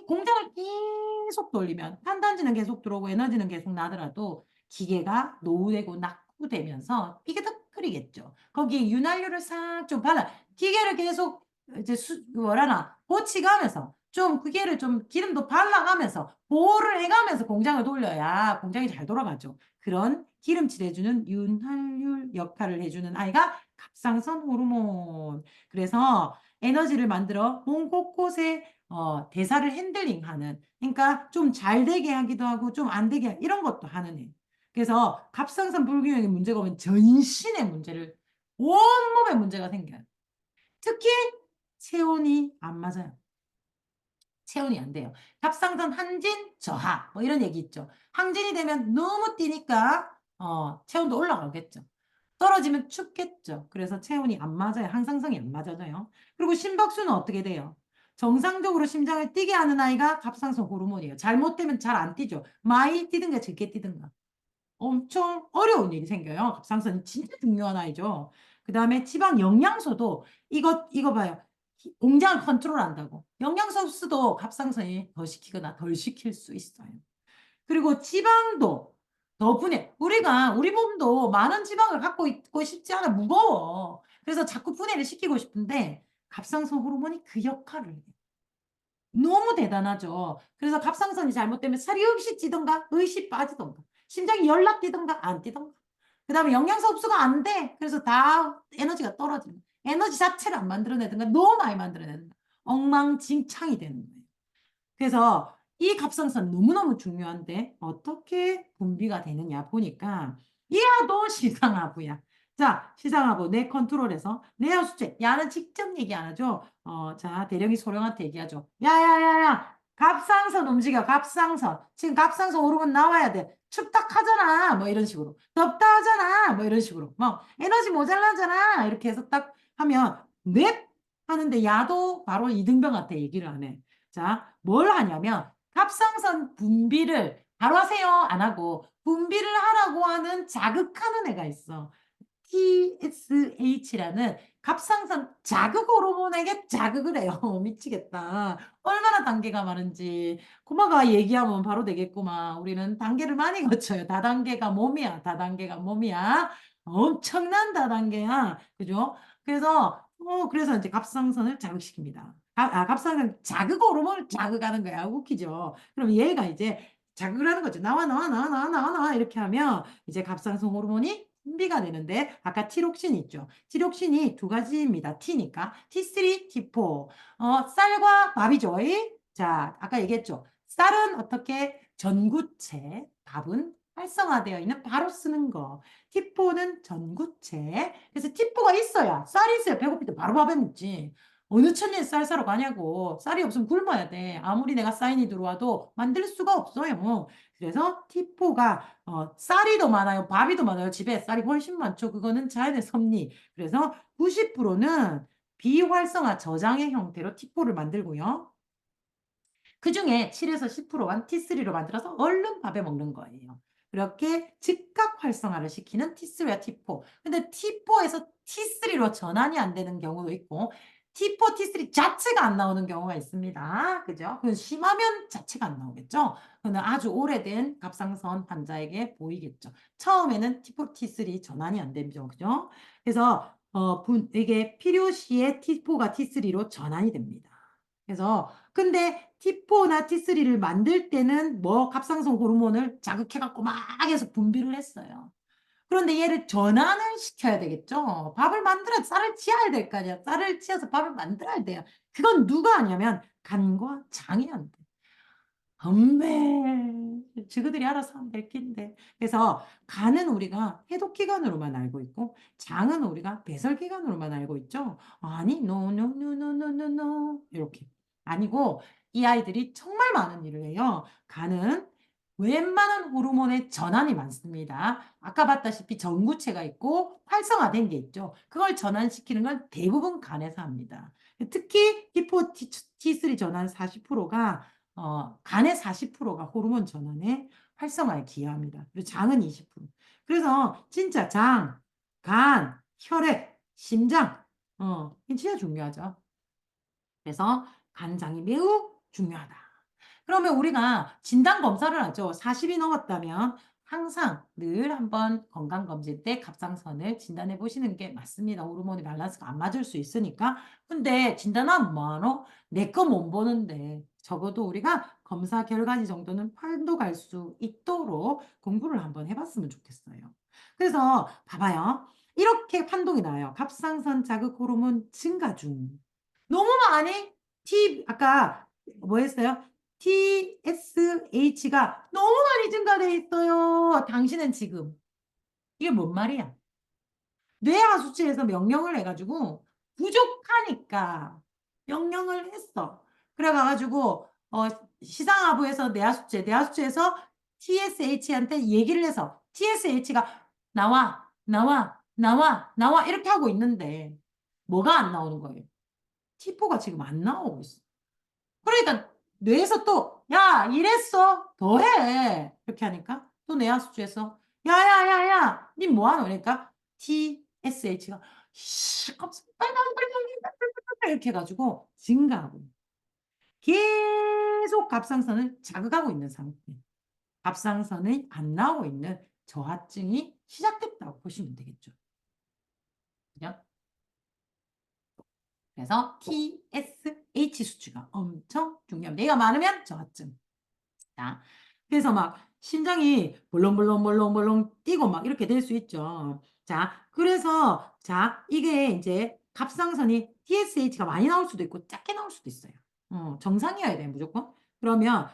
공장을 계속 돌리면 탄단지는 계속 들어오고 에너지는 계속 나더라도 기계가 노후되고 낙후되면서 삐그덕거리겠죠. 거기에 윤활유를 싹 좀 발라 기계를 계속 이제 뭐라나 고치가면서 좀 기계를 좀 기름도 발라가면서 보호를 해가면서 공장을 돌려야 공장이 잘 돌아가죠. 그런 기름칠 해주는 윤활유 역할을 해주는 아이가 갑상선 호르몬. 그래서 에너지를 만들어 몸 곳곳에 대사를 핸들링하는, 그러니까 좀 잘 되게 하기도 하고 좀 안 되게 이런 것도 하는 애. 그래서 갑상선 불균형의 문제가 오면 전신의 문제를 온몸에 문제가 생겨요. 특히 체온이 안 맞아요. 체온이 안 돼요. 갑상선 항진 저하 뭐 이런 얘기 있죠. 항진이 되면 너무 뛰니까 체온도 올라가겠죠. 떨어지면 춥겠죠. 그래서 체온이 안 맞아요. 항상성이 안 맞아져요. 그리고 심박수는 어떻게 돼요? 정상적으로 심장을 뛰게 하는 아이가 갑상선 호르몬이에요. 잘못되면 잘 안 뛰죠. 많이 뛰든가 적게 뛰든가. 엄청 어려운 일이 생겨요. 갑상선이 진짜 중요한 아이죠. 그 다음에 지방 영양소도 이거 봐요. 공장을 컨트롤한다고. 영양소 흡수도 갑상선이 더 시키거나 덜 시킬 수 있어요. 그리고 지방도 더 분해. 우리 몸도 많은 지방을 갖고 있고 싶지 않아. 무거워. 그래서 자꾸 분해를 시키고 싶은데 갑상선 호르몬이 그 역할을 해요. 너무 대단하죠. 그래서 갑상선이 잘못되면 살이 없이 찌던가 의시 빠지던가 심장이 열나 뛰던가 안 뛰던가. 그 다음에 영양소 흡수가 안 돼. 그래서 다 에너지가 떨어지는 에너지 자체를 안 만들어내든가 너무 많이 만들어내든가 엉망진창이 되는 거예요. 그래서 이 갑상선 너무너무 중요한데 어떻게 분비가 되느냐 보니까 야도 시상하부야. 자, 시상하부 내 컨트롤에서 내 수체 야는 직접 얘기 안 하죠. 자, 대령이 소령한테 얘기하죠. 야야야야 갑상선 움직여 갑상선. 지금 갑상선 호르몬 나와야 돼. 춥다 하잖아. 뭐 이런 식으로. 덥다 하잖아. 뭐 이런 식으로. 뭐 에너지 모자라잖아. 이렇게 해서 딱 하면 넵 하는데 야도 바로 이등병한테 얘기를 안 해. 자, 뭘 하냐면 갑상선 분비를 바로 하세요 안 하고 분비를 하라고 하는 자극하는 애가 있어. TSH라는 갑상선 자극 호르몬에게 자극을 해요. 미치겠다. 얼마나 단계가 많은지 고마가 얘기하면 바로 되겠구만. 우리는 단계를 많이 거쳐요. 다단계가 몸이야. 다단계가 몸이야. 엄청난 다단계야. 그죠? 그래서 이제 갑상선을 자극시킵니다. 갑상선 자극 호르몬을 자극하는 거야. 웃기죠? 그럼 얘가 이제 자극을 하는 거죠. 나와, 나와, 나와, 나와, 나와, 나와. 이렇게 하면 이제 갑상선 호르몬이 분비가 되는데 아까 티록신 있죠. 티록신이 두 가지입니다. T니까 T3, T4. 쌀과 밥이죠. 자, 아까 얘기했죠. 쌀은 어떻게 전구체, 밥은 활성화되어 있는 바로 쓰는 거. T4는 전구체. 그래서 T4가 있어야 쌀이 있어야 배고플 때 바로 밥에 먹지. 어느 천리에 쌀 사러 가냐고. 쌀이 없으면 굶어야 돼. 아무리 내가 사인이 들어와도 만들 수가 없어요. 그래서 T4가 쌀이 더 많아요. 밥이 더 많아요. 집에 쌀이 훨씬 많죠. 그거는 자연의 섭리. 그래서 90%는 비활성화 저장의 형태로 T4를 만들고요. 그중에 7에서 10%만 T3로 만들어서 얼른 밥에 먹는 거예요. 그렇게 즉각 활성화를 시키는 T3와 T4. 근데 T4에서 T3로 전환이 안 되는 경우도 있고 T4, T3 자체가 안 나오는 경우가 있습니다. 그죠? 그건 심하면 자체가 안 나오겠죠? 그는 아주 오래된 갑상선 환자에게 보이겠죠. 처음에는 T4, T3 전환이 안 되죠. 그죠? 그래서 이게 필요시에 T4가 T3로 전환이 됩니다. 그래서 근데 T4나 T3를 만들 때는 뭐 갑상선 호르몬을 자극해갖고 막 해서 분비를 했어요. 그런데 얘를 전환을 시켜야 되겠죠. 밥을 만들어 쌀을 치어야 될 거 아니야. 쌀을 치어서 밥을 만들어야 돼요. 그건 누가 하냐면 간과 장이 한대. 엄매 지그들이 알아서 하면 될 낀데. 그래서 간은 우리가 해독기관으로만 알고 있고 장은 우리가 배설기관으로만 알고 있죠. 아니 노노노노노노노 이렇게 아니고 이 아이들이 정말 많은 일을 해요. 간은 웬만한 호르몬의 전환이 많습니다. 아까 봤다시피 전구체가 있고 활성화된 게 있죠. 그걸 전환시키는 건 대부분 간에서 합니다. 특히 T4, T3 전환 40%가 간의 40%가 호르몬 전환에 활성화에 기여합니다. 그리고 장은 20%. 그래서 진짜 장, 간, 혈액, 심장, 이게 진짜 중요하죠. 그래서 간장이 매우 중요하다. 그러면 우리가 진단 검사를 하죠. 40이 넘었다면 항상 늘 한번 건강검진 때 갑상선을 진단해 보시는 게 맞습니다. 호르몬이 밸런스가 안 맞을 수 있으니까. 근데 진단하면 뭐하노? 내 거 못 보는데 적어도 우리가 검사 결과지 정도는 팔도 갈 수 있도록 공부를 한번 해봤으면 좋겠어요. 그래서 봐봐요. 이렇게 판독이 나요. 갑상선 자극 호르몬 증가 중. 너무 많이 아까 뭐 했어요? TSH가 너무 많이 증가돼 있어요. 당신은 지금. 이게 뭔 말이야? 뇌하수체에서 명령을 해가지고 부족하니까 명령을 했어. 그래가지고 시상하부에서 뇌하수체에서 TSH한테 얘기를 해서 TSH가 나와, 나와, 나와, 나와 이렇게 하고 있는데 뭐가 안 나오는 거예요? T4가 지금 안 나오고 있어. 그러니까 뇌에서 또, 야, 이랬어. 더 해. 이렇게 하니까 또 뇌하수체에서, 야, 야, 야, 야, 니 뭐하노? 그러니까 TSH가, 이렇게 해가지고 증가하고 계속 갑상선을 자극하고 있는 상태. 갑상선이 안 나오고 있는 저하증이 시작됐다고 보시면 되겠죠. 그죠? 그래서 TSH 수치가 엄청 중요합니다. 얘가 많으면 저하증. 자, 그래서 막 심장이 벌렁벌렁벌렁벌렁 뛰고 막 이렇게 될 수 있죠. 자, 그래서 자, 이게 이제 갑상선이 TSH가 많이 나올 수도 있고 작게 나올 수도 있어요. 정상이어야 돼, 무조건. 그러면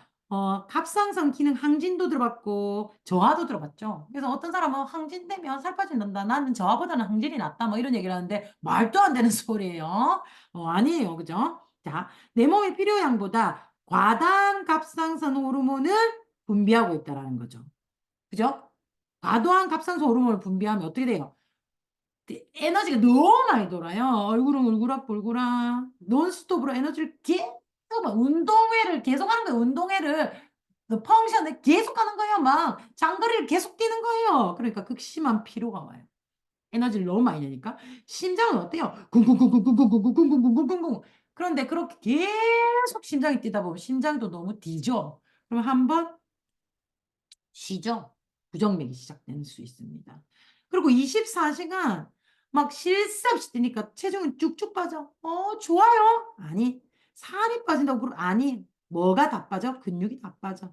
갑상선 기능 항진도 들어봤고 저하도 들어봤죠. 그래서 어떤 사람은 항진되면 살 빠진단다. 나는 저하보다는 항진이 낫다. 뭐 이런 얘기를 하는데 말도 안 되는 소리예요. 아니에요, 그죠? 자, 내 몸의 필요량보다 과다한 갑상선 호르몬을 분비하고 있다라는 거죠. 그죠? 과도한 갑상선 호르몬을 분비하면 어떻게 돼요? 에너지가 너무 많이 돌아요. 얼굴은 울그락 불그락 논스톱으로 에너지를 계속 막 운동회를 계속 하는 거예요. 운동회를 그 펑션을 계속 하는 거예요. 막 장거리를 계속 뛰는 거예요. 그러니까 극심한 피로가 와요. 에너지를 너무 많이 내니까. 심장은 어때요? 쿵쿵쿵쿵쿵쿵쿵쿵쿵쿵쿵쿵쿵. 그런데 그렇게 계속 심장이 뛰다 보면 심장도 너무 뒤죠. 그럼 한번 쉬죠. 부정맥이 시작될 수 있습니다. 그리고 24시간 막 쉴 새 없이 뛰니까 체중은 쭉쭉 빠져. 좋아요. 아니, 살이 빠진다고 그러면 아니, 뭐가 다 빠져? 근육이 다 빠져.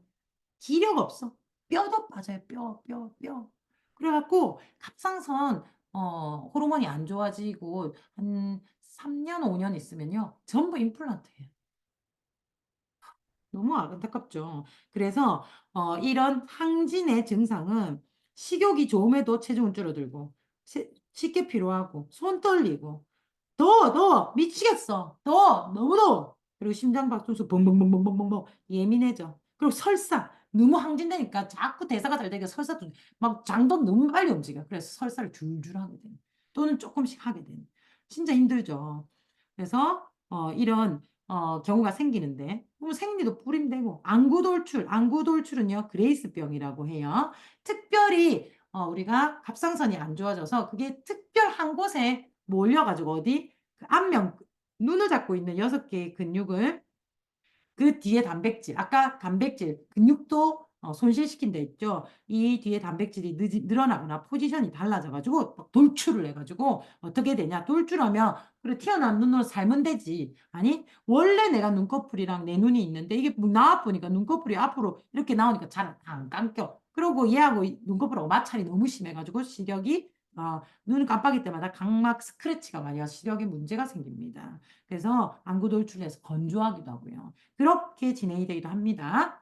기력 없어. 뼈도 빠져요. 뼈. 그래갖고 갑상선 호르몬이 안 좋아지고 한 3년, 5년 있으면요. 전부 임플란트예요. 너무 안타깝죠. 그래서 이런 항진의 증상은 식욕이 좋음에도 체중은 줄어들고 쉽게 피로하고 손 떨리고 더워 미치겠어 더워 너무 더워 그리고 심장박동수 벙벙벙벙벙벙 예민해져 그리고 설사 너무 항진되니까 자꾸 대사가 잘 되게 설사도 막 장도 너무 빨리 움직여 그래서 설사를 줄줄 하게 되는 또는 조금씩 하게 되는 진짜 힘들죠. 그래서 이런 경우가 생기는데 그럼 생리도 불임되고 안구돌출은요 그레이스병이라고 해요. 특별히 우리가 갑상선이 안 좋아져서 그게 특별한 곳에 몰려가지고 어디 그 앞면 눈을 잡고 있는 6개의 근육을 그 뒤에 단백질, 아까 단백질, 근육도 손실시킨 데 있죠. 이 뒤에 단백질이 늘어나거나 포지션이 달라져가지고 돌출을 해가지고 어떻게 되냐. 돌출하면 그래 튀어나온 눈으로 살면 되지. 아니 원래 내가 눈꺼풀이랑 내 눈이 있는데 이게 나와보니까 눈꺼풀이 앞으로 이렇게 나오니까 잘 안 감겨. 그러고 얘하고 눈꺼풀하고 마찰이 너무 심해가지고 시력이 눈 깜빡일 때마다 각막 스크래치가 많이 와서 시력에 문제가 생깁니다. 그래서 안구 돌출해서 건조하기도 하고요. 그렇게 진행이 되기도 합니다.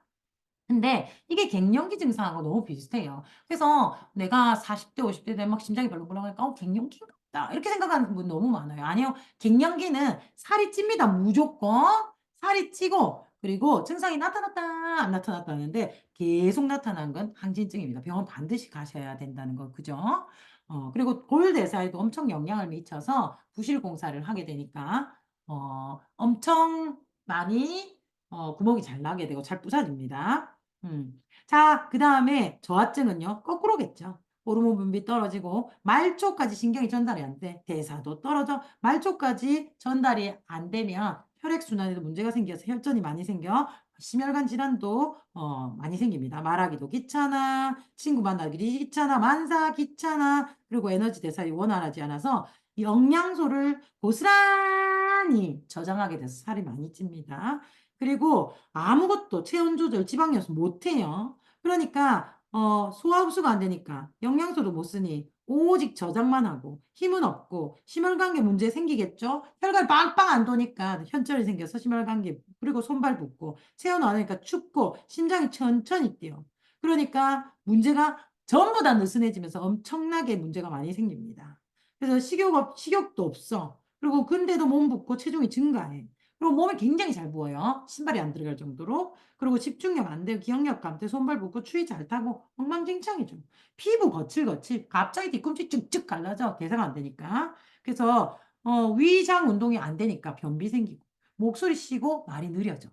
근데 이게 갱년기 증상하고 너무 비슷해요. 그래서 내가 40대, 50대 되면 막 심장이 벌렁벌렁하니까 갱년기인가 보다. 이렇게 생각하는 분 너무 많아요. 아니요. 갱년기는 살이 찝니다. 무조건. 살이 찌고 그리고 증상이 나타났다 안 나타났다 하는데 계속 나타나는 건 항진증입니다. 병원 반드시 가셔야 된다는 거 그죠? 그리고 골대사에도 엄청 영향을 미쳐서 부실 공사를 하게 되니까 엄청 많이 구멍이 잘 나게 되고 잘 부서집니다. 자, 그 다음에 저하증은요, 거꾸로겠죠. 호르몬 분비 떨어지고 말초까지 신경이 전달이 안 돼. 대사도 떨어져. 말초까지 전달이 안 되면 혈액순환에도 문제가 생겨서 혈전이 많이 생겨. 심혈관 질환도 많이 생깁니다. 말하기도 귀찮아, 친구 만나기 귀찮아, 만사 귀찮아, 그리고 에너지 대사이 원활하지 않아서 영양소를 고스란히 저장하게 돼서 살이 많이 찝니다. 그리고 아무것도 체온 조절, 지방 요소 못해요. 그러니까 소화 흡수가 안 되니까 영양소도 못 쓰니 오직 저장만 하고 힘은 없고 심혈관계 문제 생기겠죠? 혈관이 빵빵 안 도니까 현철이 생겨서 심혈관계 그리고 손발 붓고 체온 안 오니까 춥고 심장이 천천히 뛰어. 그러니까 문제가 전부 다 느슨해지면서 엄청나게 문제가 많이 생깁니다. 그래서 식욕도 없어. 그리고 근데도 몸 붓고 체중이 증가해. 그리고 몸이 굉장히 잘 부어요. 신발이 안 들어갈 정도로. 그리고 집중력 안 되고 기억력 감퇴, 손발 붓고 추위 잘 타고 엉망진창이죠. 피부 거칠거칠. 갑자기 뒤꿈치 쭉쭉 갈라져. 대사가 안 되니까. 그래서 위장 운동이 안 되니까 변비 생기고 목소리 쉬고 말이 느려져.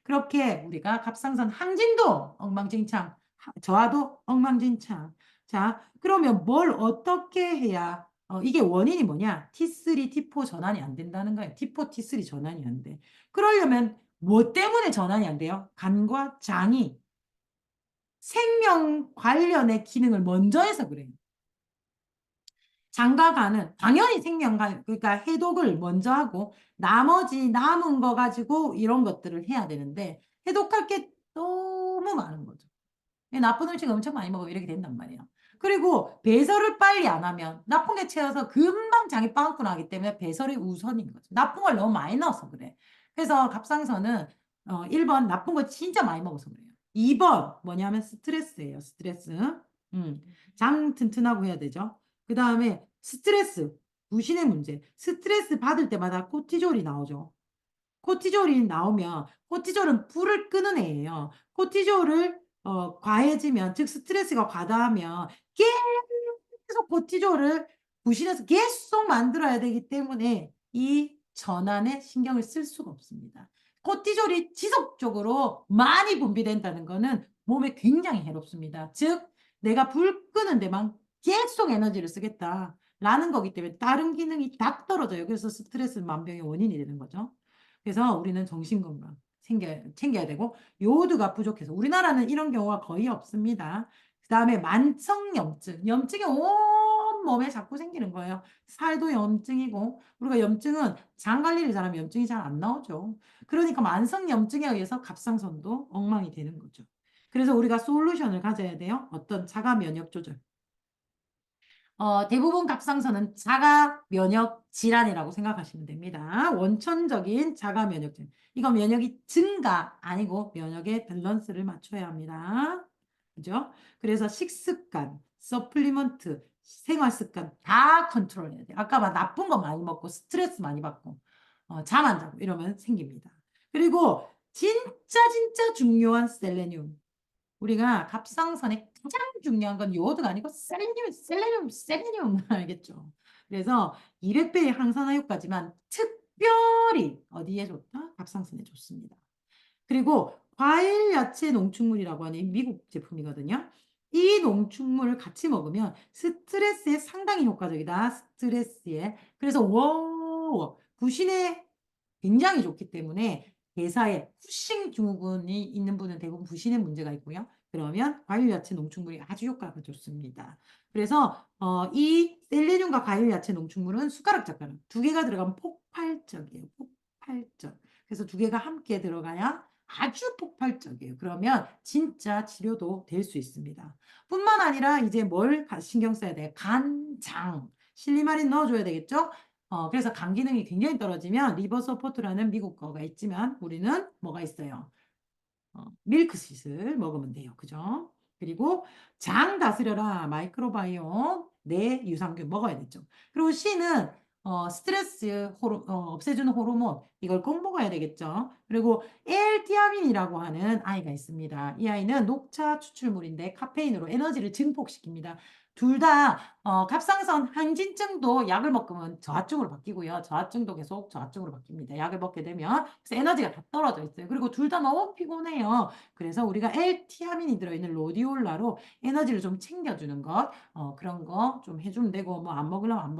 그렇게 우리가 갑상선 항진도 엉망진창, 저하도 엉망진창. 자, 그러면 뭘 어떻게 해야 이게 원인이 뭐냐? T3, T4 전환이 안 된다는 거예요. T4, T3 전환이 안 돼. 그러려면 뭐 때문에 전환이 안 돼요? 간과 장이 생명 관련의 기능을 먼저 해서 그래요. 장과 간은 당연히 생명관, 그러니까 해독을 먼저 하고 나머지 남은 거 가지고 이런 것들을 해야 되는데 해독할 게 너무 많은 거죠. 나쁜 음식 엄청 많이 먹으면 이렇게 된단 말이에요. 그리고 배설을 빨리 안 하면 나쁜 게 채워서 금방 장이 빵꾸 나기 때문에 배설이 우선인 거죠. 나쁜 걸 너무 많이 넣어서 그래. 그래서 갑상선은 1번 나쁜 거 진짜 많이 먹어서 그래요. 2번 뭐냐면 스트레스예요. 스트레스. 장 튼튼하고 해야 되죠. 그 다음에 스트레스, 부신의 문제. 스트레스 받을 때마다 코티졸이 나오죠. 코티졸이 나오면 코티졸은 불을 끄는 애예요. 코티졸을 과해지면 즉 스트레스가 과다하면 계속 코티졸을 부신해서 계속 만들어야 되기 때문에 이 전환에 신경을 쓸 수가 없습니다. 코티졸이 지속적으로 많이 분비된다는 것은 몸에 굉장히 해롭습니다. 즉 내가 불 끄는 데만 계속 에너지를 쓰겠다라는 거기 때문에 다른 기능이 다 떨어져요. 그래서 스트레스 만병의 원인이 되는 거죠. 그래서 우리는 정신건강 챙겨야 되고 요오드가 부족해서 우리나라는 이런 경우가 거의 없습니다. 그 다음에 만성염증. 염증이 온 몸에 자꾸 생기는 거예요. 살도 염증이고 우리가 염증은 장 관리를 잘하면 염증이 잘 안 나오죠. 그러니까 만성염증에 의해서 갑상선도 엉망이 되는 거죠. 그래서 우리가 솔루션을 가져야 돼요. 어떤 자가 면역 조절. 대부분 갑상선은 자가 면역 질환이라고 생각하시면 됩니다. 원천적인 자가 면역 질환. 이거 면역이 증가 아니고 면역의 밸런스를 맞춰야 합니다. 그죠? 그래서 식습관, 서플리먼트, 생활 습관 다 컨트롤해야 돼요. 아까 막 나쁜 거 많이 먹고 스트레스 많이 받고 잠 안 자고 이러면 생깁니다. 그리고 진짜 중요한 셀레늄. 우리가 갑상선에 가장 중요한 건 요오드가 아니고 셀레늄 알겠죠? 그래서 200배의 항산화 효과지만 특별히 어디에 좋다? 갑상선에 좋습니다. 그리고 과일, 야채, 농축물이라고 하는 미국 제품이거든요. 이 농축물을 같이 먹으면 스트레스에 상당히 효과적이다. 스트레스에. 그래서 부신에 굉장히 좋기 때문에 대사에 후신 증후군이 있는 분은 대부분 부신에 문제가 있고요. 그러면 과일, 야채, 농축물이 아주 효과가 좋습니다. 그래서 이 셀레늄과 과일, 야채, 농축물은 숟가락 젓가락 두 개가 들어가면 폭발적이에요. 폭발적. 그래서 두 개가 함께 들어가야 아주 폭발적이에요. 그러면 진짜 치료도 될 수 있습니다. 뿐만 아니라 이제 뭘 신경 써야 돼요? 간, 장, 실리마린 넣어줘야 되겠죠? 그래서 간 기능이 굉장히 떨어지면 리버 서포트라는 미국 거가 있지만 우리는 뭐가 있어요? 밀크시슬 먹으면 돼요. 그죠? 그리고 장 다스려라 마이크로바이옴 내 유산균 먹어야 되죠. 그리고 C는 스트레스 없애주는 호르몬 이걸 꼭 먹어야 되겠죠. 그리고 L티아민이라고 하는 아이가 있습니다. 이 아이는 녹차 추출물인데 카페인으로 에너지를 증폭시킵니다. 둘 다 갑상선 항진증도 약을 먹으면 저하증으로 바뀌고요. 저하증도 계속 저하증으로 바뀝니다. 약을 먹게 되면 그래서 에너지가 다 떨어져 있어요. 그리고 둘 다 너무 피곤해요. 그래서 우리가 L티아민이 들어있는 로디올라로 에너지를 좀 챙겨주는 것 그런 거 좀 해주면 되고 뭐 안 먹으려면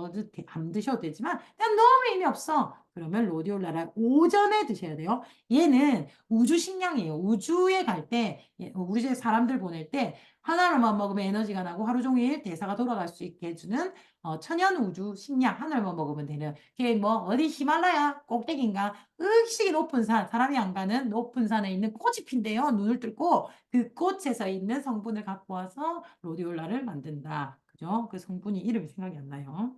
안 드셔도 되지만 그냥 너무 의미 없어. 그러면 로디올라를 오전에 드셔야 돼요. 얘는 우주 식량이에요. 우주에 갈 때 우리 집 사람들 보낼 때 하나로만 먹으면 에너지가 나고 하루 종일 대사가 돌아갈 수 있게 해주는 천연 우주 식량 하나로만 먹으면 되는 그게 뭐 어디 히말라야 꼭대기인가 의식이 높은 산 사람이 안 가는 높은 산에 있는 꽃이 핀대요. 눈을 뚫고 그 꽃에서 있는 성분을 갖고 와서 로디올라를 만든다. 그죠? 그 성분이 이름이 생각이 안 나요.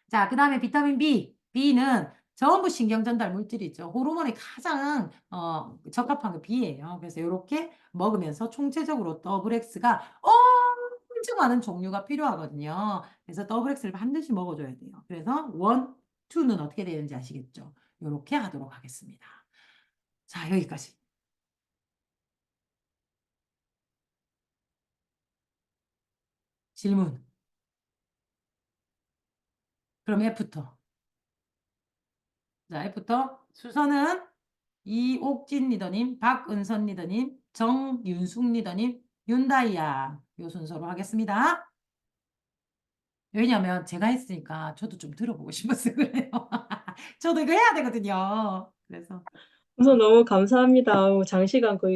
자, 그 다음에 비타민 B. B는 전부 신경전달 물질이죠. 호르몬이 가장 적합한 게 B예요. 그래서 이렇게 먹으면서 총체적으로 더블 X가 엄청 많은 종류가 필요하거든요. 그래서 더블 X를 반드시 먹어줘야 돼요. 그래서 1, 2는 어떻게 되는지 아시겠죠? 이렇게 하도록 하겠습니다. 자, 여기까지. 질문. 그럼 F부터. 자, F부터. 순서는 이옥진 리더님, 박은선 리더님, 정윤숙 리더님, 윤다이아 요 순서로 하겠습니다. 왜냐면 제가 했으니까 저도 좀 들어보고 싶어서 그래요. 저도 이거 해야 되거든요. 그래서 우선 너무 감사합니다. 장시간 거의